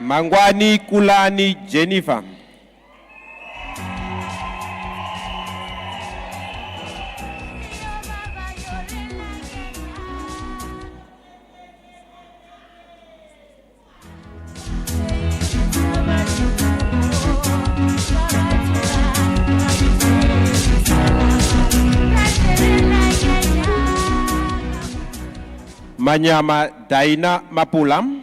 Mangwani Kulani Jennifer. Manyama Daina Mapulam.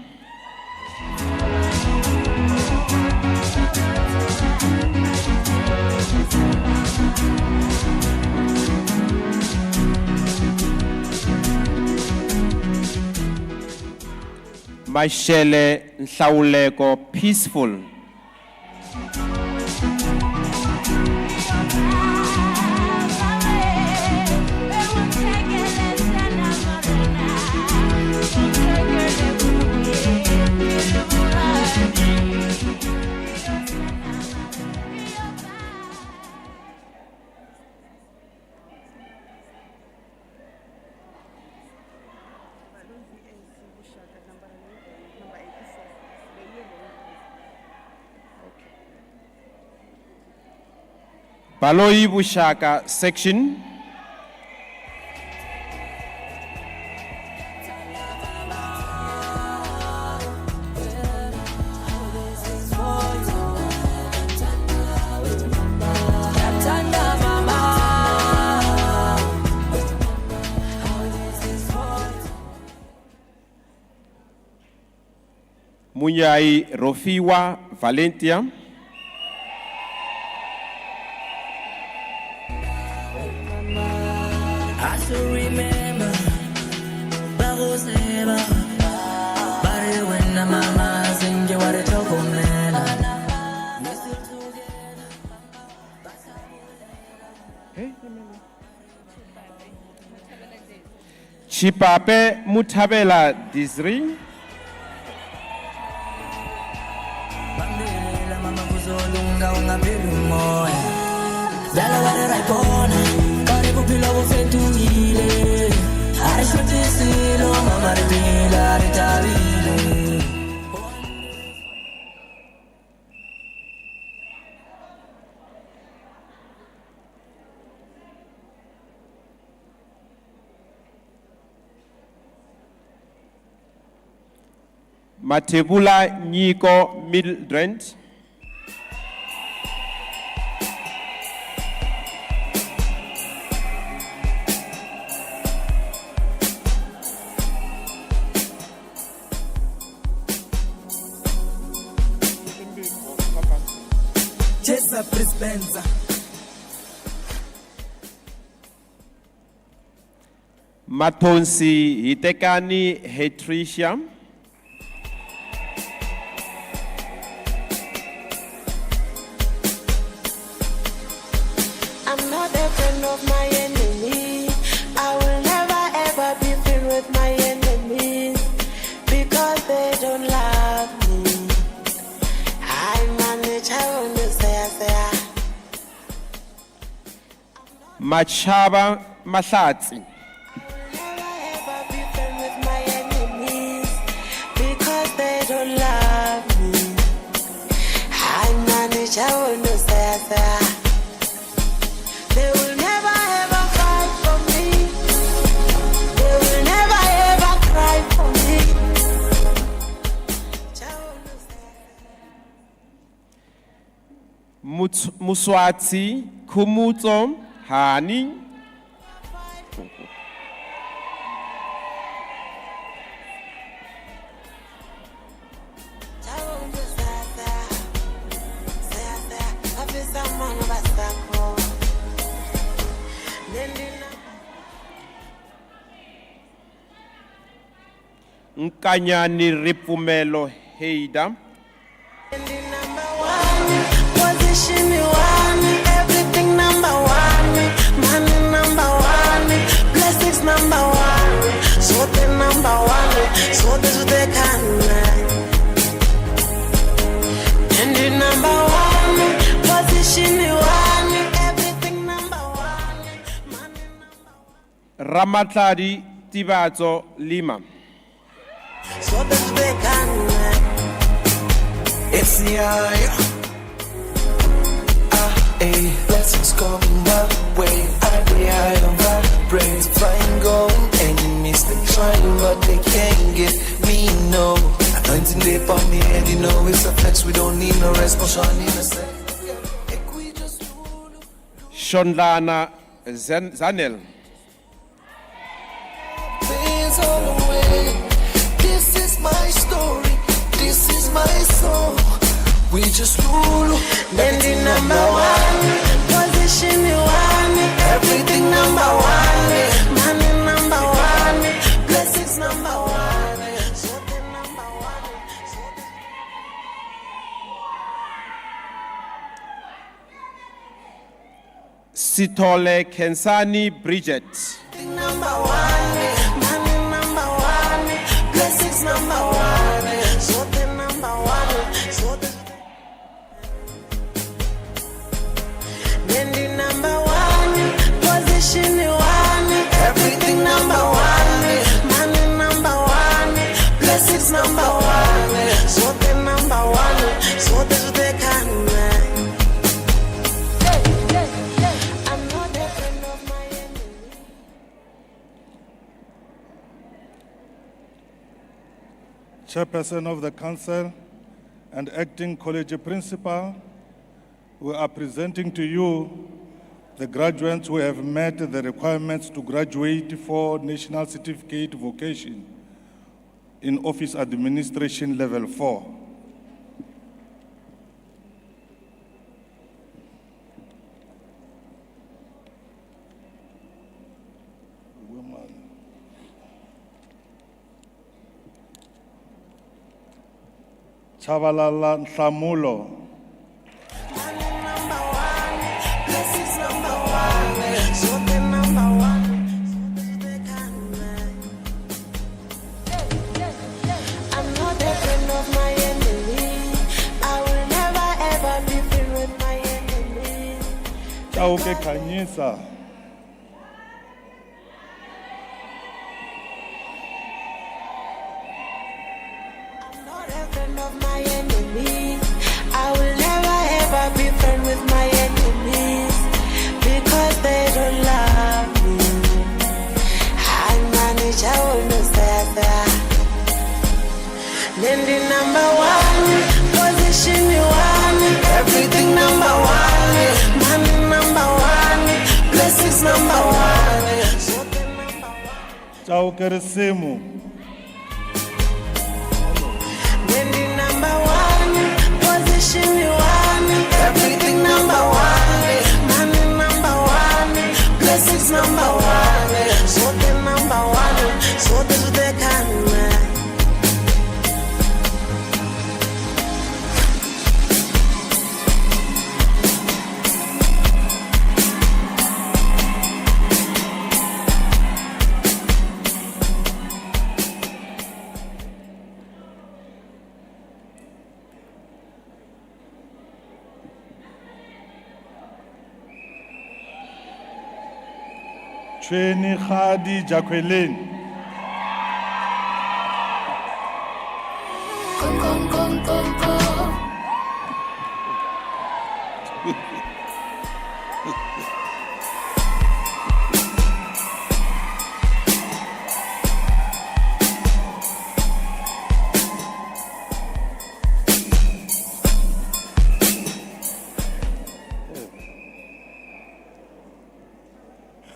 Mashele Nhlauleko Peaceful. Baloyi Bushaka section. Tanda Munyai Rofiwa Valentia. I still remember Baroseba Barry when the mama sing you what a chocolate. Chipape Mutabela Disri. Mama kuzolunga ungaphelwi umoya. Dala warayibona karibu phila ufetungile. Arishutisilo mama ripila ritabile. Matebula Nyiko Mildred. Chesa Prispenza. Matonsi Hitekani Hetricia. I'm not a friend of my enemy. I will never ever be friends with my enemies because they don't love me. I manage, I want to say. Machaba Masatsi. Never be friends with my enemies because they don't love me. I manage, I want to say. They will never ever fight for me. They will never ever cry for me. Muswati Kumuto Hani. Nkanyani Ripumelo Heida. Position me one, everything number one, money number one, blessings number one, so the number one, so this is the can. And the number one, position me one, everything number one, money number one. Ramatladi Tibazo Lima. So this is the can. It's the eye. Hey, blessings coming my way. I don't vibrate. Flying, going, enemies they trying, but they can't get me. No, anointing dip on me head, you know it's a flex. We don't need no response. Shonlana Zanel. Things all the way. This is my story. This is my song. We just rule. Then the number one, position me one, everything number one, money number one, blessings number one, so the number one, so Sitole Kensani Bridget. the number one, money number one, blessings number one, so the number one, so the then the number one, position me one, everything number one, money number one, blessings number one, so the number one, so this is the can. I'm not a friend of my enemy. Chairperson of the Council and Acting College Principal, we are presenting to you the graduates who have met the requirements to graduate for National Certificate Vocation. in office administration level 4. Chabalala Nhlamulo. Chauke Kanyisa. I will never ever be friend with my enemies because they don't love me. I manage, I will not say. Nendi number one, position one, everything number one, money number one, blessings number one. Chauke Resimu. Nendi number one, position one, everything number one, money number one, blessings number one. So the number one, so the can. Chweni Khadi Jakwelin.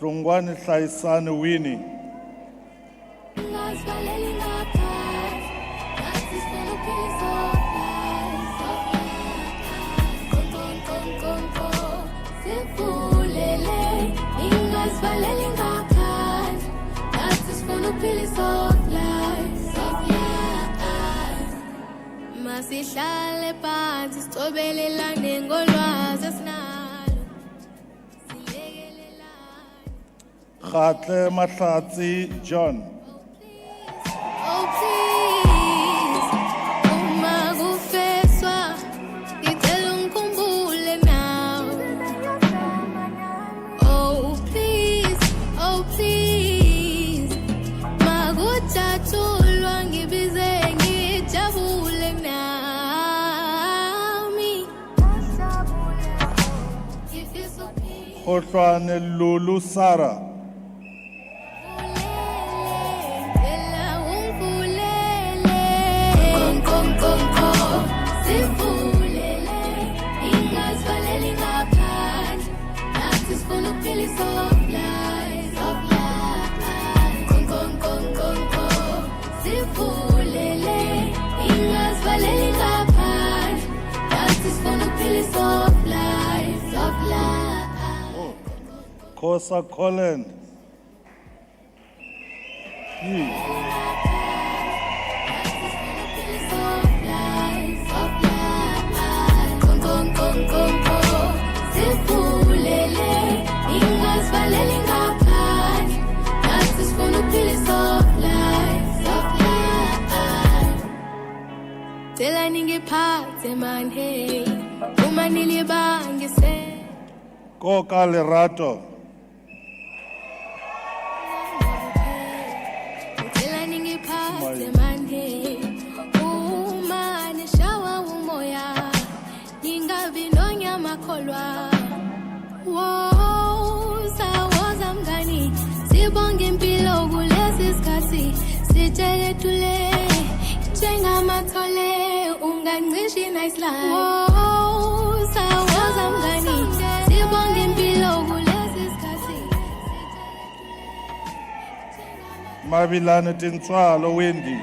Rungwani Tlaisane Winnie. Masihlale phansi sicobelelane ngolwazi esinalo. Khatle Mahlatsi John. Oh please, uma kufeswa ngicela ungikhumbule now. Oh please, makujatshulwa ngibize ngijabule nami. If you're so pleased. Ohlwane Lulu Sara. Kosa Colin. Tela ningiphathe man hey uma nilibangise Koka Lerato. Tela ningiphathe man hey uma nishawa umoya ningabi nonyama kholwa. Wow, sawoza mngani sibonge impilo kulesi sikhathi sitshele thule njengamathole ungangishi nice life. Wow, sawoza mngani sibonge impilo kulesi sikhathi Mabilane Tinswalo Wendy.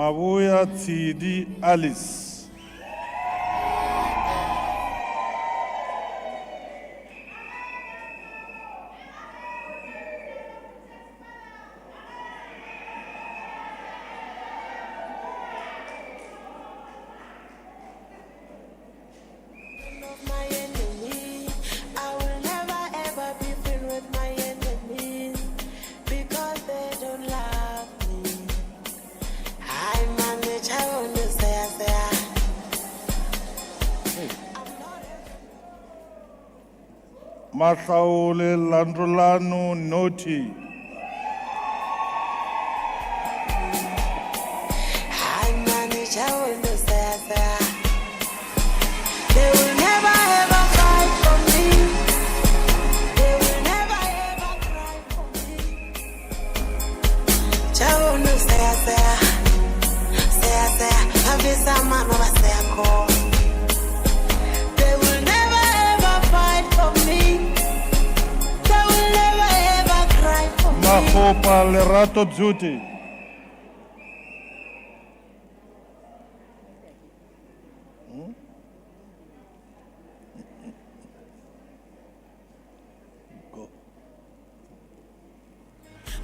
Mabuya Tsidi Alice. My enemy, I will never ever be friends with my enemies because they don't love me. I manage, I want to say. Mahlaule Landrolano Noti. I manage, I want to say. They will never ever fight for me. They will never ever cry for me. I want to say. Avisa mama waseko. They will never ever fight for me. They will never ever cry for me. Mahopa Lerato Bzuti.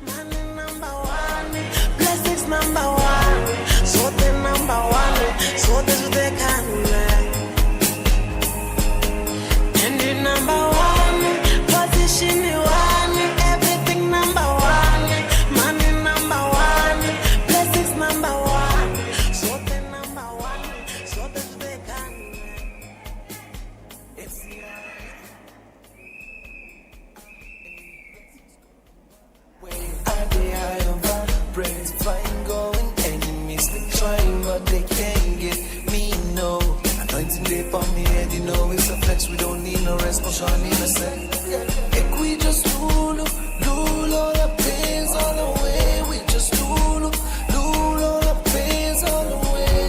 Money number one, blessings number one, so the number one, so this they can learn. And the number one, position one, everything number one, money number one, blessings number one, so the number one, so this they can learn. It's Brains fine going, enemies been trying, but they can't get me, no. Anointing dip on me head, you know it's a flex, we don't need no rest, no shine in a sec. If we just lulu, all the pains all the way, we just lulu, all the pains all the way.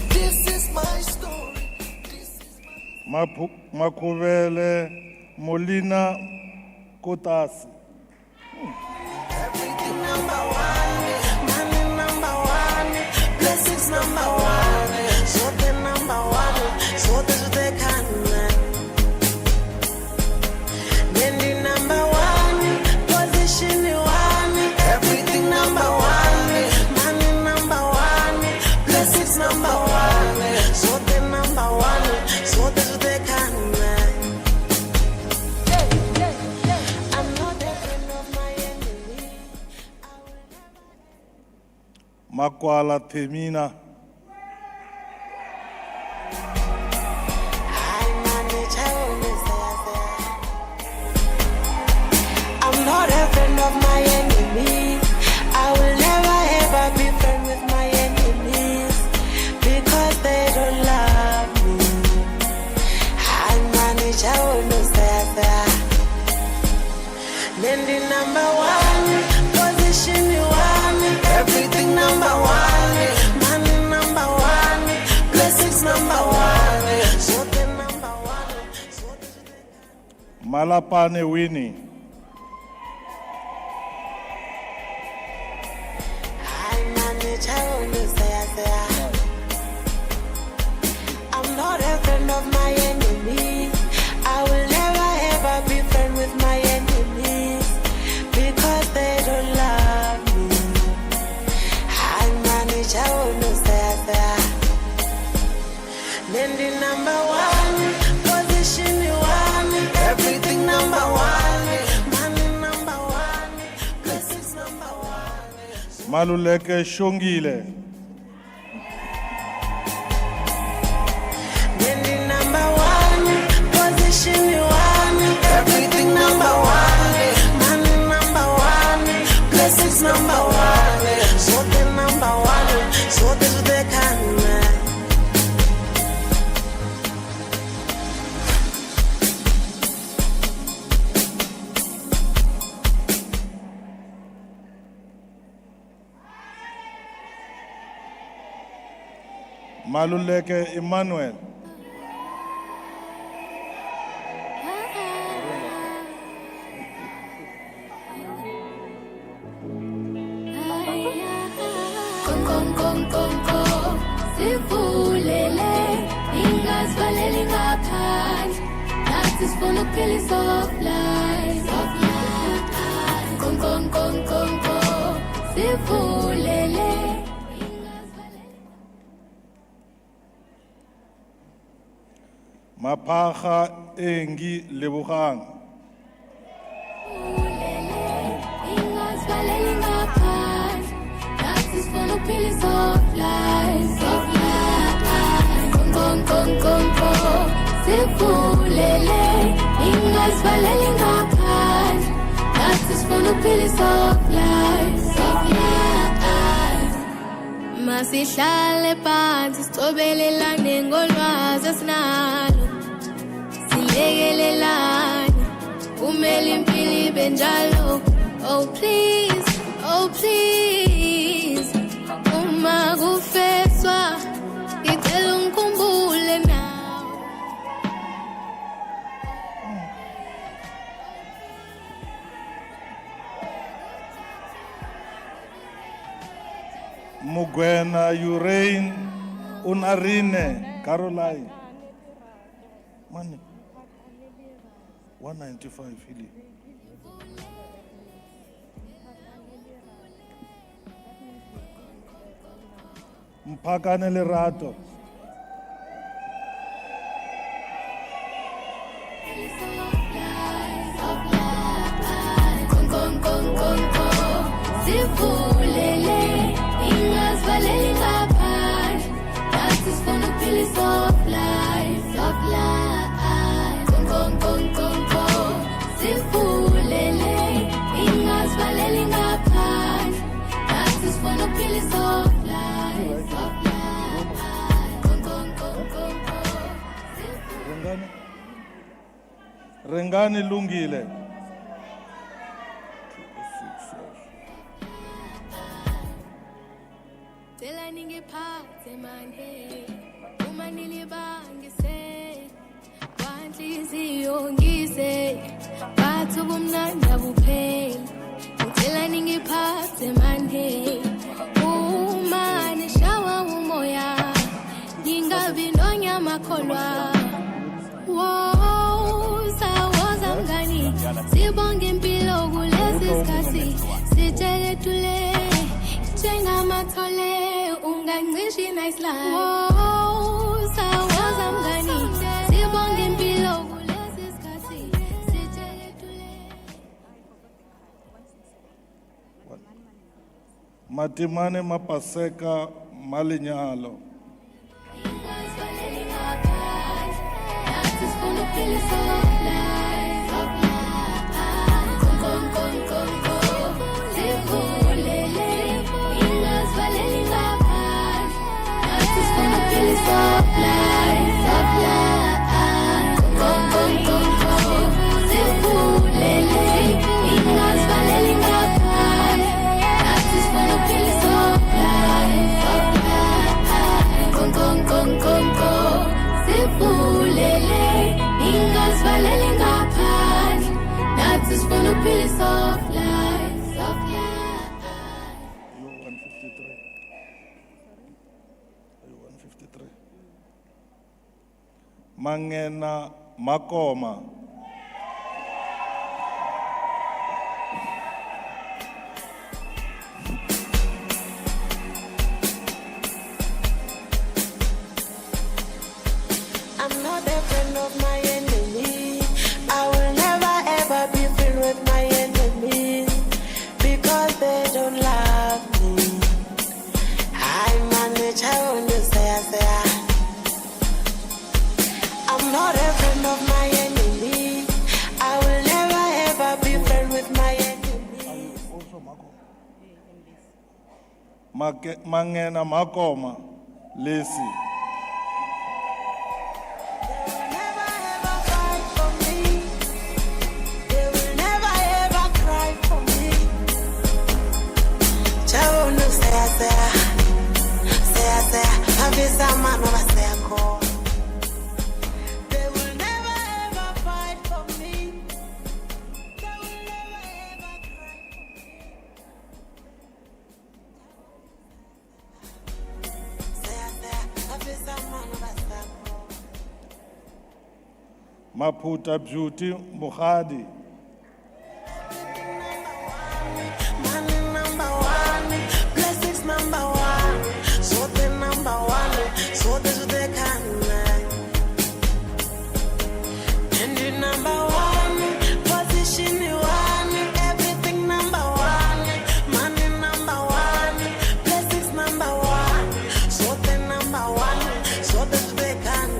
This is my story, this is my Makuvele Molina Kotasi. everything number one, money number one, blessings number one, so the number one, so this they can learn. Then the number one, position one, everything number one, money number one, blessings number one, so the number one, so this they can learn. I'm not a friend of my enemy. Makwala Temina. I'm not a friend of my enemies. I will never ever be friends with my enemies because they don't love me. I manage, I will not say. Then the number one, position one, everything number one, money number one, blessings number one, so the number one, so the Malapane Winnie. I'm not a friend of my enemies. I will never ever be friends with my enemies because they don't love me. I manage, I will not say. Then the number one, position one, everything number one, money number one, blessings number one. Maluleke Shongile. Then the number one, position one, everything number one, money number one, blessings number one, so the number one, so this they can learn. Maluleke Emmanuel. Con That is for the pills of life, of life. Con, con, con, con, con. Sifulele. Mapaga engi lebogang. That is for the pills of life, of life. Con, con, con, con. Sifulele. Ingazvaleli ngaphandle. That is for the pills of life, of life. Masihlale phansi sicobelelane ngolwazi esinalo. Silekelelane kumele impilo ibe njalo. Oh please, oh please. Uma kufeswa ngicela ungikhumbule nawe. Mugwena Urain Unarine Caroline. Money. 195 hili. Mpakane Lerato. Con, con, con, con, con. Sifulele. Ingazvaleli ngaphandle. That is for the pills of life, of life. Con, con, con, con, con. Sifulele. Ingazvaleli ngaphandle. That is for the pills of life, of life. Con, con, con, con, con. Rengani lungile. Tela ningiphathe manje uma nilibangise kwanhliziyo ngise bathi ubumnandi abupheli tela ningiphathe manje uma nishawa umoya ningabi nonyama kholwa wow sawoza mngani sibonge impilo kulesi sikhathi sitshekethule njengamathole ungangishi nice life wow sawoza mngani sibonge impilo kulesi sikhathi sitshekethule Matimane mapaseka malinyalo. That is for the pills of life, of life. Con, con, con, con, con. Sifulele. Ingazvaleli ngaphandle. That is for the pills of life, of life. Con, con, con, con. Sifulele. Ingazvaleli ngaphandle. That is for the pills of life, of life. Con, con, con, con, con. Sifulele. Ingazvaleli ngaphandle. That is for the pills of life, of life. You 153. You 153. Mangena Makoma. I'm not a friend of my enemy. I will never ever be friend with my enemies because they don't love me. I manage, I want to say. I'm not a friend of my enemy. I will never ever be friend with my enemy. Mangena Makoma. Lesi. They will never ever fight for me. They will never ever cry for me. Maputa Beauty Mukhadi. Money number one, blessings number one. So the number one, so this is the kind. And the number one, position one, everything number one. Money number one, blessings number one. So the number one, so this is the kind.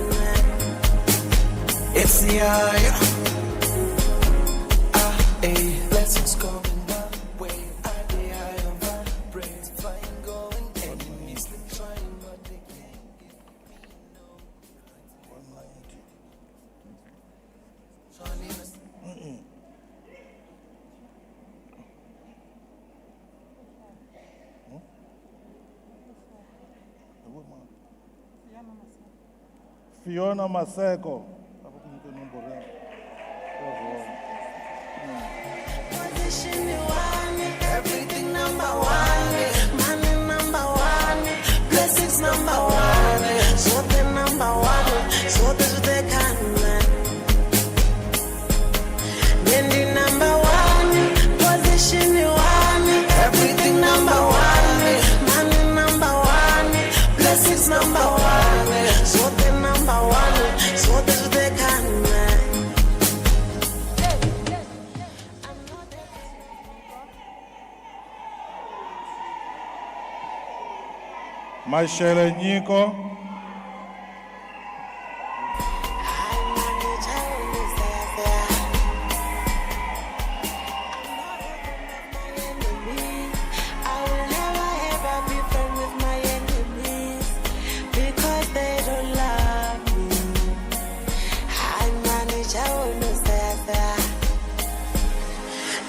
It's the eye. Blessings coming my way. The eye of vibrates, flying, going, enemies been trying, but they can't give me no. 190. So I need Fiona Maseko. Position one, everything number one. Money number one, blessings number one. So the number one, so this is the kind. Then the number one, position one, everything number one. Money number one, blessings number one. So the number one, so this is the kind. Mashele Nyiko.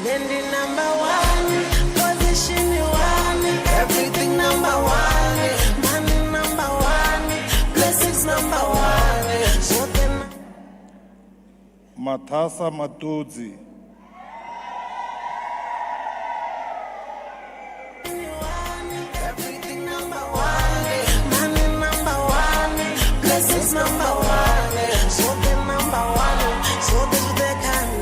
Then the number one, position one, everything number one, money number one, blessings number one. So then Matasa Matudzi. everything number one, money number one, blessings number one. So the number one, so this is the kind.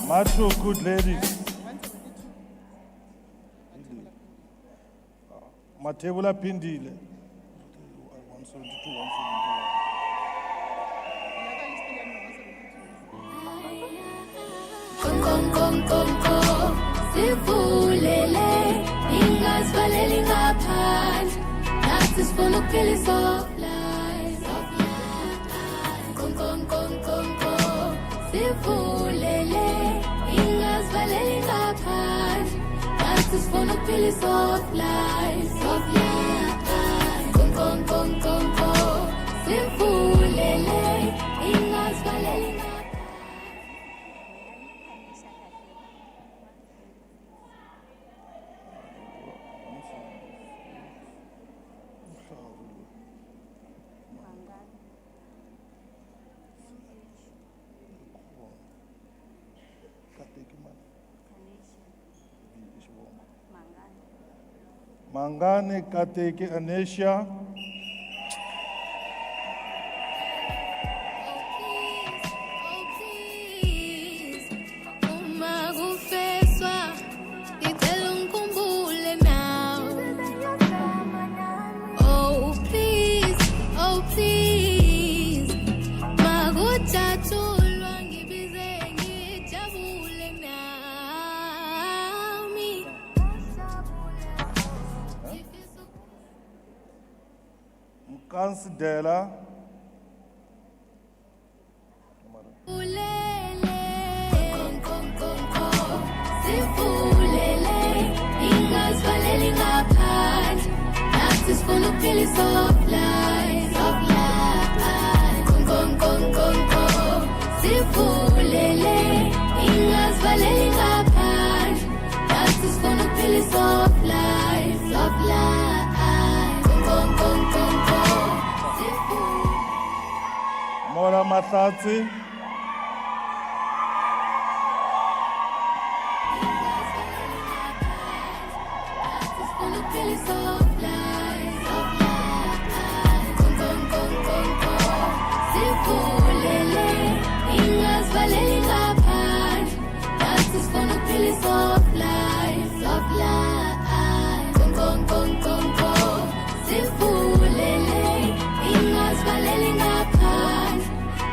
Macho, good lady. Matebula Pindile. 172, 172. Sivulele, ingasivaleli ngaphandle. Nathi sifuna ukuphilisa lives. Sivulele, ingasivaleli ngaphandle. Nathi sifuna ukuphilisa lives. Sivulele, ingasivaleli ngaphandle. Mangane Kateke Anesha. Uma kufeswa, ngicela ungikhumbule nawe. Oh please, makujatshulwa ngibize ngijabule nami. Mkansidela. Sivulele, ingasivaleli ngaphandle. Nathi sifuna ukuphilisa lives. Sivulele, ingasivaleli ngaphandle. Nathi sifuna ukuphilisa lives. Mora Mathatsi. feelings of life, Gong, gong, gong, gong, gong. Sivulele, ingazivaleli ngaphandle. Nathi sifuna ukuphila of life, Gong, gong, gong, gong, gong. Sivulele, ingazivaleli ngaphandle.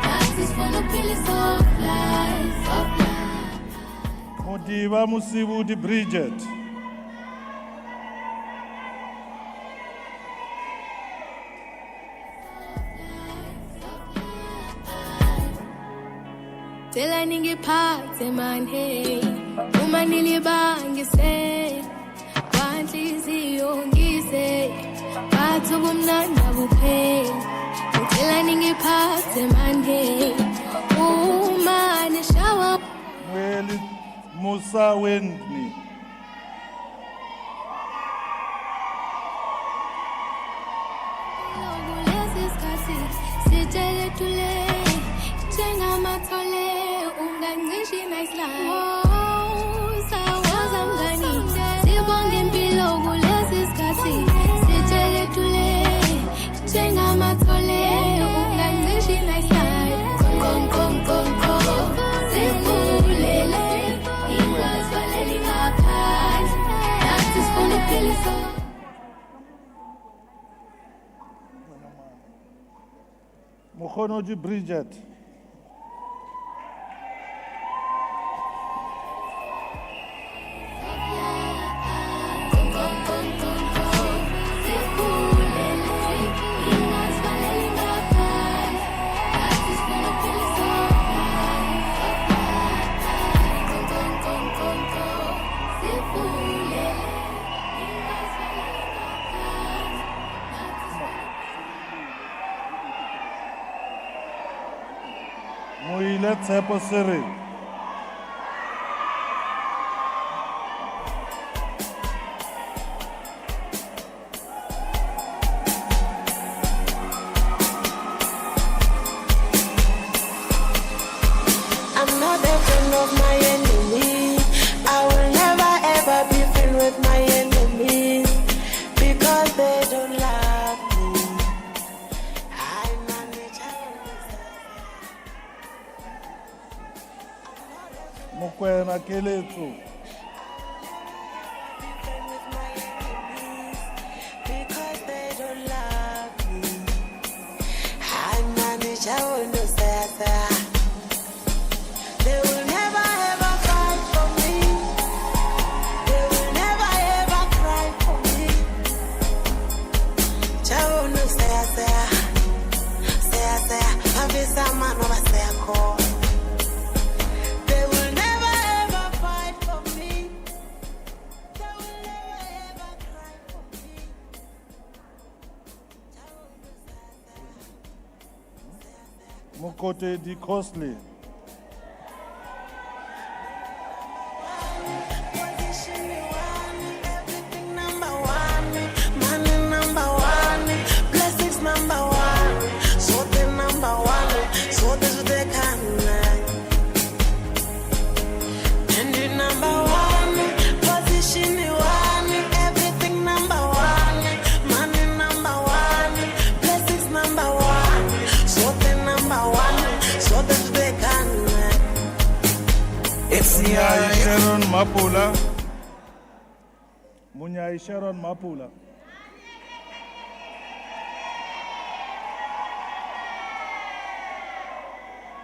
Nathi sifuna ukuphila of life, Modiba Musibudi Bridget. Tela ningiphathe man hey, uma nilibangise, kwanhliziyo ngise, bathi ubumnandi abupheli. Tela ningiphathe man hey, uma nishawa Mweli Musa Wendni. kulesi sikhathi sitshele thule, njengamathole ungangishi nice life. Sawaza mngani, sibonge impilo kulesi sikhathi sitshele thule, njengamathole ungangishi nice life. Gong, gong, gong, gong, sivulele, ingazivaleli ngaphandle. Nathi sifuna ukuphila Mukhonoji Bridget. Let's have a series. I'm not a friend of my enemy. I will never ever be friend with my enemies because they don't love me. I manage. Mokwena Keletu. Because they don't love me. I manage. I will not say. They will never ever fight for me. They will never ever cry for me. I will not say. I'm just a man of a call. They will never ever fight for me. They will never ever cry for me. Mukote Di Costly. Number one, money number one, blessings number one, so the number one, so this they can. And the number one, position one, everything number one, money number one, blessings number one, so the number one, so this they can. It's Munyai Sharon Mapula. Munyai Sharon Mapula.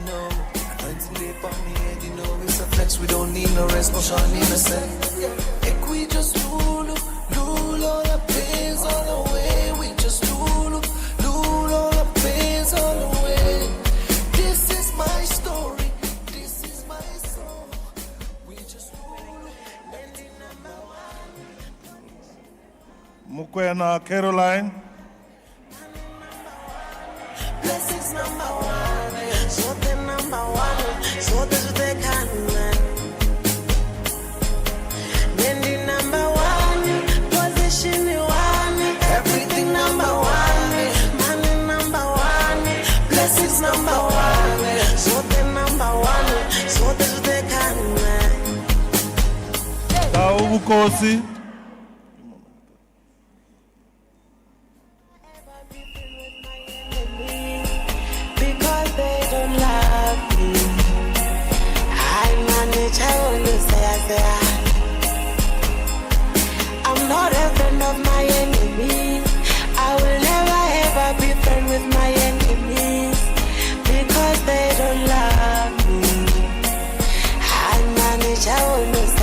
No, anointing lay upon me and you know it's a flex. We don't need no rest, no shine, need no set. If we just rule all the pains all the way. We just rule all the pains all the way. This is my story, this is my song. We just rule and the number one. Mukwena Caroline. Blessings number one, so the number one, so this they can. Then the number one, position one, everything number one, money number one, blessings number one, so the number one, so this they can. Tau Bukosi. me. I manage, I only say. I'm not a friend of my enemy. I will never ever be friend with my enemies because they don't love me. I manage, I only say.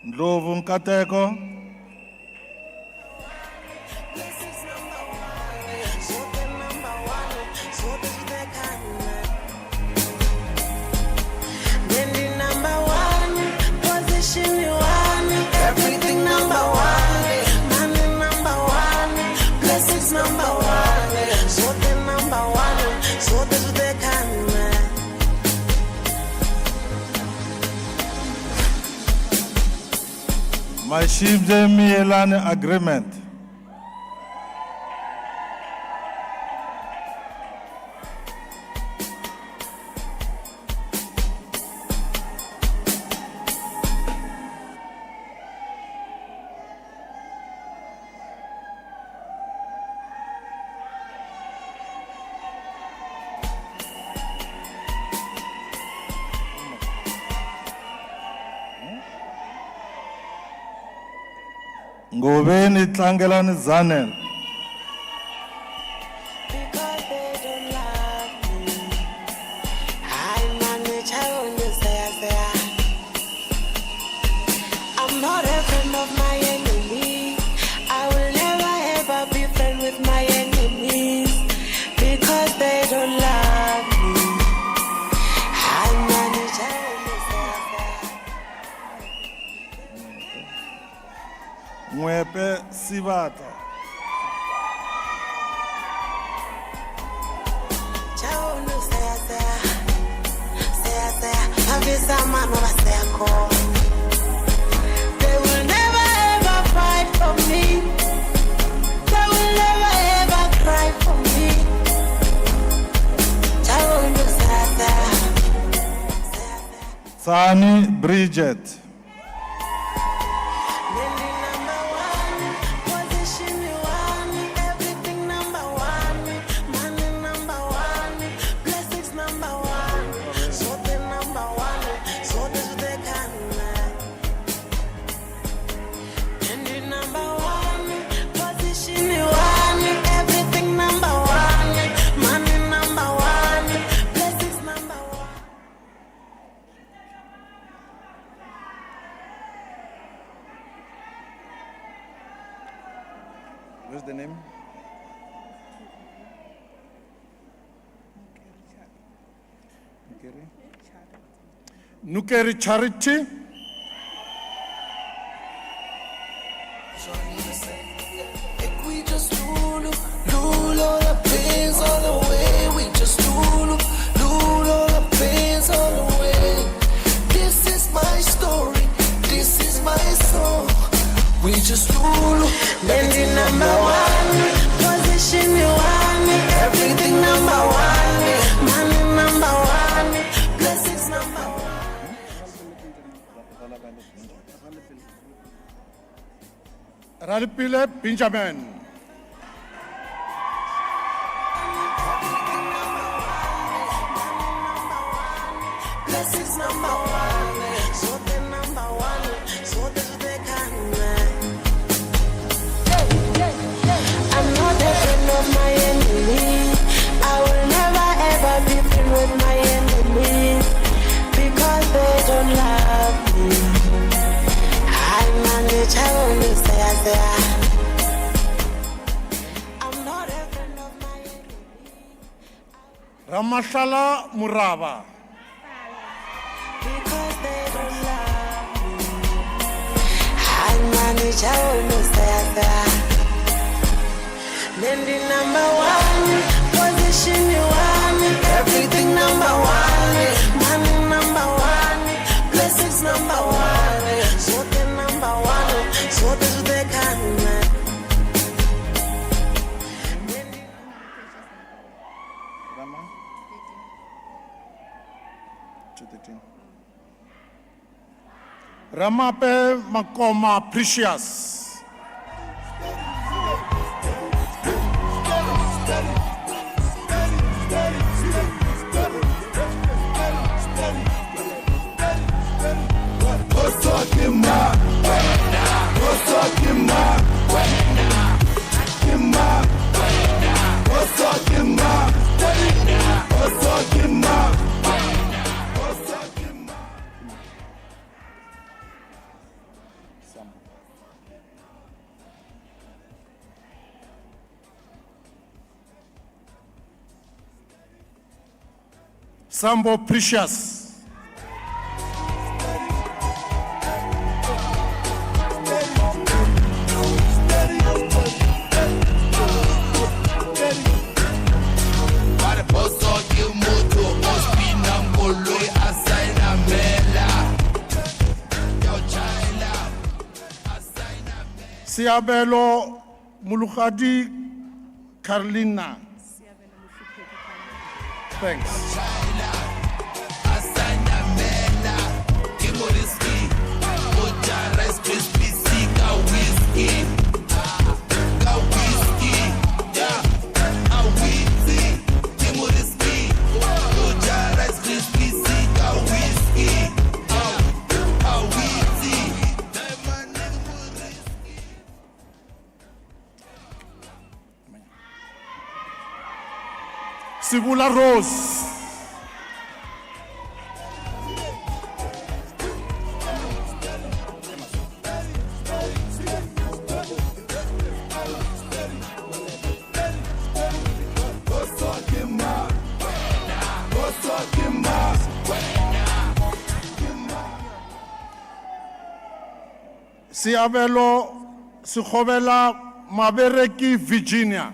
Ndlovu Nkateko. Everything number one, money number one, blessings number one, so the number one, so they can. Mashibje Mielane Agreement. Ngobeni Tlangelani TZANNEN. Because they don't love me. I manage, I only say. I'm not a friend of my enemy. I will never ever be friend with my enemies because they don't love me. I manage, I only say. Mwepe Sibata. They will never ever fight for me. They will never ever cry for me. Tsani Bridget. What's the name? Nukeri Charity. We just lulu all the pains all the way. We just lulu all the pains all the way. This is my story, this is my song. We just lulu. Everything number one, position you want, everything number one, money number one, blessings number one. Ralpile Benjamin. Blessings number one, so the number one, so they can. I'm not a friend of my enemy. I will never ever be friend with my enemies because they don't love me. I manage, I only say. I'm not a friend of my enemy. Ramashala Murava. Because they don't love me. I manage, I only say. Nendi number one, position you want, everything number one, money number one, blessings number one, so the number one, so they can. Ramape Makoma Precious. Sambo Precious. Siabelo Mulukadi Carlina. Thanks. Sigula Rose. Siabelo Sukhobela Mabereki, Virginia.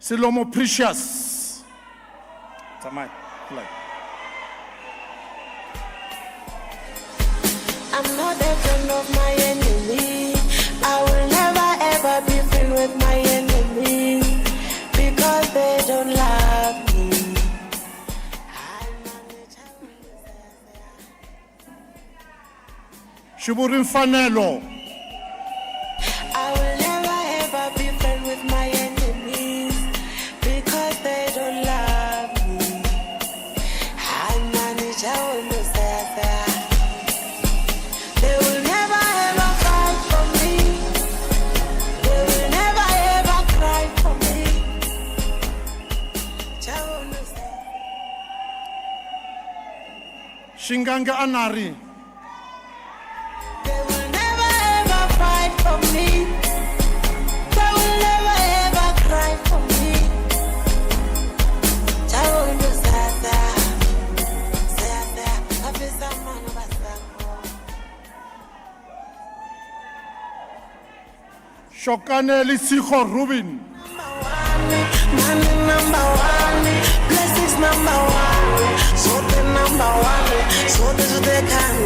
Silomo Precious. I'm not a friend of my enemy. I will never ever be friend with my enemy because they don't love me. Shuburin Fanelo. I will never ever be friend with my enemies because they don't love me. I manage our They will never ever fight for me. They will never ever cry for me. Shinganga Anari. They will never ever fight for me. They will never ever cry for me. Shokaneli Sikho Rubin. Money number one, blessings number one, so the number one, so the can.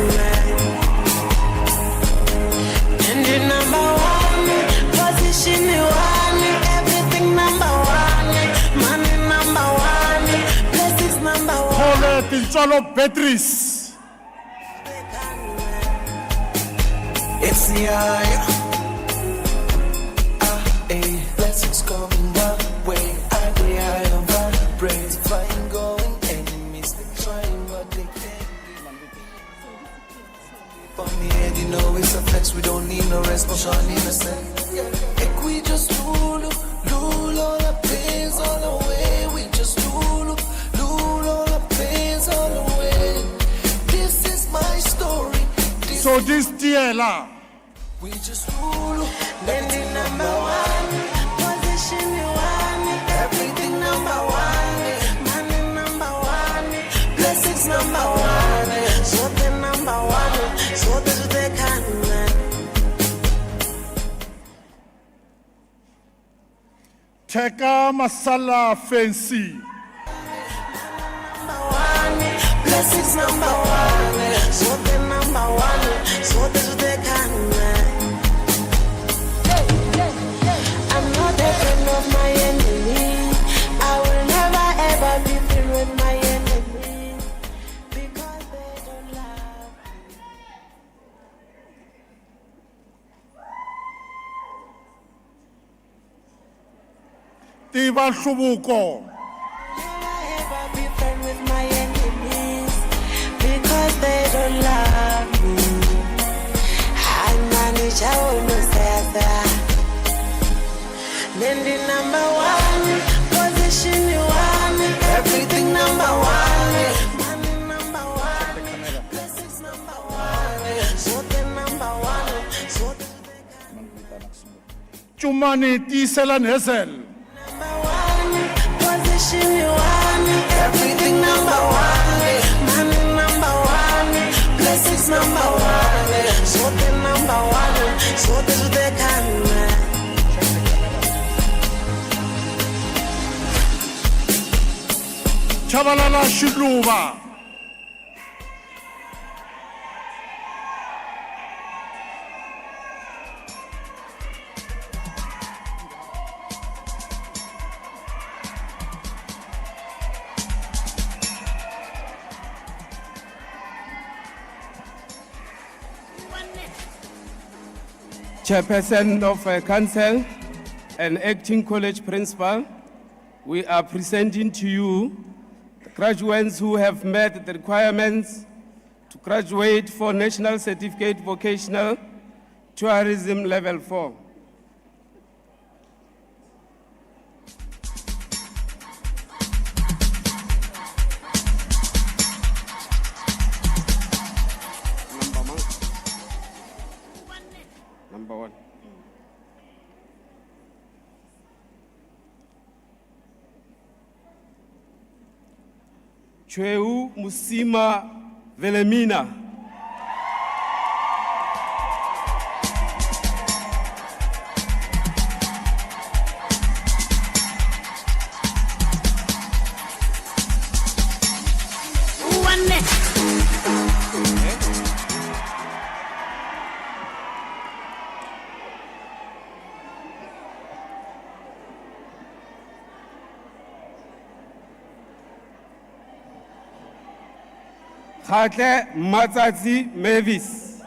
And the number one, position one, everything number one, money number one, blessings number one. Paulette Tinchalo Beatrice. It's the eye. Blessings coming my way. I am vibrate, flying, going. Enemies they trying, but they can't. On the head, you know it's a flex. We don't need no rest, no shine innocent. Like we just lulu, all the pains all away. We just lulu, all the pains all away. This is my story. So this Tiela. We just rule, everything number one, position one, everything number one, money number one, blessings number one, so the number one, so this they can. Teka Masala Fancy. Blessings number one, so the number one, so this they can. I'm not a friend of my enemy. I will never ever be friend with my enemy because they don't love me. Tiba Shubuko. chao no sasa. Nendi number one, position one, everything number one. Money number one, blessings number one, sote number one, sote. Chumani tisela nesel. Position one, everything number one, money number one, blessings number one, sote number one, sote the camera. Chabalala Shuluba. Chairperson of Council and Acting College Principal, we are presenting to you the graduates who have met the requirements to graduate for National Certificate Vocational Tourism Level 4. Number one. Chweu Musima Velemina. Khatle Matsatsi Mavis.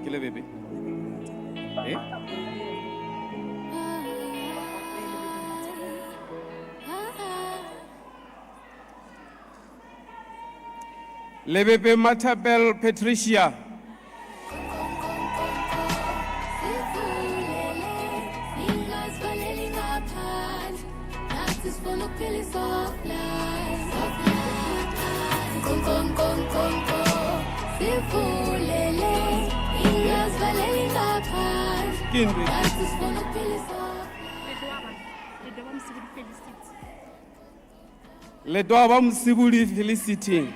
Kile baby. Eh? Lebebe Matabel Patricia. Letaba Msibuli Felicity.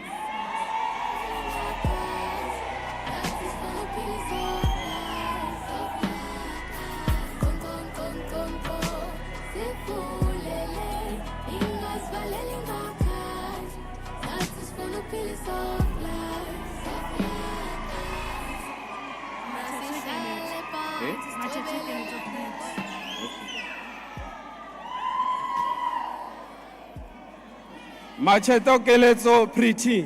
Macheto Keletso Pretty.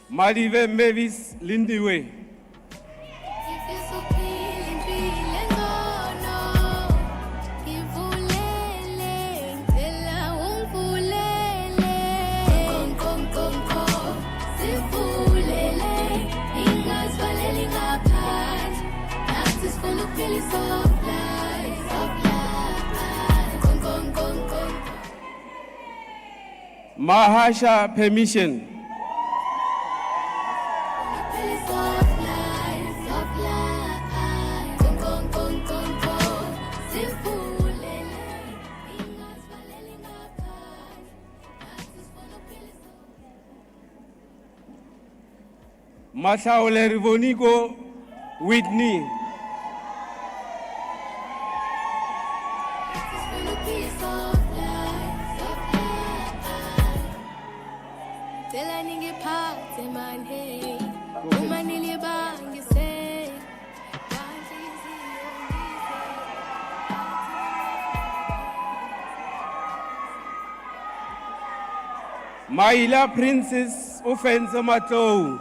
Malive Mavis Lindiwe. Mahasha Permission. Masaole Rivonigo Whitney. Tela ningiphathe man hey. Uma nilibangise. Maila Princess Offense Matou.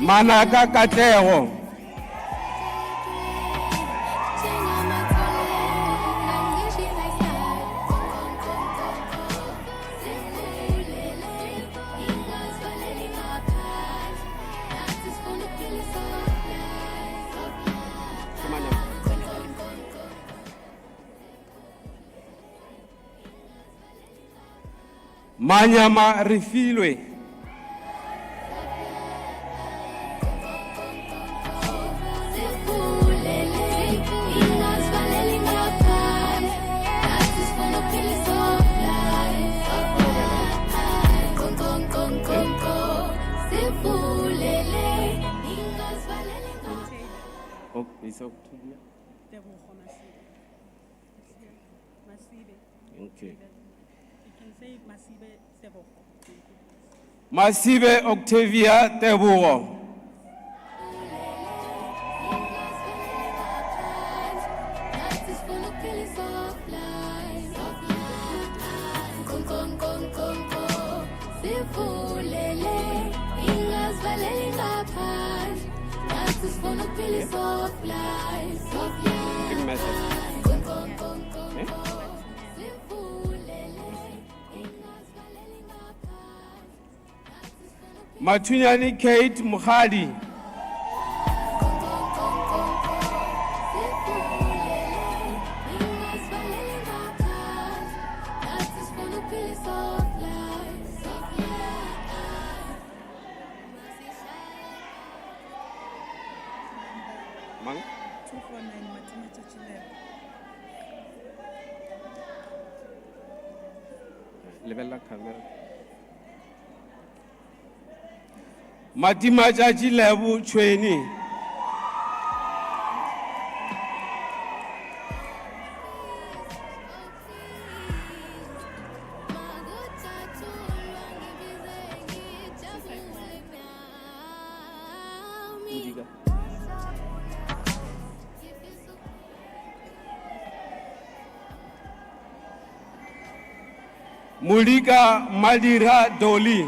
Manaka Katero. Manyama Refilwe. Okay. You can say Masibe Tebogo. Masibe Octavia Tebogo. Big message. Matunyani Kate Mukhadi. Mang? 249 Martina Chachilera. Level la camera. Matima Chachi Lebu Chweni. Mulika Madira Doli.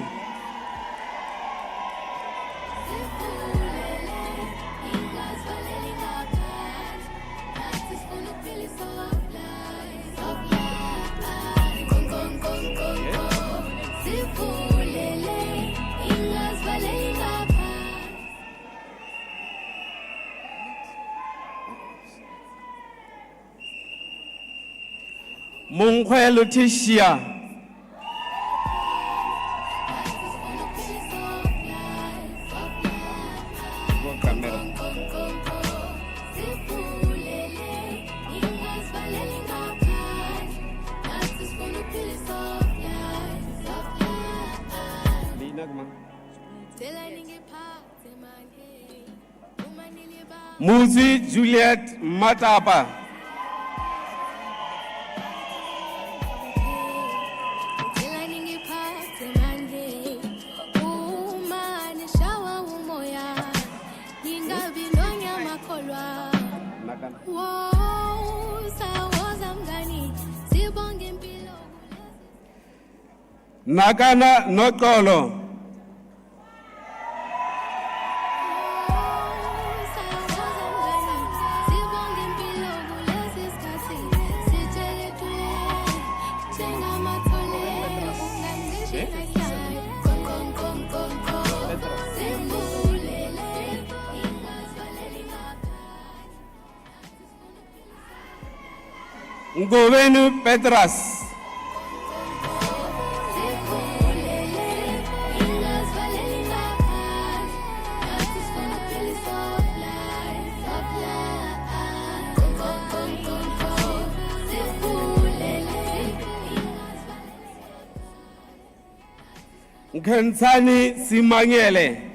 Mungwe Leticia. Muzi Juliet Matapa. Nakana Nokolo. Ngovenu Petras. Nkensani Simangele.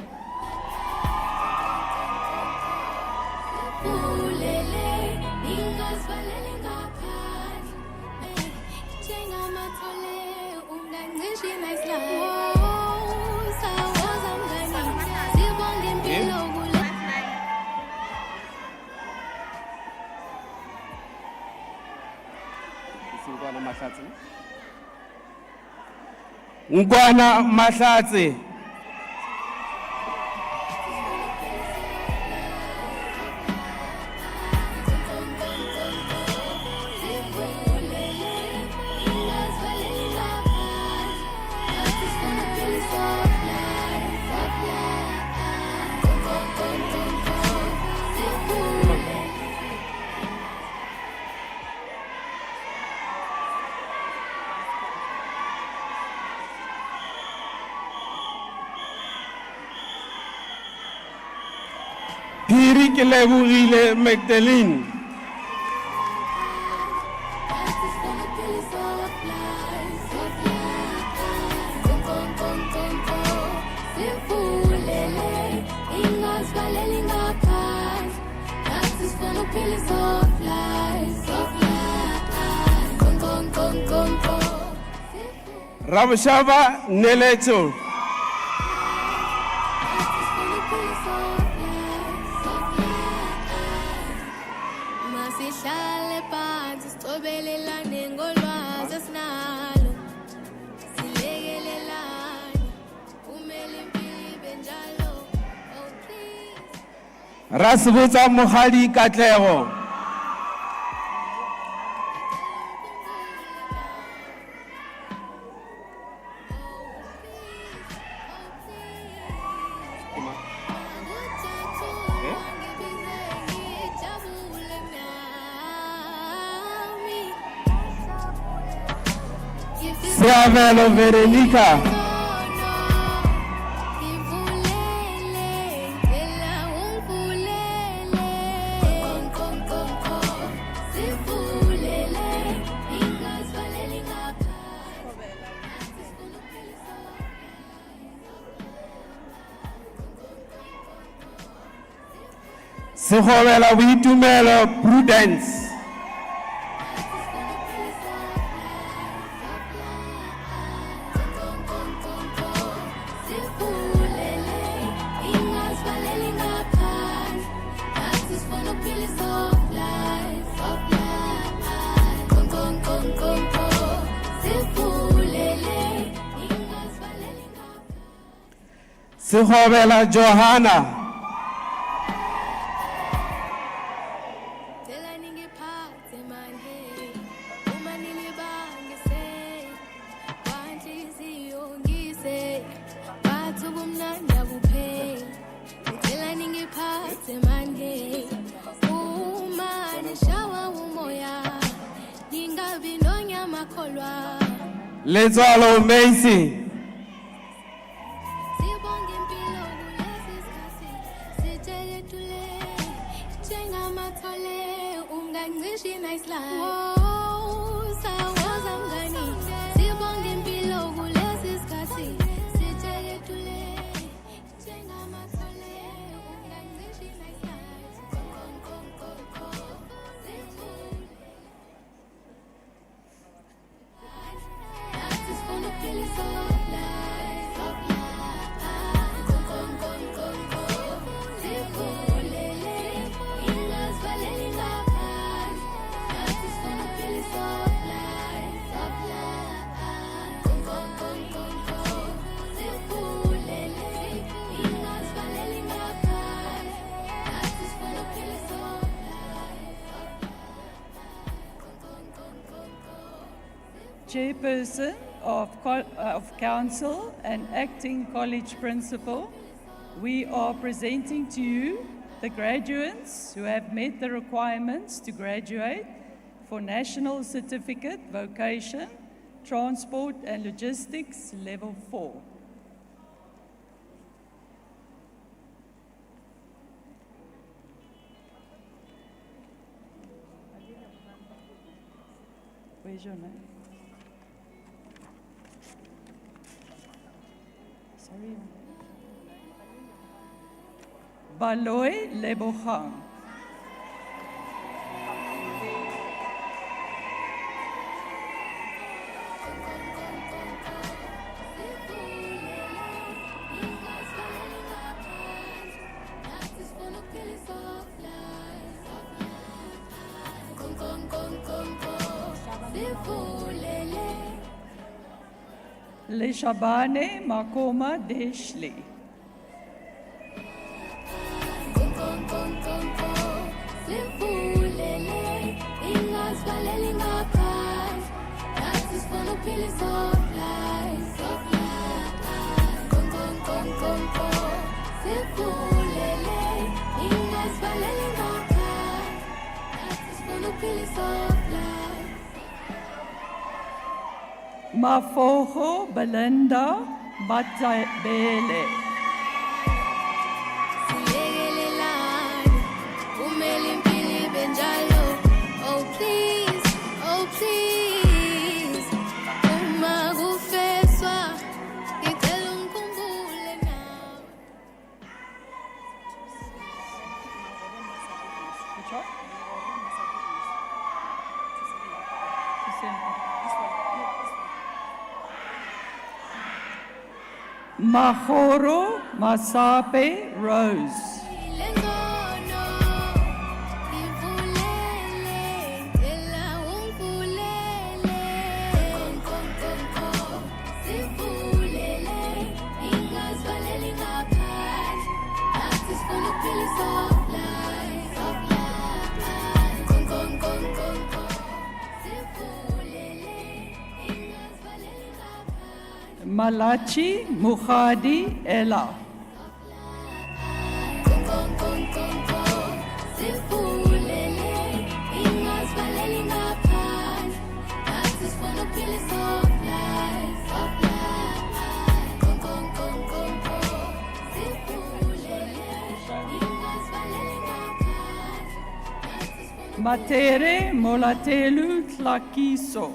Ngwana Mahlatse. Phiri ke Lebohile Magdalene. Rabshaba Neleto. Masihlale phansi sicobelelane ngolwazi esinalo silekelelane kumele impilo ibe njalo oh please Rasbutsa Mohadi Katlego. Siavelo Veronica. Sihobela Boitumelo Prudence. Sihobela Johanna. Lezalo Macy. Chairperson of Council and Acting College Principal, we are presenting to you the graduates who have met the requirements to graduate for National Certificate, Vocation, Transport and Logistics Level 4. Where's your name? Baloy Lebogang. Leshabane Makoma Deshley. Mafogo Belinda Batabele. Oh please, oh please. Uma gufeswa, ngicela ungikhumbule nawe. Mahoro Masape Rose. Malachi Mukhadi Ella. Matere Molatelu Tlakiso.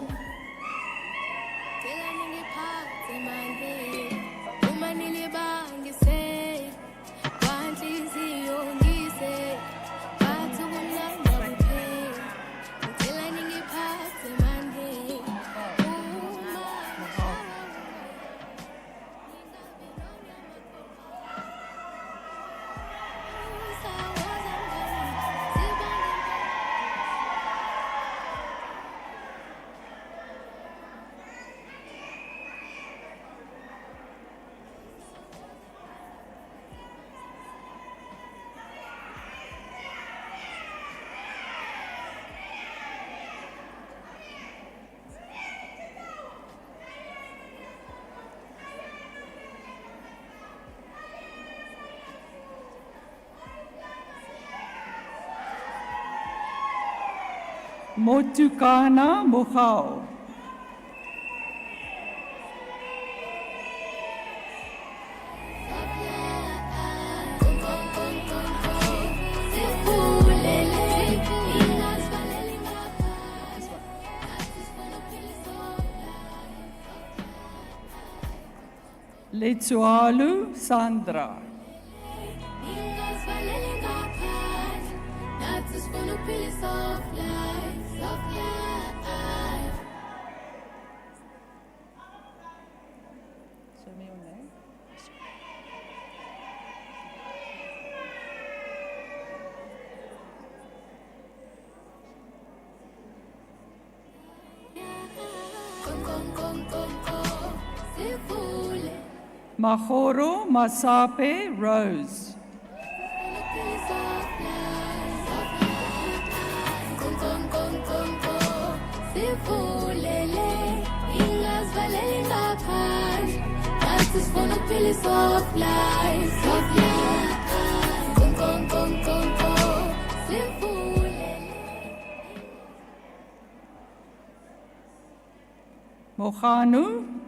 Motukana Mohau. Letsualu Sandra. Mahoro Masape Rose. Mohanu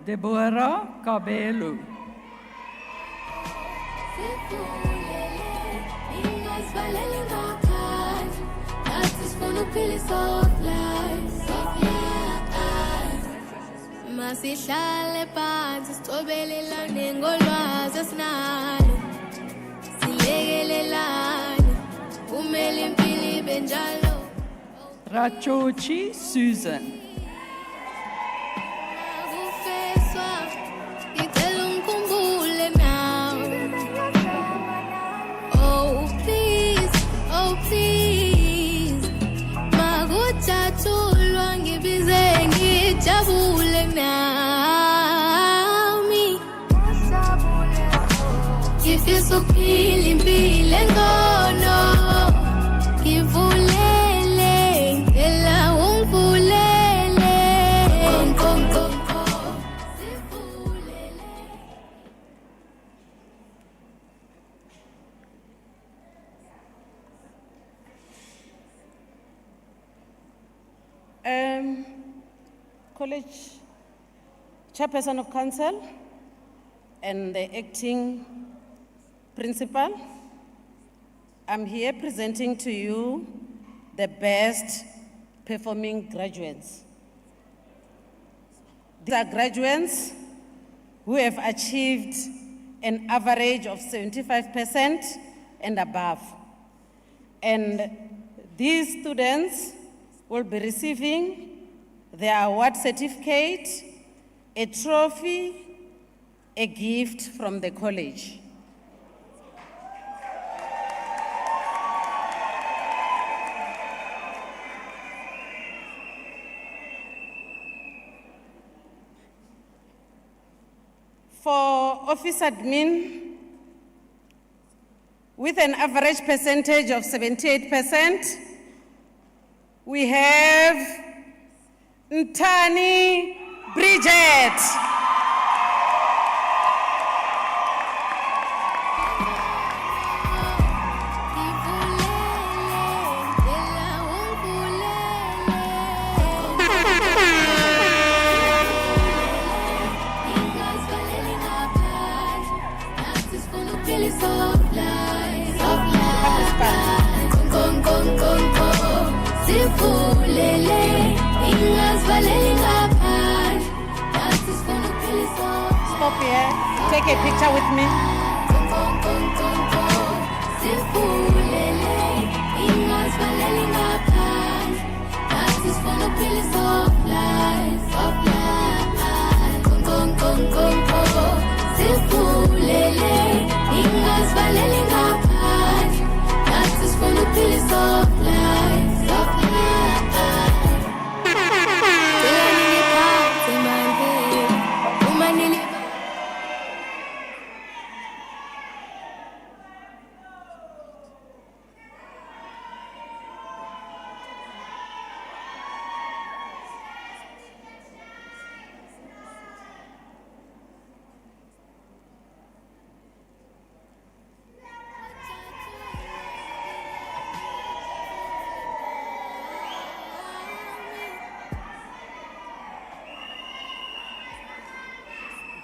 Deborah Kabelu. Masihlale phansi sicobelelane ngolwazi esinalo. Silekelelane kumele impilo ibe njalo. Rachochi Susan. Akufeswa ngicela ungikhumbule nawe. Oh please, oh please. Makujatshulwa ngibize ngijabule nami. Ngifisa ukuphila impilo engcono. Ngivulele, ngicela ungivulele. Kon, sivulele. College Chairperson of Council and the acting principal, I'm here presenting to you the best performing graduates. These are graduates who have achieved an average of 75% and above. And these students will be receiving their award certificate, a trophy, a gift from the college. For office admin, with an average percentage of 78%, we have Ntani Bridget. Stop here. Take a picture with me.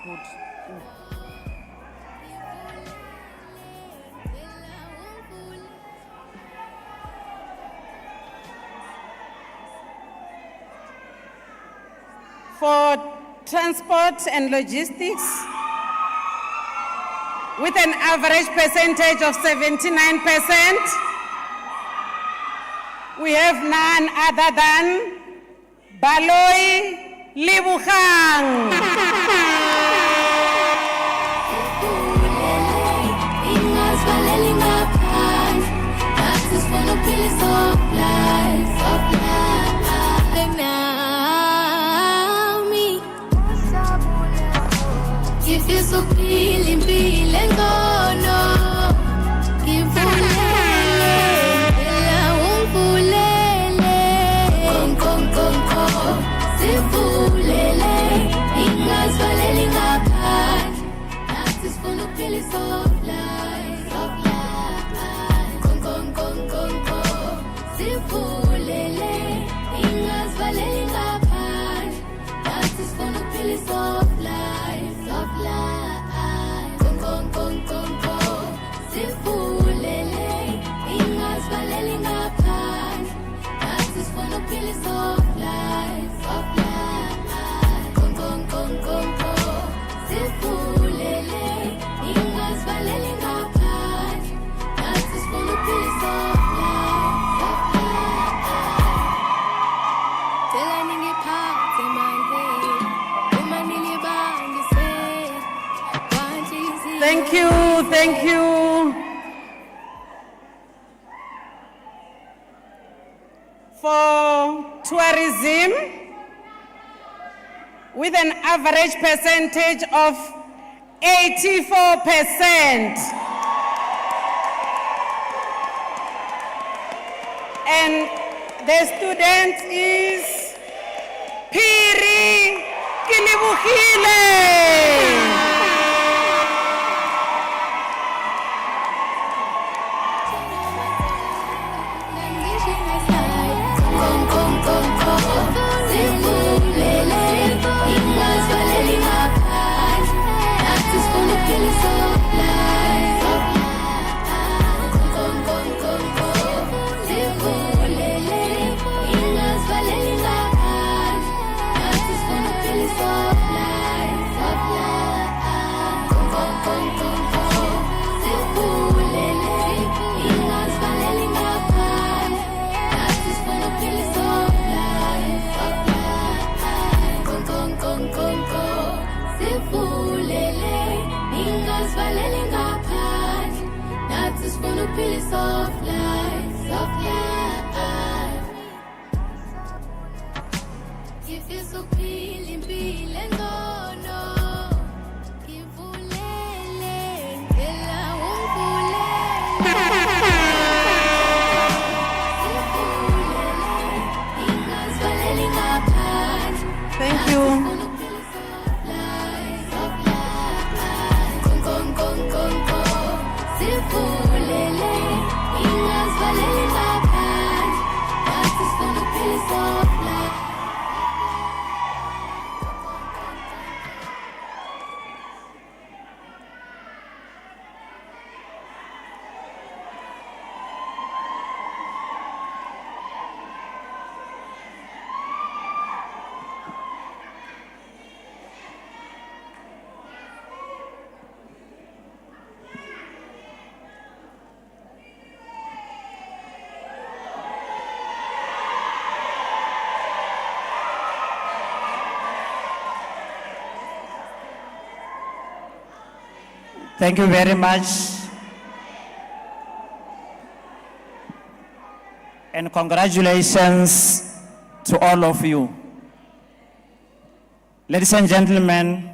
Good. For transport and logistics, with an average percentage of 79%, we have none other than Baloi Libukhang. Thank you, thank you. For tourism, with an average percentage of 84%. And the student is Piri Kilibuhile. Soft life, soft life. If you're so feeling, feeling, no. Thank you. Thank you very much. And congratulations to all of you. Ladies and gentlemen,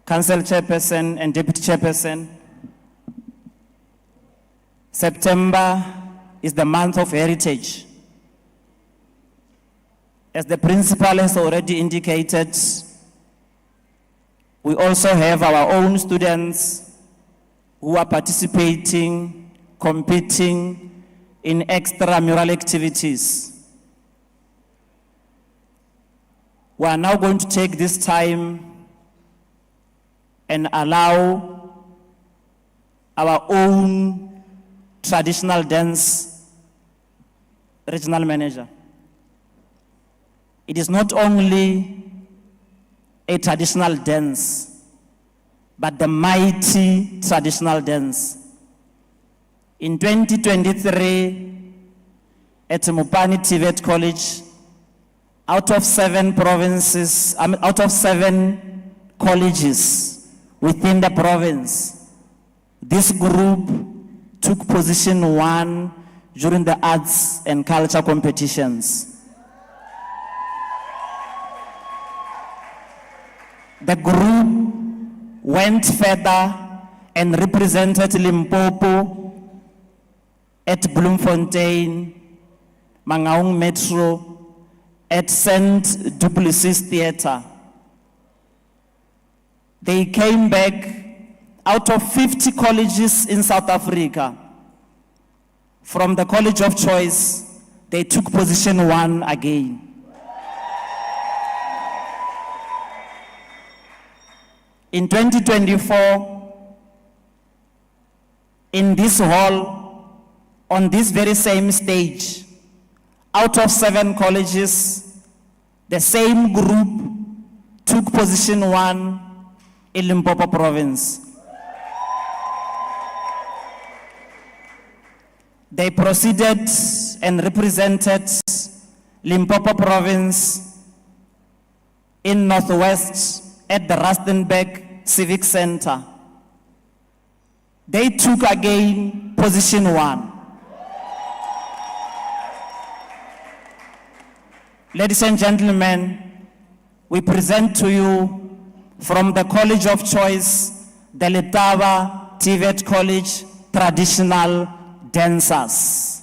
Council Chairperson and Deputy Chairperson, September is the month of heritage. As the principal has already indicated, we also have our own students who are participating, competing in extramural activities. We are now going to take this time and allow our own traditional dance regional manager. It is not only a traditional dance, but the mighty traditional dance. In 2023, at Mupani Tvet College, out of 7 colleges within the province, this group took position 1 during the arts and culture competitions. The group went further and represented Limpopo at Bloemfontein, Mangaung Metro, at St. Duplessis Theatre. They came back out of 50 colleges in South Africa. From the college of choice, they took position 1 again. In 2024, in this hall, on this very same stage, out of 7 colleges, the same group took position 1 in Limpopo province. They proceeded and represented Limpopo Province in Northwest at the Rustenburg Civic Center. They took again position 1. Ladies and gentlemen, we present to you from the College of Choice, the Letaba Tvet College Traditional Dancers.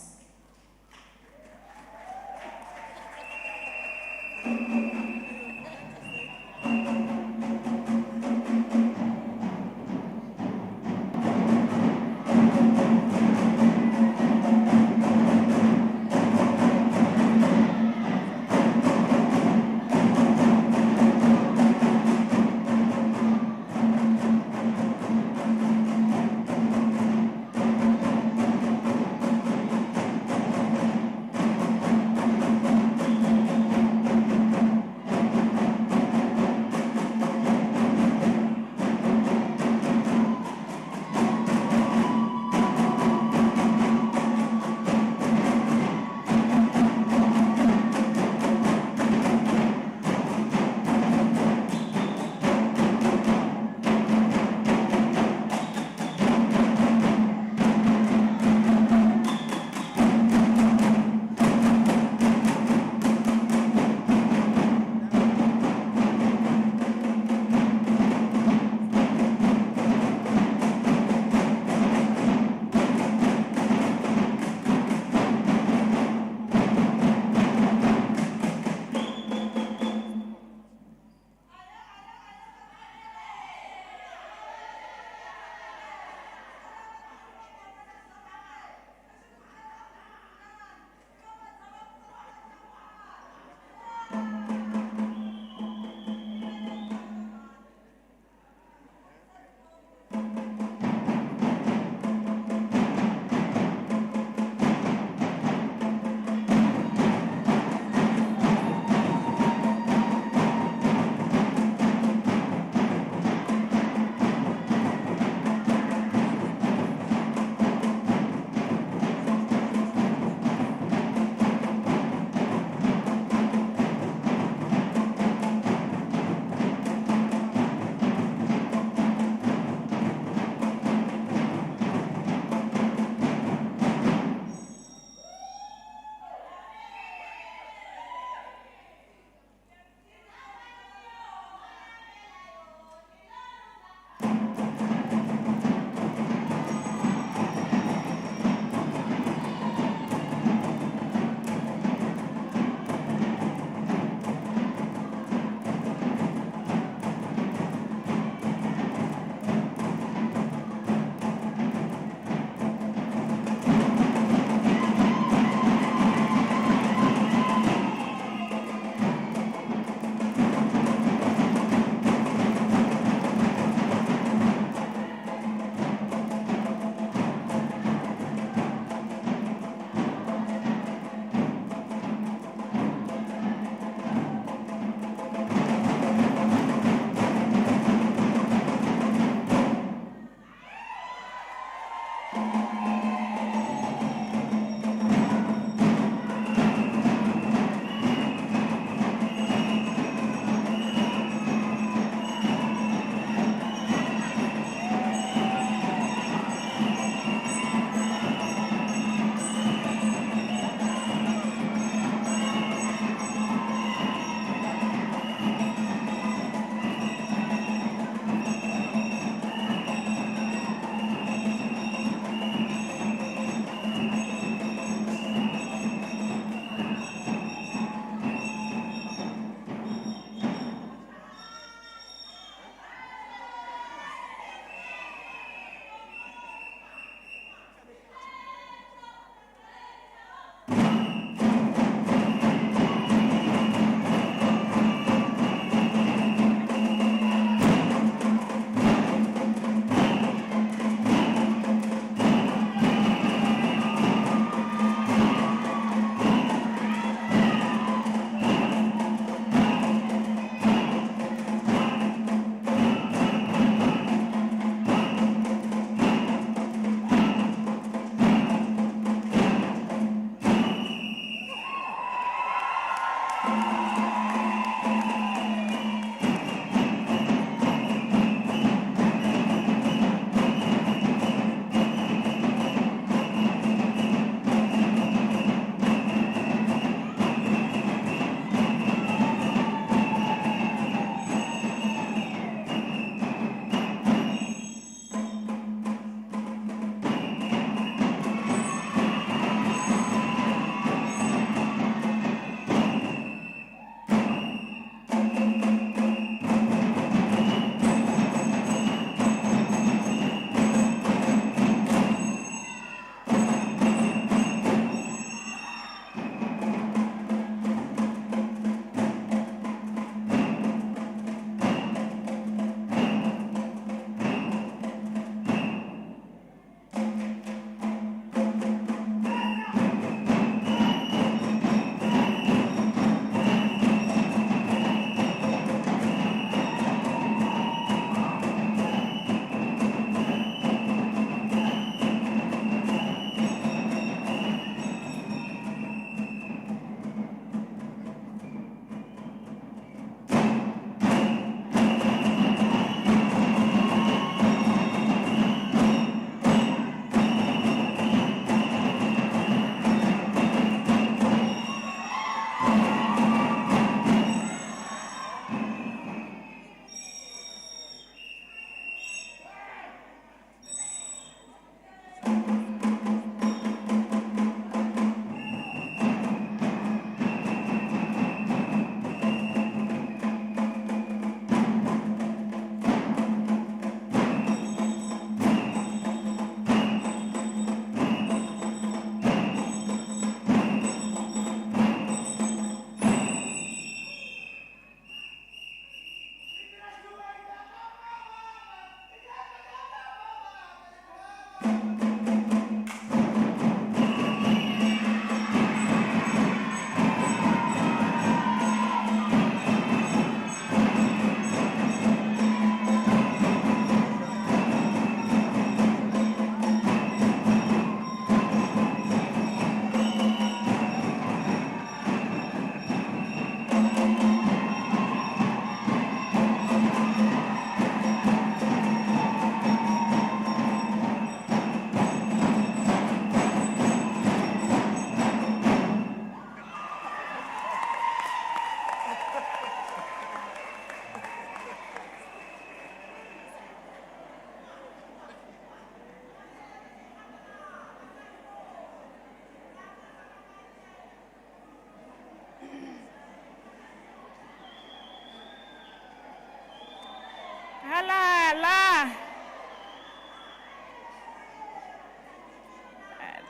Shabalala.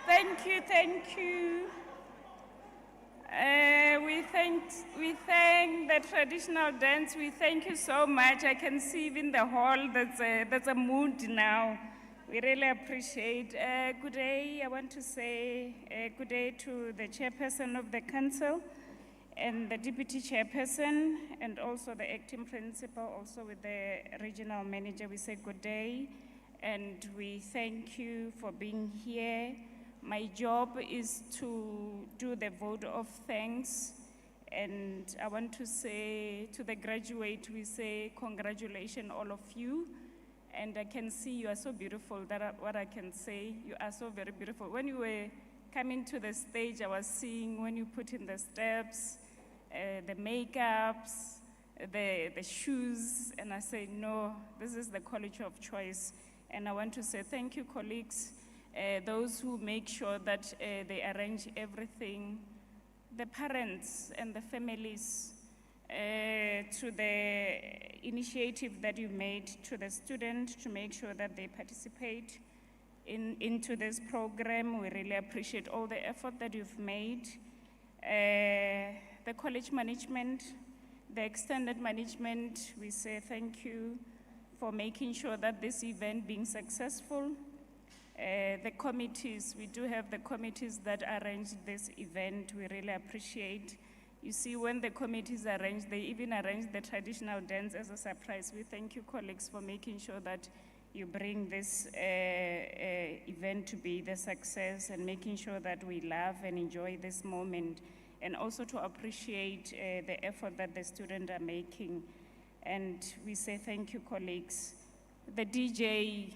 Thank you, thank you. We thank the traditional dance. We thank you so much. I can see in the hall that's a mood now. We really appreciate. Good day. I want to say good day to the chairperson of the council and the deputy chairperson and also the acting principal, also with the regional manager. We say good day and we thank you for being here. My job is to do the vote of thanks, and I want to say to the graduate, we say congratulations all of you, and I can see you are so beautiful. What I can say, you are so very beautiful. When you were coming to the stage, I was seeing when you put in the steps, the makeups, the shoes, and I say, no, this is the college of choice. And I want to say thank you, colleagues. Those who make sure that they arrange everything, the parents and the families, to the initiative that you made to the student to make sure that they participate into this program. We really appreciate all the effort that you've made. The college management, the extended management, we say thank you for making sure that this event being successful. The committees, we do have the committees that arrange this event. We really appreciate. You see, when the committees arrange, they even arrange the traditional dance as a surprise. We thank you, colleagues, for making sure that you bring this event to be the success and making sure that we love and enjoy this moment, and also to appreciate the effort that the students are making. And we say thank you, colleagues. The DJ,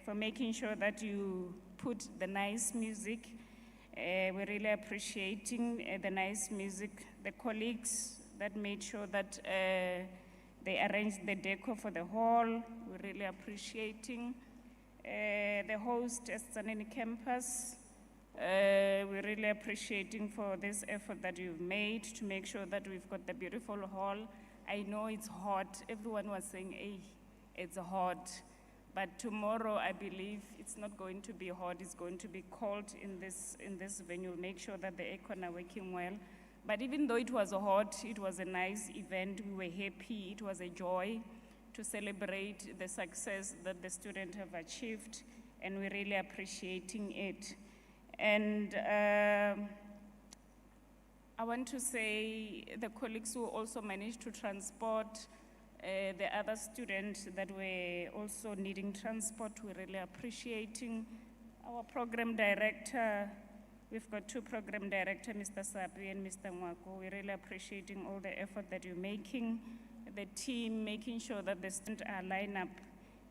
for making sure that you put the nice music. We're really appreciating the nice music. The colleagues that made sure that they arranged the decor for the hall. We're really appreciating. The host at TZANNEN campus. We're really appreciating for this effort that you've made to make sure that we've got the beautiful hall. I know it's hot. Everyone was saying, hey, it's hot. But tomorrow, I believe it's not going to be hot. It's going to be cold in this venue. Make sure that the aircon are working well. But even though it was hot, it was a nice event. We were happy. It was a joy to celebrate the success that the students have achieved, and we're really appreciating it. And I want to say the colleagues who also managed to transport the other students that were also needing transport, we're really appreciating. Our program director, we've got two program directors, Mr. Sapi and Mr. Mwako. We're really appreciating all the effort that you're making, the team making sure that the students are lined up.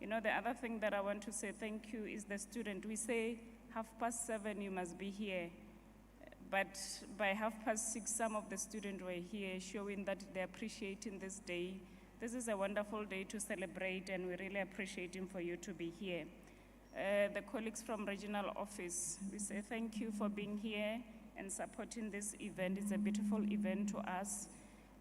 You know, the other thing that I want to say thank you is the student. We say 7:30 you must be here. But by 6:30, some of the students were here showing that they're appreciating this day. This is a wonderful day to celebrate, and we're really appreciating for you to be here. The colleagues from regional office, we say thank you for being here and supporting this event. It's a beautiful event to us.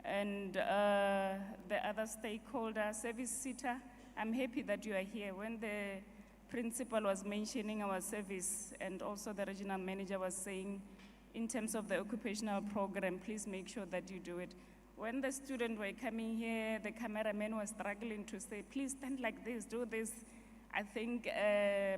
And the other stakeholder, service sitter, I'm happy that you are here. When the principal was mentioning our service and also the regional manager was saying, in terms of the occupational program, please make sure that you do it. When the students were coming here, the cameraman was struggling to say, please stand like this, do this. I think,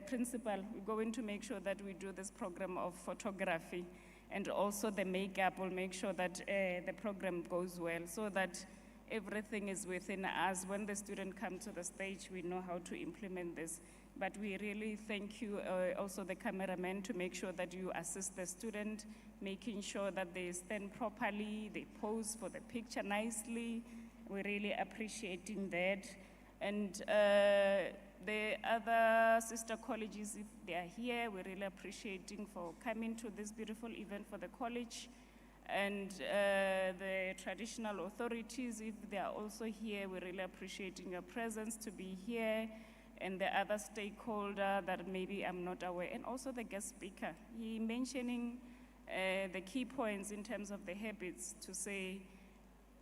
principal, we're going to make sure that we do this program of photography, and also the makeup will make sure that the program goes well, so that everything is within us. When the student comes to the stage, we know how to implement this. But we really thank you, also the cameraman, to make sure that you assist the student, making sure that they stand properly, they pose for the picture nicely. We're really appreciating that. And the other sister colleges, if they are here, we're really appreciating for coming to this beautiful event for the college. And the traditional authorities, if they are also here, we're really appreciating your presence to be here. And the other stakeholder that maybe I'm not aware, and also the guest speaker. He mentioning the key points in terms of the habits, to say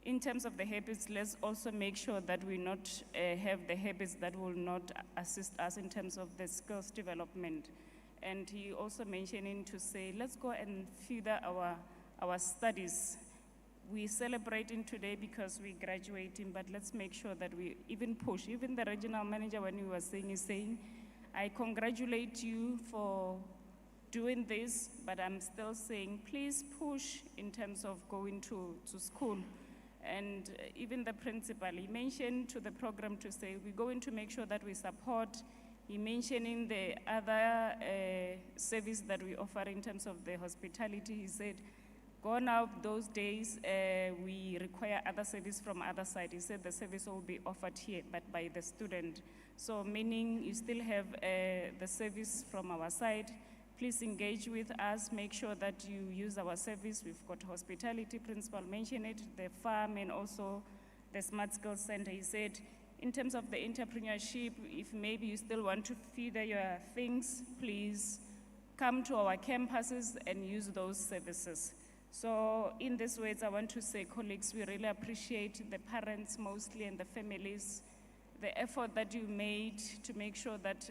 In terms of the habits, let's also make sure that we not have the habits that will not assist us in terms of the skills development. And he also mentioning to say, let's go and further our studies. We're celebrating today because we're graduating, but let's make sure that we even push. Even the regional manager, when he was saying, is saying, I congratulate you for doing this, but I'm still saying, please push in terms of going to school. And even the principal, he mentioned to the program to say, we're going to make sure that we support. He mentioning the other service that we offer in terms of the hospitality. He said, gone out those days, we require other service from other side. He said the service will be offered here, but by the student. So meaning you still have the service from our side. Please engage with us, make sure that you use our service. We've got hospitality, principal mentioned it, the farm, and also the Smart Skills Center. He said, in terms of the entrepreneurship, if maybe you still want to feed your things, please come to our campuses and use those services. So in these ways, I want to say, colleagues, we really appreciate the parents mostly and the families, the effort that you made to make sure that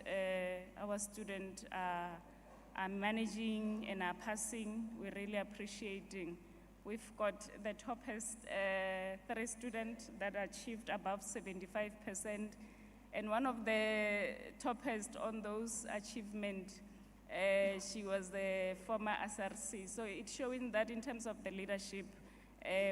our students are managing and are passing. We're really appreciating. We've got the toppest 3 students that achieved above 75%. And one of the toppest on those achievements, she was the former SRC. So it's showing that in terms of the leadership,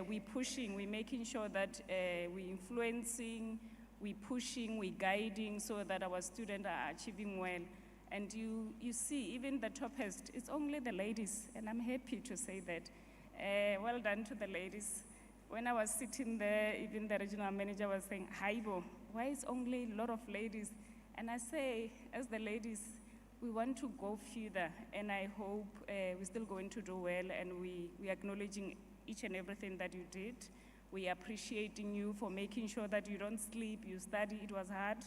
we're pushing, we're making sure that we're influencing, we're pushing, we're guiding so that our students are achieving well. And you see, even the toppest, it's only the ladies, and I'm happy to say that. Well done to the ladies. When I was sitting there, even the regional manager was saying, Haibo, why is only a lot of ladies? And I say, as the ladies, we want to go further, and I hope we're still going to do well, and we're acknowledging each and everything that you did. We're appreciating you for making sure that you don't sleep, you study. It was hard,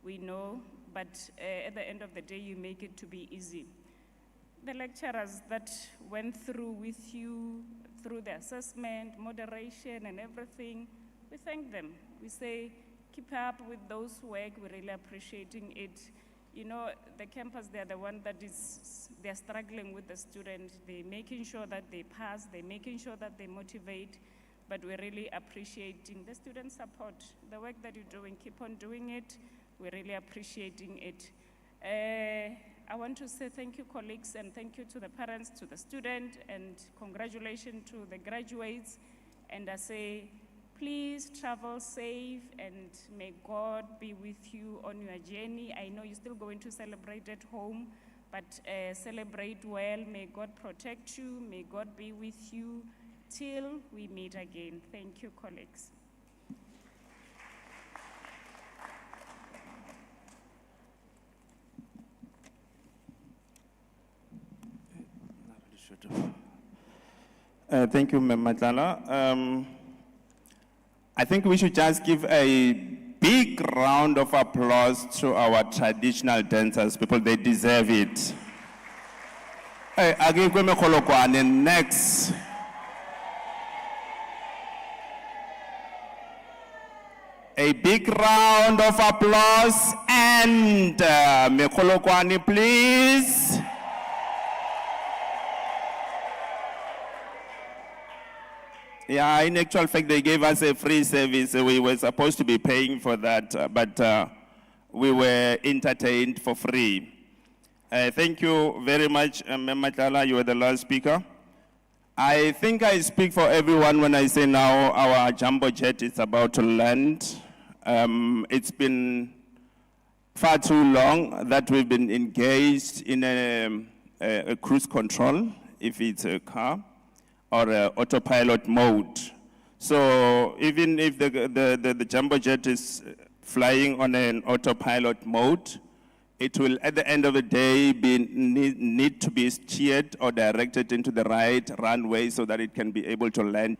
we know, but at the end of the day, you make it to be easy. The lecturers that went through with you, through the assessment, moderation, and everything, we thank them. We say, keep up with those work, we're really appreciating it. You know, the campus, they're the one that they're struggling with the students. They're making sure that they pass, they're making sure that they motivate, but we're really appreciating the student support. The work that you're doing, keep on doing it. We're really appreciating it. I want to say thank you, colleagues, and thank you to the parents, to the student, and congratulations to the graduates. And I say, please travel safe, and may God be with you on your journey. I know you're still going to celebrate at home, but celebrate well. May God protect you. May God be with you till we meet again. Thank you, colleagues. Thank you, Ms. Matlala. I think we should just give a big round of applause to our traditional dancers. People, they deserve it. Next. A big round of applause and Mekolokwani, please. Yeah, in actual fact, they gave us a free service. We were supposed to be paying for that, but we were entertained for free. Thank you very much, Matlala. You were the last speaker. I think I speak for everyone when I say now our jumbo jet is about to land. It's been far too long that we've been engaged in a cruise control, if it's a car, or autopilot mode. So even if the jumbo jet is flying on an autopilot mode, it will, at the end of the day, need to be steered or directed into the right runway so that it can be able to land.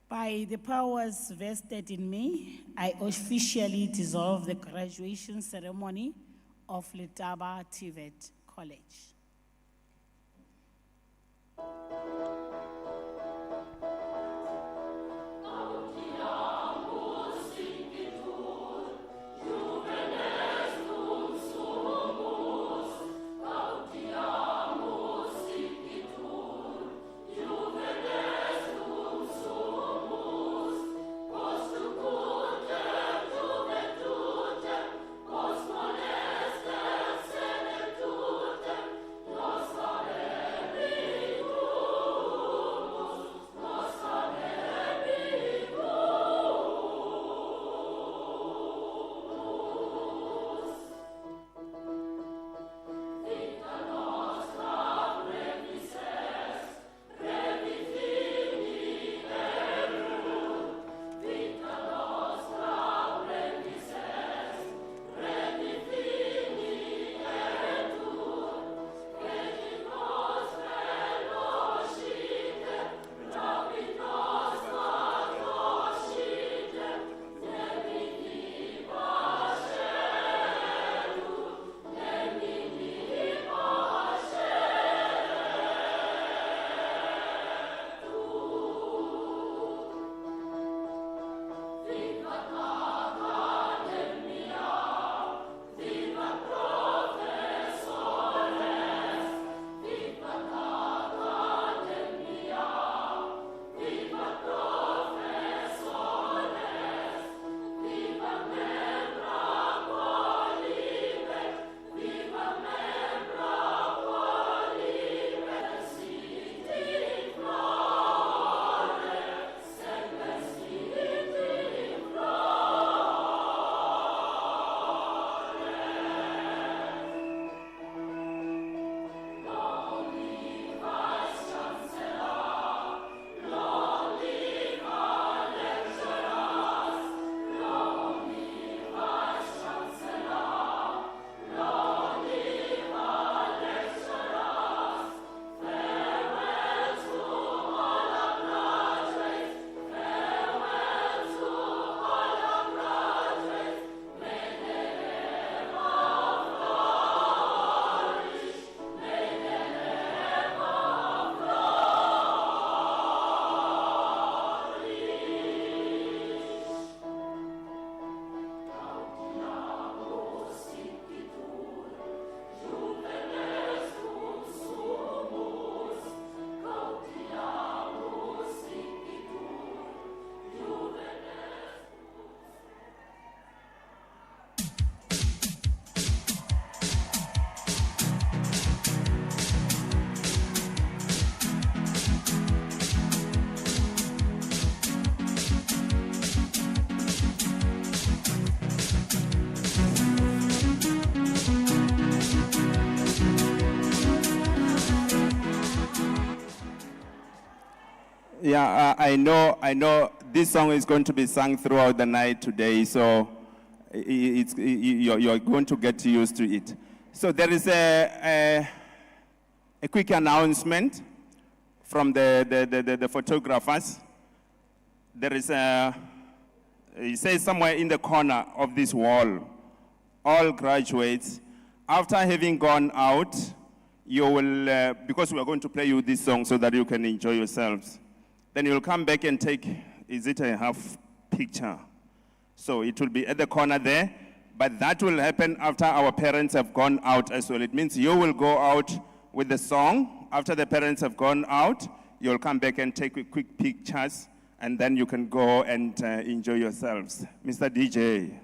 By the powers vested in me, I officially dissolve the graduation ceremony of Letaba Tvet College. Yeah, I know this song is going to be sung throughout the night today, so you're going to get used to it. So there is a quick announcement from the photographers. There is it says somewhere in the corner of this wall, all graduates, after having gone out, you will, because we are going to play you this song so that you can enjoy yourselves. Then you'll come back and take, is it a half picture? So it will be at the corner there, but that will happen after our parents have gone out as well. It means you will go out with the song. After the parents have gone out, you'll come back and take quick pictures, and then you can go and enjoy yourselves. Mr. DJ.